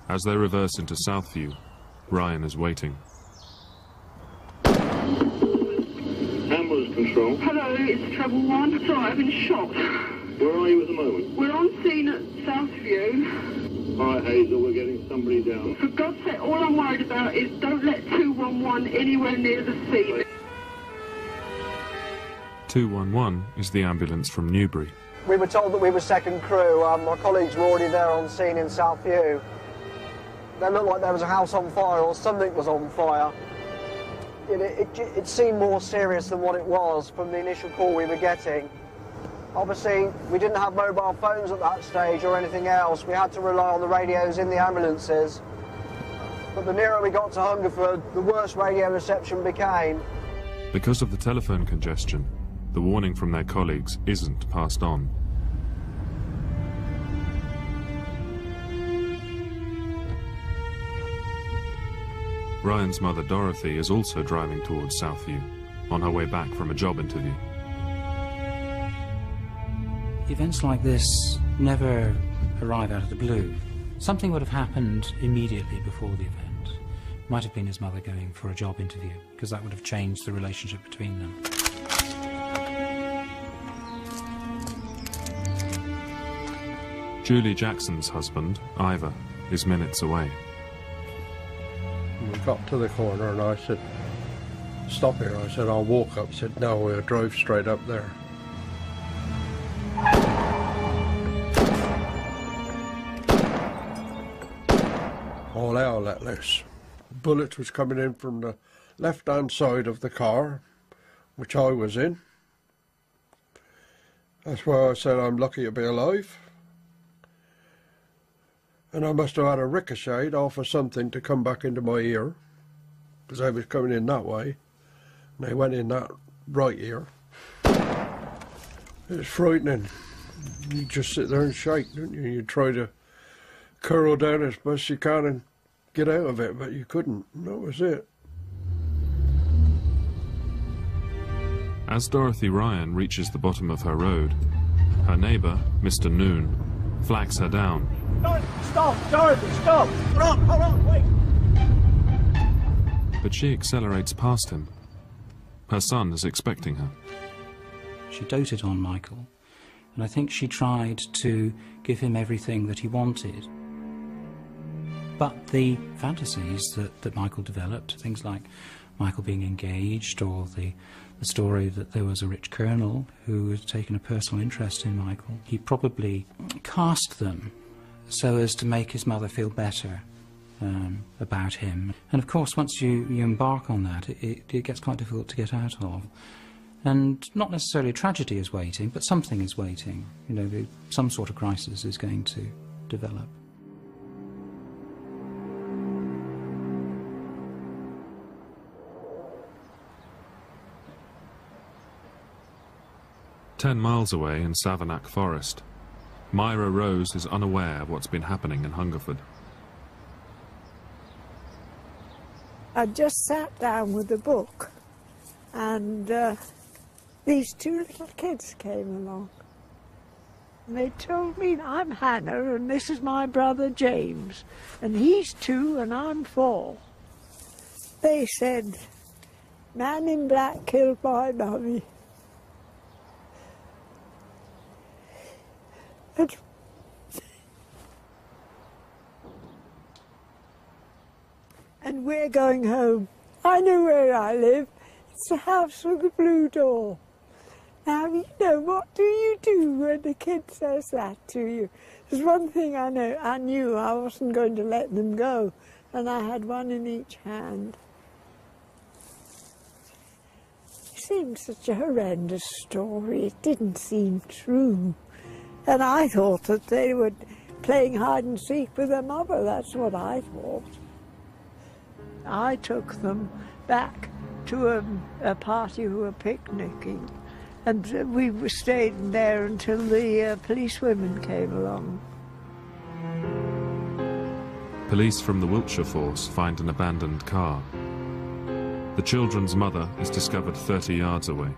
As they reverse into Southview, Ryan is waiting. Ambulance control. Hello, it's Treble 1. Sorry, I've been shot. Where are you at the moment? We're on scene at Southview. All right, Hazel, we're getting somebody down. For God's sake, all I'm worried about is don't let 211 anywhere near the scene. 211 is the ambulance from Newbury. We were told that we were second crew. My colleagues were already there on scene in Southview. It looked like there was a house on fire or something was on fire. It seemed more serious than what it was from the initial call we were getting. Obviously, we didn't have mobile phones at that stage or anything else. We had to rely on the radios in the ambulances. But the nearer we got to Hungerford, the worse radio reception became. Because of the telephone congestion, the warning from their colleagues isn't passed on. Ryan's mother Dorothy is also driving towards Southview, on her way back from a job interview. Events like this never arrive out of the blue. Something would have happened immediately before the event. Might have been his mother going for a job interview, because that would have changed the relationship between them. Julie Jackson's husband, Ivor, is minutes away. We got to the corner and I said, stop here. I said, I'll walk up. He said, no, we'll drive straight up there. All hell let loose. Bullets was coming in from the left-hand side of the car, which I was in. That's why I said I'm lucky to be alive. And I must have had a ricochet off of something to come back into my ear, because they was coming in that way, and they went in that right ear. It's frightening. You just sit there and shake, don't you? You try to curl down as best you can and get out of it, but you couldn't. That was it. As Dorothy Ryan reaches the bottom of her road, her neighbour, Mr. Noon, flags her down. Stop, Dorothy, stop! Hold on, wait! But she accelerates past him. Her son is expecting her. She doted on Michael, and I think she tried to give him everything that he wanted. But the fantasies that Michael developed, things like Michael being engaged, or the story that there was a rich colonel who had taken a personal interest in Michael, he probably cast them so as to make his mother feel better about him. And of course, once you embark on that, it gets quite difficult to get out of. And not necessarily a tragedy is waiting, but something is waiting. You know, some sort of crisis is going to develop. "10 miles away in Savernake Forest, Myra Rose is unaware of what's been happening in Hungerford. I just sat down with a book, and these two little kids came along. And they told me, I'm Hannah, and this is my brother James, and he's 2 and I'm 4. They said, man in black killed my mummy. said, we're going home. I know where I live. It's the house with the blue door. Now, you know, what do you do when the kid says that to you? There's one thing I know. I knew I wasn't going to let them go, and I had one in each hand. It seemed such a horrendous story. It didn't seem true. And I thought that they were playing hide and seek with their mother. That's what I thought. I took them back to a party who were picnicking, and we stayed there until the policewomen came along. Police from the Wiltshire force find an abandoned car. The children's mother is discovered 30 yards away.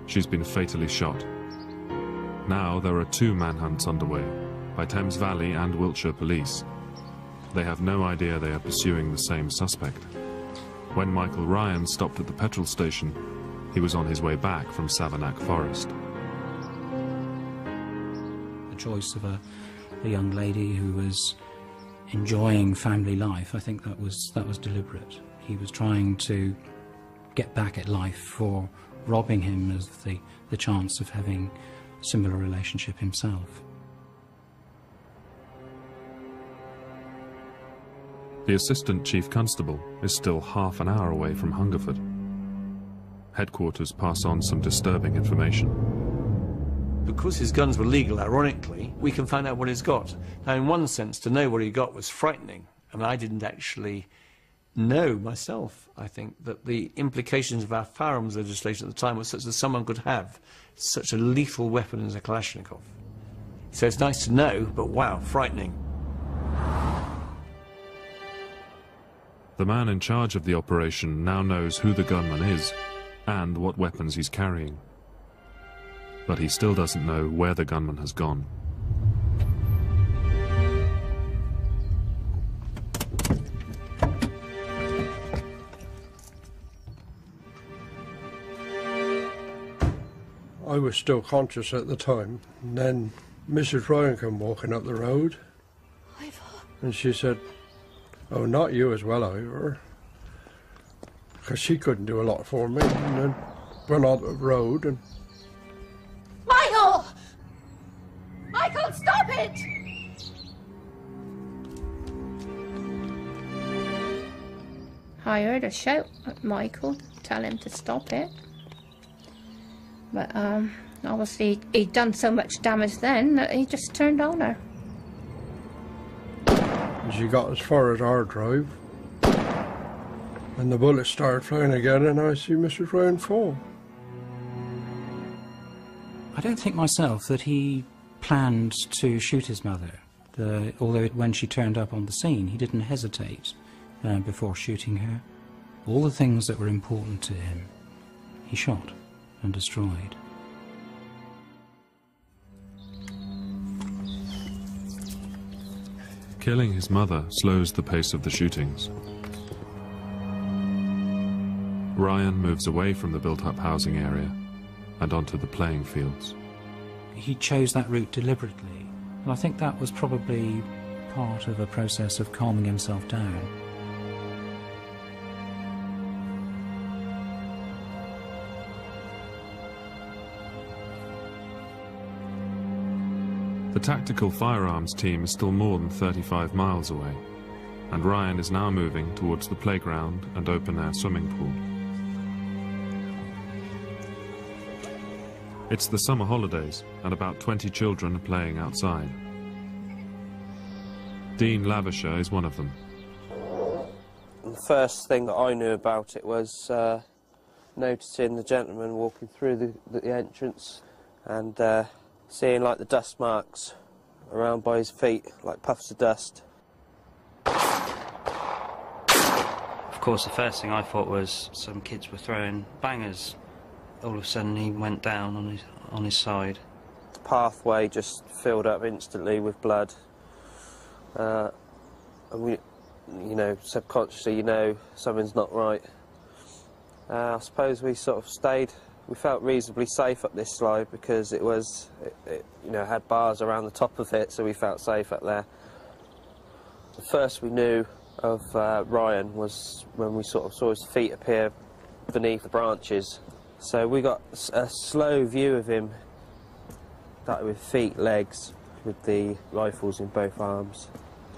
She's been fatally shot. Now there are 2 manhunts underway by Thames Valley and Wiltshire police. They have no idea they are pursuing the same suspect. When Michael Ryan stopped at the petrol station, he was on his way back from Savernake Forest. The choice of a young lady who was enjoying family life, I think that was deliberate. He was trying to get back at life for robbing him of the chance of having a similar relationship himself. The Assistant Chief Constable is still half an hour away from Hungerford. Headquarters pass on some disturbing information. Because his guns were legal, ironically, we can find out what he's got. Now, in one sense, to know what he got was frightening. I mean, I didn't actually know myself, I think, that the implications of our firearms legislation at the time was such that someone could have such a lethal weapon as a Kalashnikov. So it's nice to know, but wow, frightening. The man in charge of the operation now knows who the gunman is and what weapons he's carrying. But he still doesn't know where the gunman has gone. I was still conscious at the time, and then Mrs. Ryan came walking up the road, and she said, "Oh, not you as well, Ivor," because she couldn't do a lot for me, and then went on the road and... Michael! Michael, stop it! I heard her shout at Michael, tell him to stop it. But obviously he'd done so much damage then that he just turned on her. And she got as far as our drive, and the bullets started flying again, and I see Mrs. Ryan fall. I don't think myself that he planned to shoot his mother, although when she turned up on the scene he didn't hesitate before shooting her. All the things that were important to him he shot and destroyed. Killing his mother slows the pace of the shootings. Ryan moves away from the built-up housing area and onto the playing fields. He chose that route deliberately, and I think that was probably part of a process of calming himself down. The tactical firearms team is still more than 35 miles away, and Ryan is now moving towards the playground and open-air swimming pool. It's the summer holidays, and about 20 children are playing outside. Dean Lavisher is one of them. The first thing that I knew about it was noticing the gentleman walking through the entrance and seeing like the dust marks around by his feet, like puffs of dust. Of course, the first thing I thought was some kids were throwing bangers. All of a sudden he went down on his side. The pathway just filled up instantly with blood. And we, you know, subconsciously, you know, something's not right. I suppose we sort of stayed. We felt reasonably safe up this slide because it was, you know, had bars around the top of it, so we felt safe up there. The first we knew, of Ryan was when we sort of saw his feet appear beneath the branches. So we got a slow view of him, that with feet, legs, with the rifles in both arms.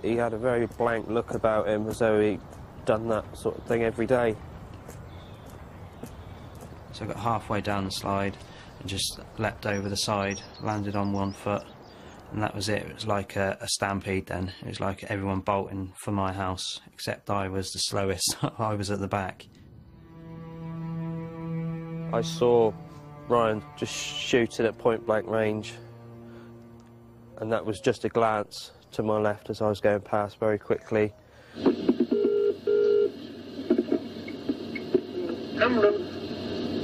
He had a very blank look about him, as though he'd done that sort of thing every day. So I got halfway down the slide and just leapt over the side, landed on one foot, and that was it. It was like a stampede then. It was like everyone bolting for my house, except I was the slowest. I was at the back. I saw Ryan just shooting at point-blank range, and that was just a glance to my left as I was going past very quickly. Ambulance.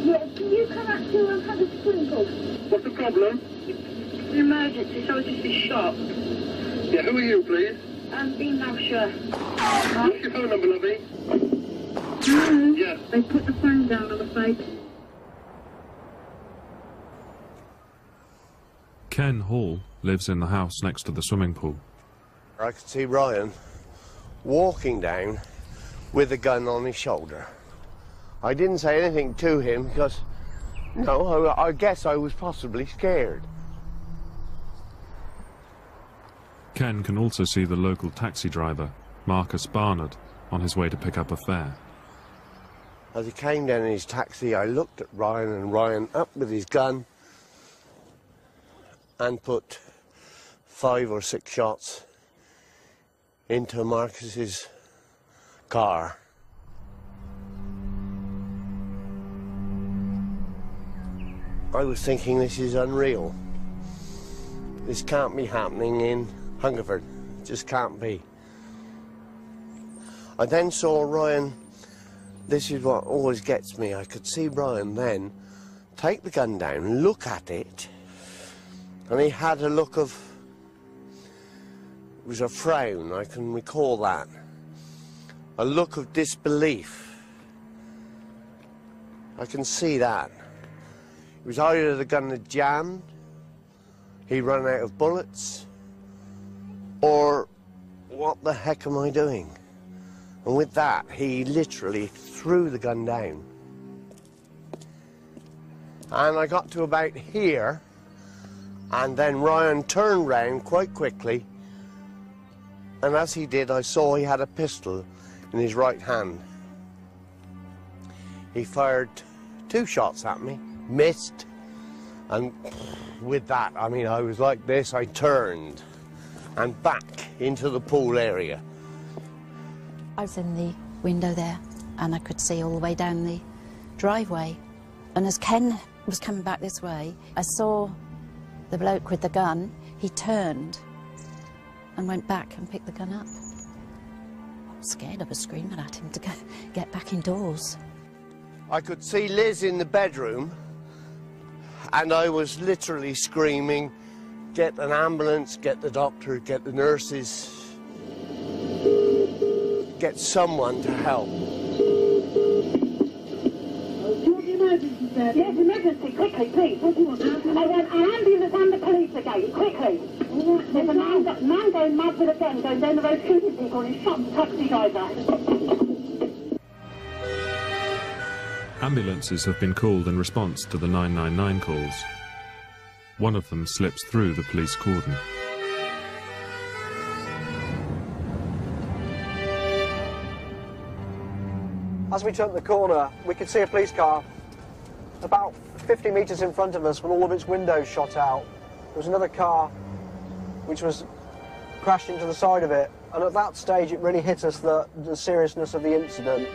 Yeah, can you come out to have a sprinkle? What's the problem? It's an emergency, so I've just been shot. Yeah, who are you, please? Dean Lavsher. What's your phone number, lovey? No. Yeah. They put the phone down, I'm afraid. Ken Hall lives in the house next to the swimming pool. I could see Ryan walking down with a gun on his shoulder. I didn't say anything to him because, no, I guess I was possibly scared. Ken can also see the local taxi driver, Marcus Barnard, on his way to pick up a fare. As he came down in his taxi, I looked at Ryan, and Ryan up with his gun and put 5 or 6 shots into Marcus's car. I was thinking, this is unreal. This can't be happening in Hungerford. It just can't be. I then saw Ryan. This is what always gets me. I could see Ryan then take the gun down, look at it, and he had a look of, it was a frown, I can recall that. A look of disbelief. I can see that. It was either the gun had jammed, he run out of bullets, or what the heck am I doing? And with that, he literally threw the gun down. And I got to about here, and then Ryan turned round quite quickly, and as he did, I saw he had a pistol in his right hand. He fired 2 shots at me, missed, and with that, I mean, I was like this. I turned and back into the pool area. I was in the window there, and I could see all the way down the driveway. And as Ken was coming back this way, I saw the bloke with the gun. He turned and went back and picked the gun up. I was scared. I was screaming at him to get back indoors. I could see Liz in the bedroom, and I was literally screaming, get an ambulance, get the doctor, get the nurses, get someone to help. Emergency, sir. Yes, emergency, quickly, please. What do you want? I want an ambulance and the police again, quickly. There's a man going mad with a gun going down the road shooting people, and he's shot the taxi driver. Ambulances have been called in response to the 999 calls. One of them slips through the police cordon. As we turned the corner, we could see a police car about 50 metres in front of us with all of its windows shot out. There was another car which was crashed into the side of it, and at that stage it really hit us the seriousness of the incident.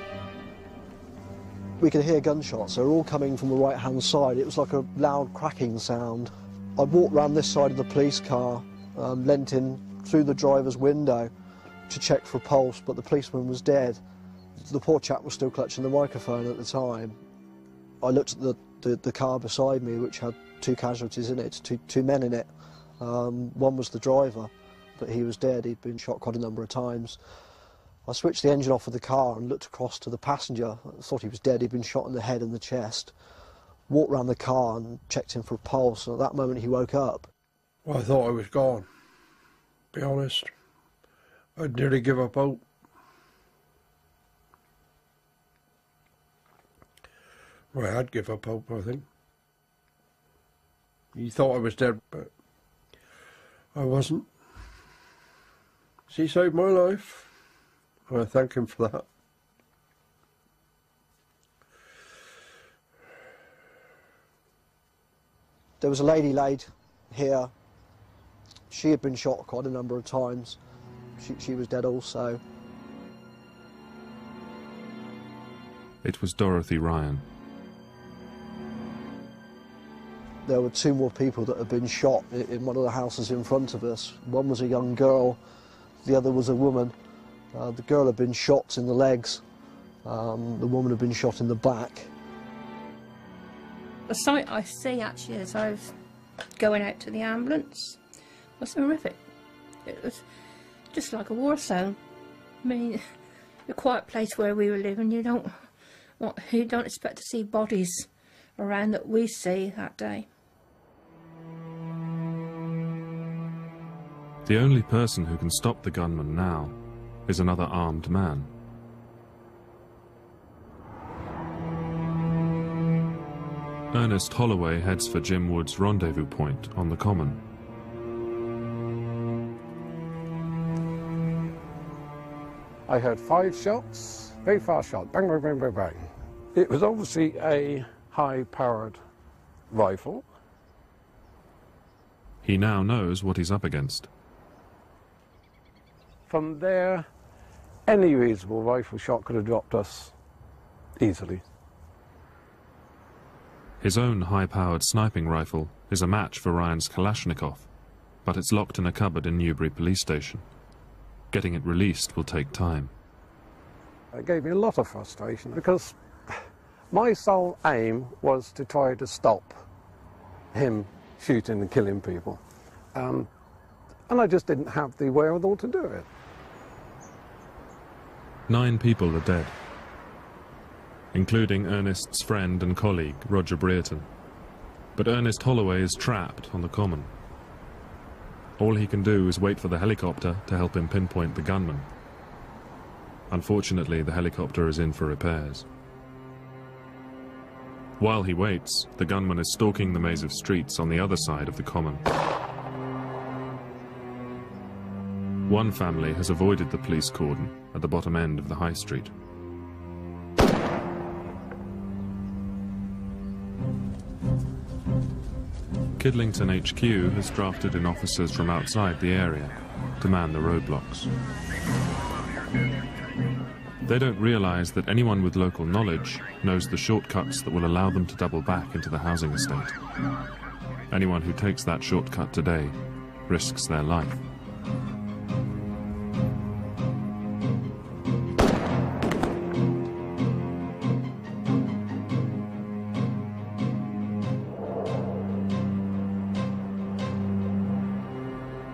We could hear gunshots. They were all coming from the right-hand side. It was like a loud cracking sound. I walked round this side of the police car, leant in through the driver's window to check for a pulse, but the policeman was dead. The poor chap was still clutching the microphone at the time. I looked at the car beside me, which had 2 casualties in it, two men in it. One was the driver, but he was dead. He'd been shot quite a number of times. I switched the engine off of the car and looked across to the passenger. I thought he was dead. He'd been shot in the head and the chest. Walked round the car and checked him for a pulse, and at that moment he woke up. Well, I thought I was gone, to be honest. I'd nearly give up hope. Well, I'd give up hope, I think. He thought I was dead, but I wasn't. He saved my life. I thank him for that. There was a lady laid here. She had been shot quite a number of times. She was dead also. It was Dorothy Ryan. There were 2 more people that had been shot in one of the houses in front of us. One was a young girl, the other was a woman. The girl had been shot in the legs, the woman had been shot in the back. The sight I see actually as I was going out to the ambulance was horrific. It was just like a war zone. I mean, the quiet place where we were living, you don't expect to see bodies around that we see that day. The only person who can stop the gunman now is another armed man. Ernest Holloway heads for Jim Wood's rendezvous point on the Common. I heard 5 shots, very fast shot, bang, bang, bang, bang, bang. It was obviously a high-powered rifle. He now knows what he's up against. From there, any reasonable rifle shot could have dropped us easily. His own high-powered sniping rifle is a match for Ryan's Kalashnikov, but it's locked in a cupboard in Newbury Police Station. Getting it released will take time. It gave me a lot of frustration because my sole aim was to try to stop him shooting and killing people. And I just didn't have the wherewithal to do it. 9 people are dead, including Ernest's friend and colleague, Roger Brereton. But Ernest Holloway is trapped on the Common. All he can do is wait for the helicopter to help him pinpoint the gunman. Unfortunately, the helicopter is in for repairs. While he waits, the gunman is stalking the maze of streets on the other side of the Common. One family has avoided the police cordon at the bottom end of the High Street. Kidlington HQ has drafted in officers from outside the area to man the roadblocks. They don't realise that anyone with local knowledge knows the shortcuts that will allow them to double back into the housing estate. Anyone who takes that shortcut today risks their life.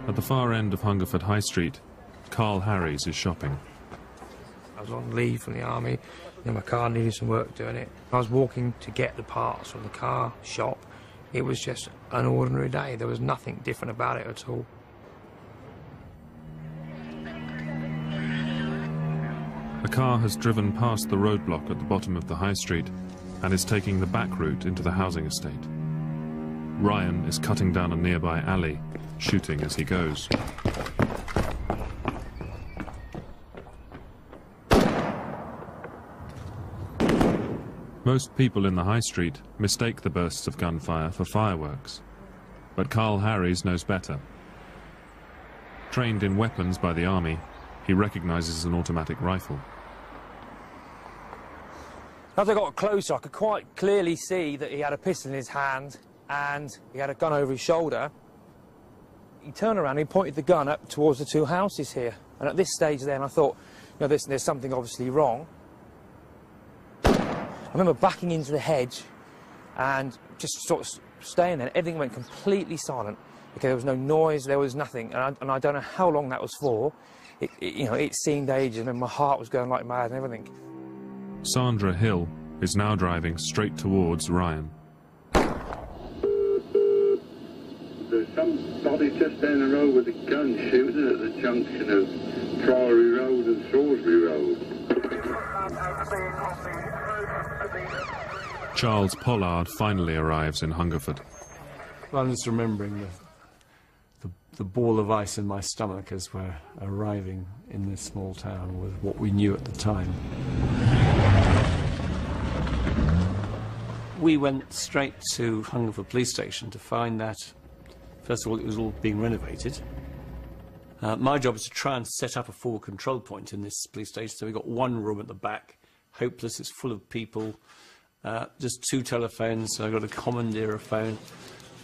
At the far end of Hungerford High Street, Carl Harries is shopping. I was on leave from the army, and my car needed some work doing it. I was walking to get the parts from the car shop. It was just an ordinary day. There was nothing different about it at all. A car has driven past the roadblock at the bottom of the High Street and is taking the back route into the housing estate. Ryan is cutting down a nearby alley, shooting as he goes. Most people in the High Street mistake the bursts of gunfire for fireworks, but Carl Harries knows better. Trained in weapons by the army, he recognises an automatic rifle. As I got closer, I could quite clearly see that he had a pistol in his hand and he had a gun over his shoulder. He turned around and he pointed the gun up towards the 2 houses here. And at this stage then I thought, you know, there's something obviously wrong. I remember backing into the hedge and just sort of staying there. Everything went completely silent. Okay, there was no noise, there was nothing. And I don't know how long that was for. You know, it seemed ages and my heart was going like mad and everything. Sandra Hill is now driving straight towards Ryan. There's somebody just down the road with a gun shooting at the junction of Priory Road and Salisbury Road. Charles Pollard finally arrives in Hungerford. Well, I'm just remembering the ball of ice in my stomach as we're arriving in this small town with what we knew at the time. We went straight to Hungerford Police Station to find that, first of all, it was all being renovated. My job was to try and set up a forward control point in this police station, so we've got one room at the back, hopeless, it's full of people, just 2 telephones, so I've got to commandeer a phone.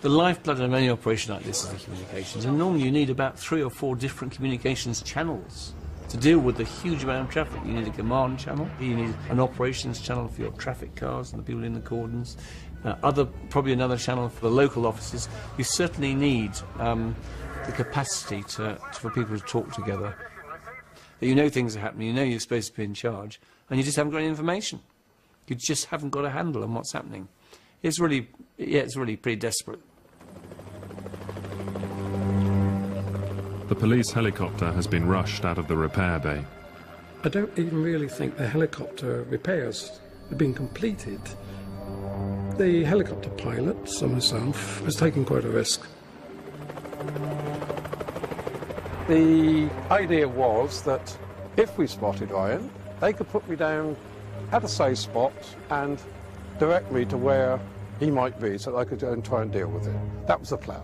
The lifeblood of any operation like this is the communications, and normally you need about 3 or 4 different communications channels to deal with the huge amount of traffic. You need a command channel, you need an operations channel for your traffic cars and the people in the cordons, probably another channel for the local offices. You certainly need the capacity for people to talk together. You know things are happening, you know you're supposed to be in charge, and you just haven't got any information. You just haven't got a handle on what's happening. It's really, yeah, it's really pretty desperate. The police helicopter has been rushed out of the repair bay. I don't even really think the helicopter repairs have been completed. The helicopter pilot, so myself, was taking quite a risk. The idea was that if we spotted Ryan, they could put me down at a safe spot and direct me to where he might be so that I could go and try and deal with it. That was the plan.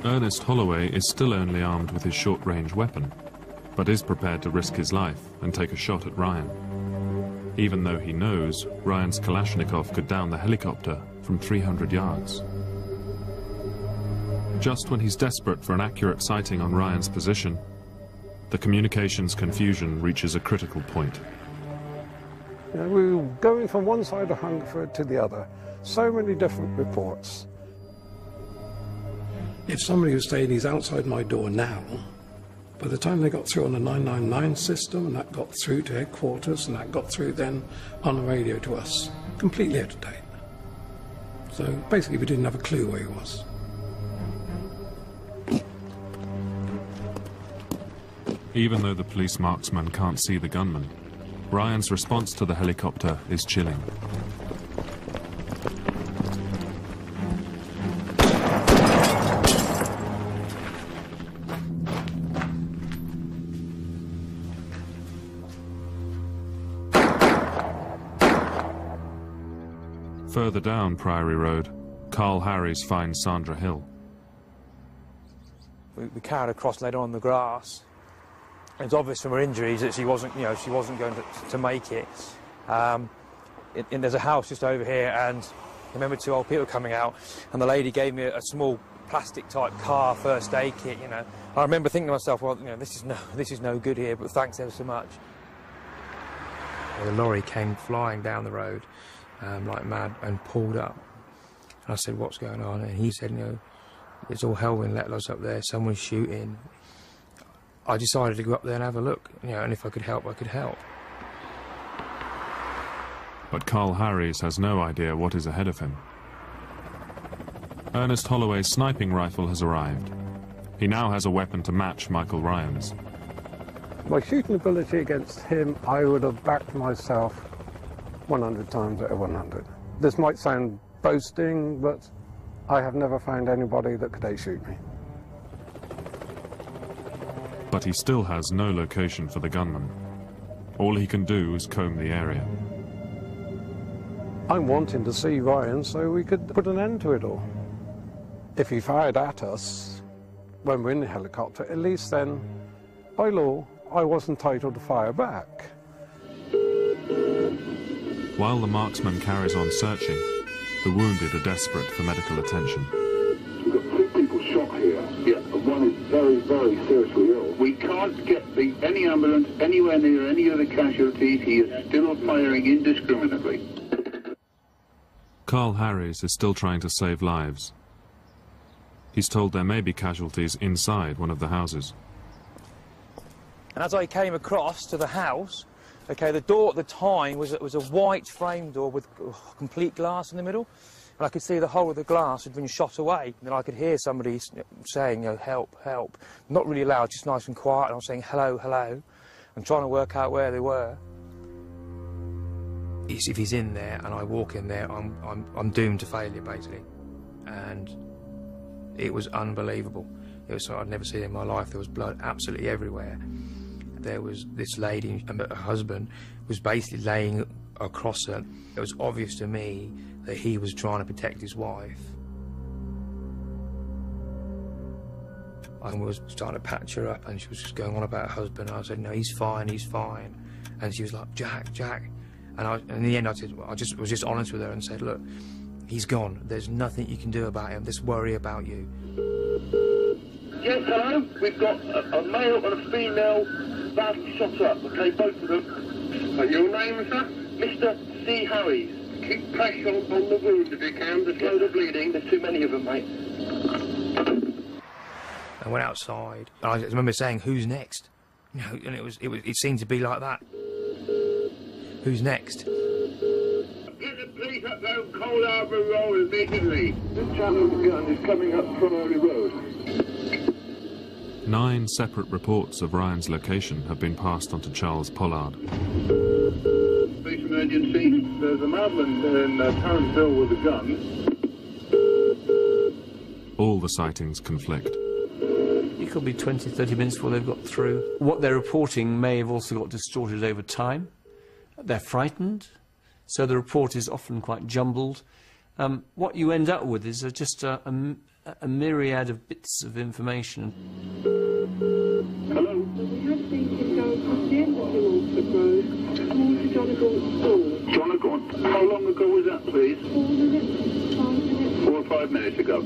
Ernest Holloway is still only armed with his short-range weapon, but is prepared to risk his life and take a shot at Ryan, even though he knows Ryan's Kalashnikov could down the helicopter from 300 yards. Just when he's desperate for an accurate sighting on Ryan's position, the communications confusion reaches a critical point. You know, we were going from one side of Hungerford to the other. So many different reports. If somebody was saying he's outside my door now, by the time they got through on the 999 system, and that got through to headquarters, and that got through then on the radio to us, completely out of date. So basically we didn't have a clue where he was. Even though the police marksman can't see the gunman, Ryan's response to the helicopter is chilling. Further down Priory Road, Carl Harries finds Sandra Hill. We carried her across, laid her on the grass. It's obvious from her injuries that she wasn't, she wasn't going to make it. There's a house just over here, and I remember 2 old people coming out, and the lady gave me a small plastic-type car first aid kit. I remember thinking to myself, well, this is no good here, but thanks ever so much. The lorry came flying down the road like mad and pulled up. And I said, "What's going on?" And he said, "It's all hell in let loss up there. Someone's shooting." I decided to go up there and have a look, and if I could help, I could help. But Carl Harries has no idea what is ahead of him. Ernest Holloway's sniping rifle has arrived. He now has a weapon to match Michael Ryan's. My shooting ability against him, I would have backed myself 100 times out of 100. This might sound boasting, but I have never found anybody that could shoot me. But he still has no location for the gunman. All he can do is comb the area. I'm wanting to see Ryan so we could put an end to it all. If he fired at us when we're in the helicopter, at least then, by law, I was entitled to fire back. While the marksman carries on searching, the wounded are desperate for medical attention. We've got 2 people shot here. Yeah, and one is very, very seriously ill. We can't get any ambulance anywhere near any of the casualties. He is still firing indiscriminately. Carl Harries is still trying to save lives. He's told there may be casualties inside one of the houses. And as I came across to the house, the door at the time was a white frame door with complete glass in the middle, and I could see the whole of the glass had been shot away. And then I could hear somebody saying, "Help, help." Not really loud, just nice and quiet. And I was saying, "Hello, hello," and trying to work out where they were. if he's in there and I walk in there, I'm doomed to failure, basically. And it was unbelievable. It was something I'd never seen in my life. There was blood absolutely everywhere. There was this lady, and her husband was basically laying across her. It was obvious to me that he was trying to protect his wife. I was starting to patch her up, and she was just going on about her husband. I said, no, he's fine, he's fine. And she was like, Jack, Jack. And in the end, I was just honest with her and said, look, he's gone. There's nothing you can do about him. Just worry about you. Yes, hello. We've got a male and a female badly shot up. Okay, both of them. Your name, sir? Mr. C. Harries. Keep pressure on the wound if you can. To slow the bleeding. There's too many of them, mate. I went outside. And I remember saying, "Who's next?" You know, and it seemed to be like that. Who's next? Get the police up there on Cold Harbour Road immediately. This chap with the gun is coming up Primary Road. 9 separate reports of Ryan's location have been passed on to Charles Pollard. Police emergency. There's a madman in Tarrantville with a gun. All the sightings conflict. It could be 20, 30 minutes before they've got through. What they're reporting may have also got distorted over time. They're frightened, so the report is often quite jumbled. What you end up with is just a myriad of bits of information. Hello? We have seen him go across the end of the Walford Road towards Jonagaunt School. Jonagaunt? How long ago was that, please? 4 minutes, 5 minutes. 4 or 5 minutes ago.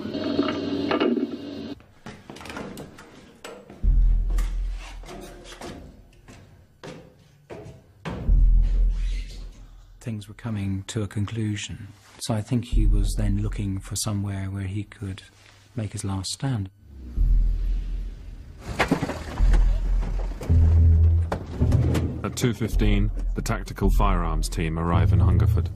Things were coming to a conclusion, so I think he was then looking for somewhere where he could make his last stand. At 2:15, the tactical firearms team arrive in Hungerford.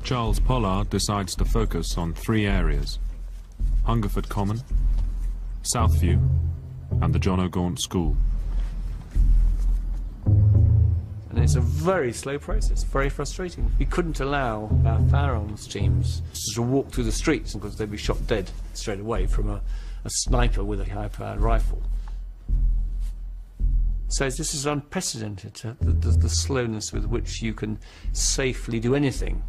Charles Pollard decides to focus on 3 areas: Hungerford Common, Southview, and the Jonagaunt School. And it's a very slow process, very frustrating. We couldn't allow our firearms teams to walk through the streets because they'd be shot dead straight away from a sniper with a high-powered rifle. So this is unprecedented, the slowness with which you can safely do anything.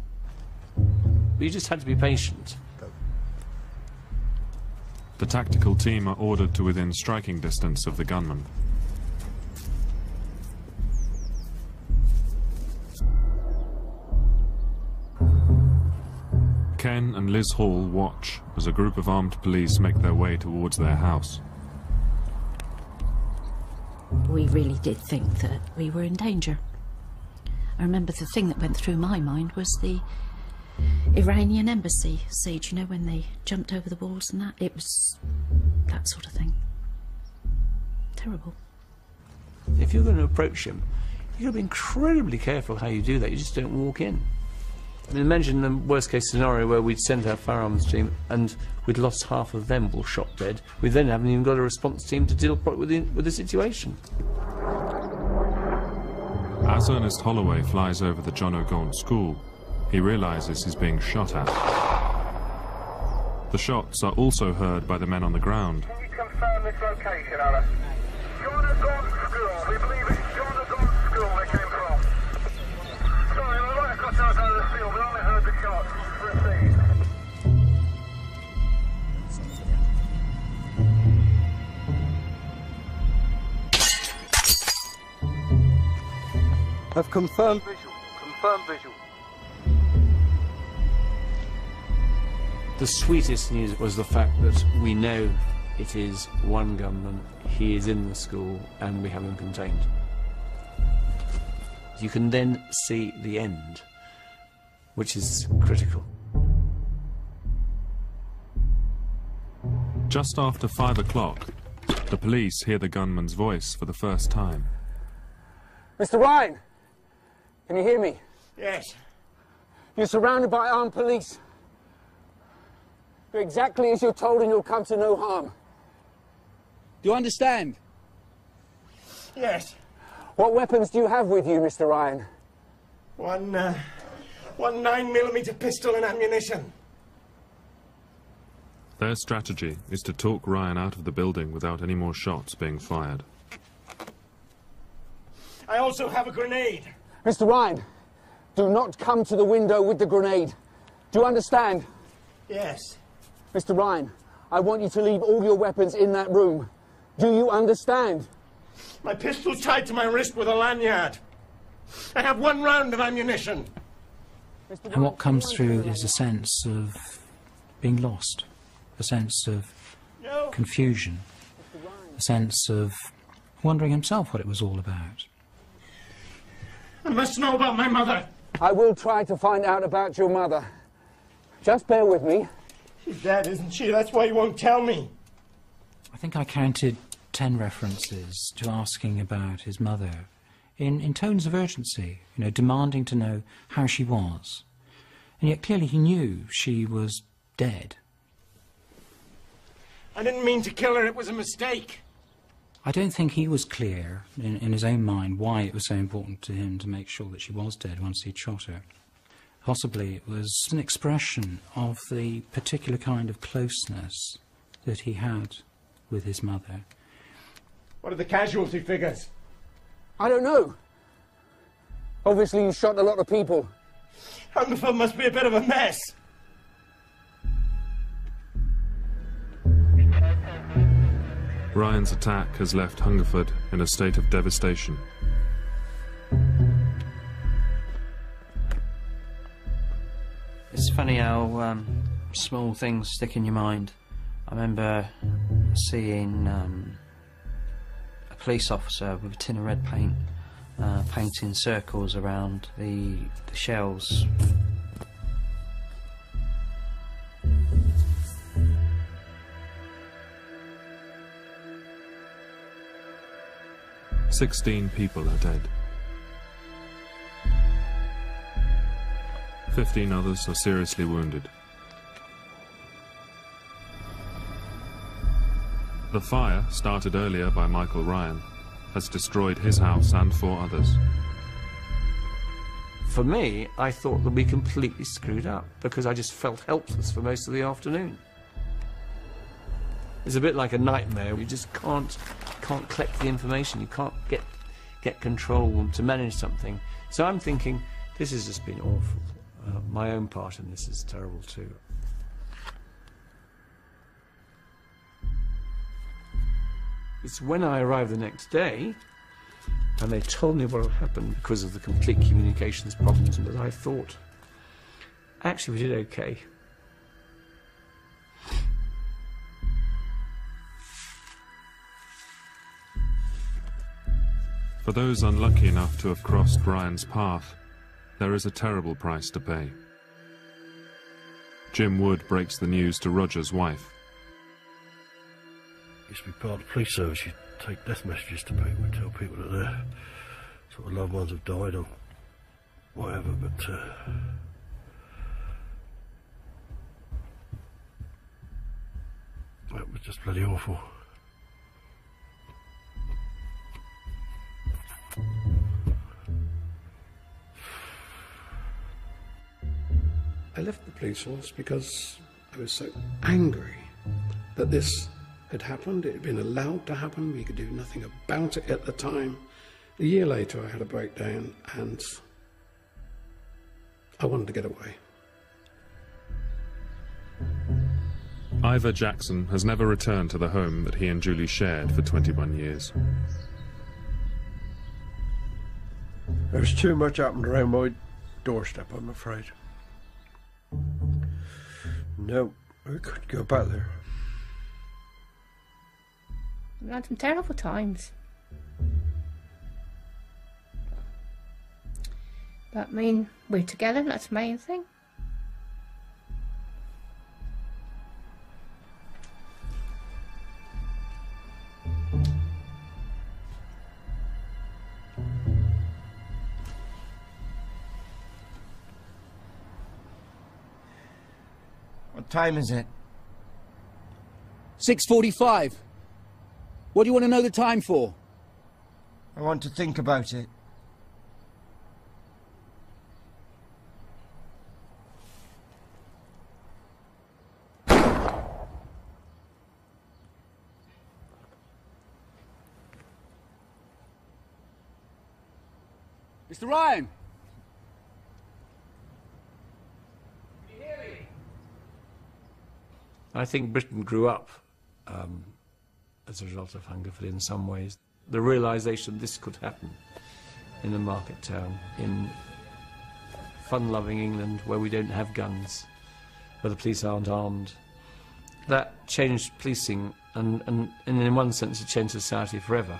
But you just had to be patient. The tactical team are ordered to within striking distance of the gunman. Ken and Liz Hall watch as a group of armed police make their way towards their house. We really did think that we were in danger. I remember the thing that went through my mind was the Iranian embassy siege, you know, when they jumped over the walls and that. It was that sort of thing. Terrible. If you're going to approach him, you've got to be incredibly careful how you do that. You just don't walk in. I mean, imagine the worst-case scenario where we'd sent our firearms team and we'd lost half of them all shot dead. We then haven't even got a response team to deal with the situation. As Ernest Holloway flies over the Jonagaunt School, he realizes he's being shot at. The shots are also heard by the men on the ground. Can you confirm this location, Alice? Jonagaunt School. We believe it's Jonagaunt School they came from. Sorry, we're right across the outside of the field. We only heard the shots. Proceed. I've confirmed visual. Confirmed visual. The sweetest news was the fact that we know it is one gunman, he is in the school, and we have him contained. You can then see the end, which is critical. Just after 5 o'clock, the police hear the gunman's voice for the first time. Mr. Ryan, can you hear me? Yes. You're surrounded by armed police. Do exactly as you're told and you'll come to no harm. Do you understand? Yes. What weapons do you have with you, Mr. Ryan? One 9mm pistol and ammunition. Their strategy is to talk Ryan out of the building without any more shots being fired. I also have a grenade. Mr. Ryan, do not come to the window with the grenade. Do you understand? Yes. Mr. Ryan, I want you to leave all your weapons in that room. Do you understand? My pistol's tied to my wrist with a lanyard. I have 1 round of ammunition. And what comes through is a sense of being lost, a sense of confusion, a sense of wondering himself what it was all about. I must know about my mother. I will try to find out about your mother. Just bear with me. She's dead, isn't she? That's why you won't tell me. I think I counted 10 references to asking about his mother in tones of urgency, you know, demanding to know how she was. And yet clearly he knew she was dead. I didn't mean to kill her. It was a mistake. I don't think he was clear in his own mind why it was so important to him to make sure that she was dead once he'd shot her. Possibly it was an expression of the particular kind of closeness that he had with his mother. What are the casualty figures? I don't know. Obviously you shot a lot of people. Hungerford must be a bit of a mess. Ryan's attack has left Hungerford in a state of devastation. It's funny how small things stick in your mind. I remember seeing a police officer with a tin of red paint painting circles around the shells. "16 people are dead. 15 others are seriously wounded. The fire, started earlier by Michael Ryan, has destroyed his house and 4 others. For me, I thought that we completely screwed up because I just felt helpless for most of the afternoon. It's a bit like a nightmare. You just can't collect the information. You can't get control to manage something. So I'm thinking, this has just been awful. My own part in this is terrible too. It's when I arrived the next day and they told me what had happened because of the complete communications problems that I thought, actually we did okay. For those unlucky enough to have crossed Ryan's path, there is a terrible price to pay. Jim Wood breaks the news to Roger's wife. Used to be part of the police service. You take death messages to people and tell people that their sort of loved ones have died or whatever, but that was just bloody awful. I left the police force because I was so angry that this had happened. It had been allowed to happen. We could do nothing about it at the time. A year later I had a breakdown and I wanted to get away. Ivor Jackson has never returned to the home that he and Julie shared for 21 years. There's too much happened around my doorstep, I'm afraid. No, I couldn't go back there. We had some terrible times. But I mean, we're together, that's the main thing. What time is it? 6:45. What do you want to know the time for? I want to think about it. Mr. Ryan! I think Britain grew up as a result of Hungerford in some ways. The realisation this could happen in a market town, in fun-loving England where we don't have guns, where the police aren't armed. That changed policing and in one sense it changed society forever.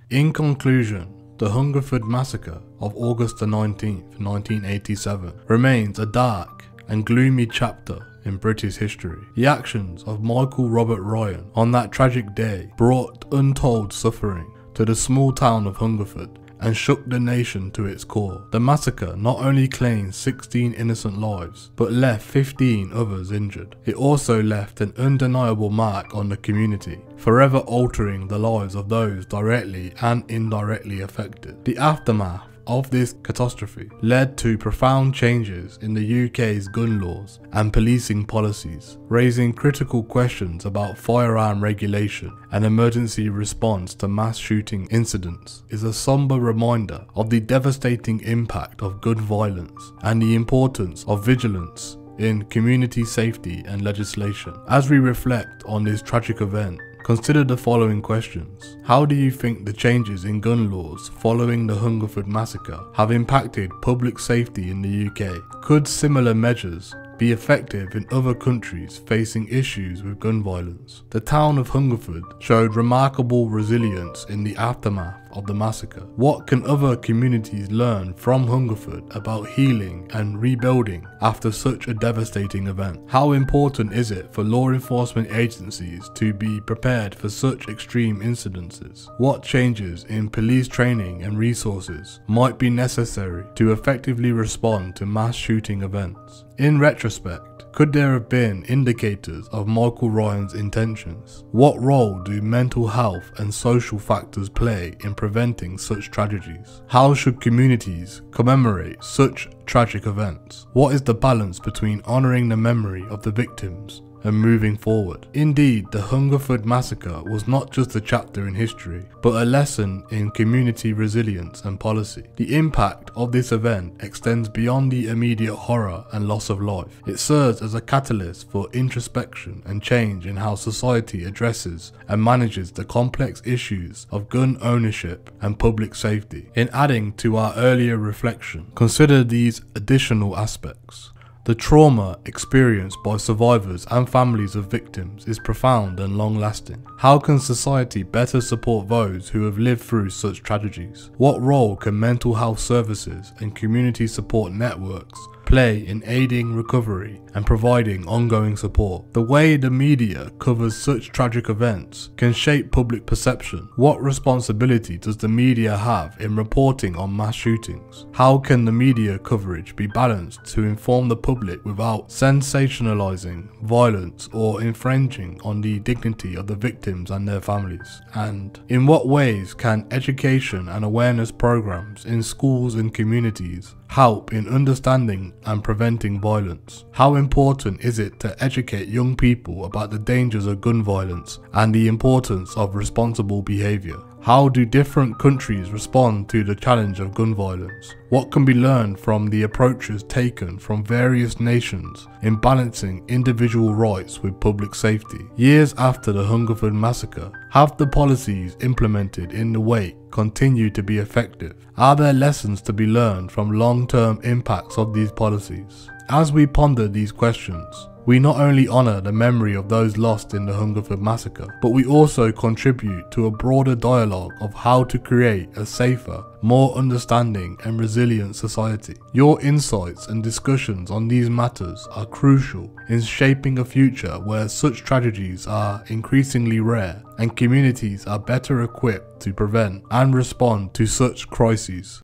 In conclusion, the Hungerford Massacre of August the 19th, 1987 remains a dark and gloomy chapter in British history. The actions of Michael Robert Ryan on that tragic day brought untold suffering to the small town of Hungerford and shook the nation to its core. The massacre not only claimed 16 innocent lives, but left 15 others injured. It also left an undeniable mark on the community, forever altering the lives of those directly and indirectly affected. The aftermath of this catastrophe led to profound changes in the UK's gun laws and policing policies, raising critical questions about firearm regulation and emergency response to mass shooting incidents. Is a somber reminder of the devastating impact of gun violence and the importance of vigilance in community safety and legislation. As we reflect on this tragic event, consider the following questions. How do you think the changes in gun laws following the Hungerford Massacre have impacted public safety in the UK? Could similar measures be effective in other countries facing issues with gun violence? The town of Hungerford showed remarkable resilience in the aftermath of the massacre. What can other communities learn from Hungerford about healing and rebuilding after such a devastating event? How important is it for law enforcement agencies to be prepared for such extreme incidences? What changes in police training and resources might be necessary to effectively respond to mass shooting events? In retrospect, could there have been indicators of Michael Ryan's intentions? What role do mental health and social factors play in preventing such tragedies? How should communities commemorate such tragic events? What is the balance between honouring the memory of the victims and moving forward? Indeed, the Hungerford Massacre was not just a chapter in history, but a lesson in community resilience and policy. The impact of this event extends beyond the immediate horror and loss of life. It serves as a catalyst for introspection and change in how society addresses and manages the complex issues of gun ownership and public safety. In adding to our earlier reflection, consider these additional aspects. The trauma experienced by survivors and families of victims is profound and long-lasting. How can society better support those who have lived through such tragedies? What role can mental health services and community support networks play in aiding recovery and providing ongoing support? The way the media covers such tragic events can shape public perception. What responsibility does the media have in reporting on mass shootings? How can the media coverage be balanced to inform the public without sensationalizing violence or infringing on the dignity of the victims and their families? And in what ways can education and awareness programs in schools and communities help in understanding and preventing violence? How important is it to educate young people about the dangers of gun violence and the importance of responsible behaviour? How do different countries respond to the challenge of gun violence? What can be learned from the approaches taken from various nations in balancing individual rights with public safety? Years after the Hungerford Massacre, have the policies implemented in the wake continued to be effective? Are there lessons to be learned from long-term impacts of these policies? As we ponder these questions, We not only honour the memory of those lost in the Hungerford Massacre, but we also contribute to a broader dialogue of how to create a safer, more understanding and resilient society. Your insights and discussions on these matters are crucial in shaping a future where such tragedies are increasingly rare and communities are better equipped to prevent and respond to such crises.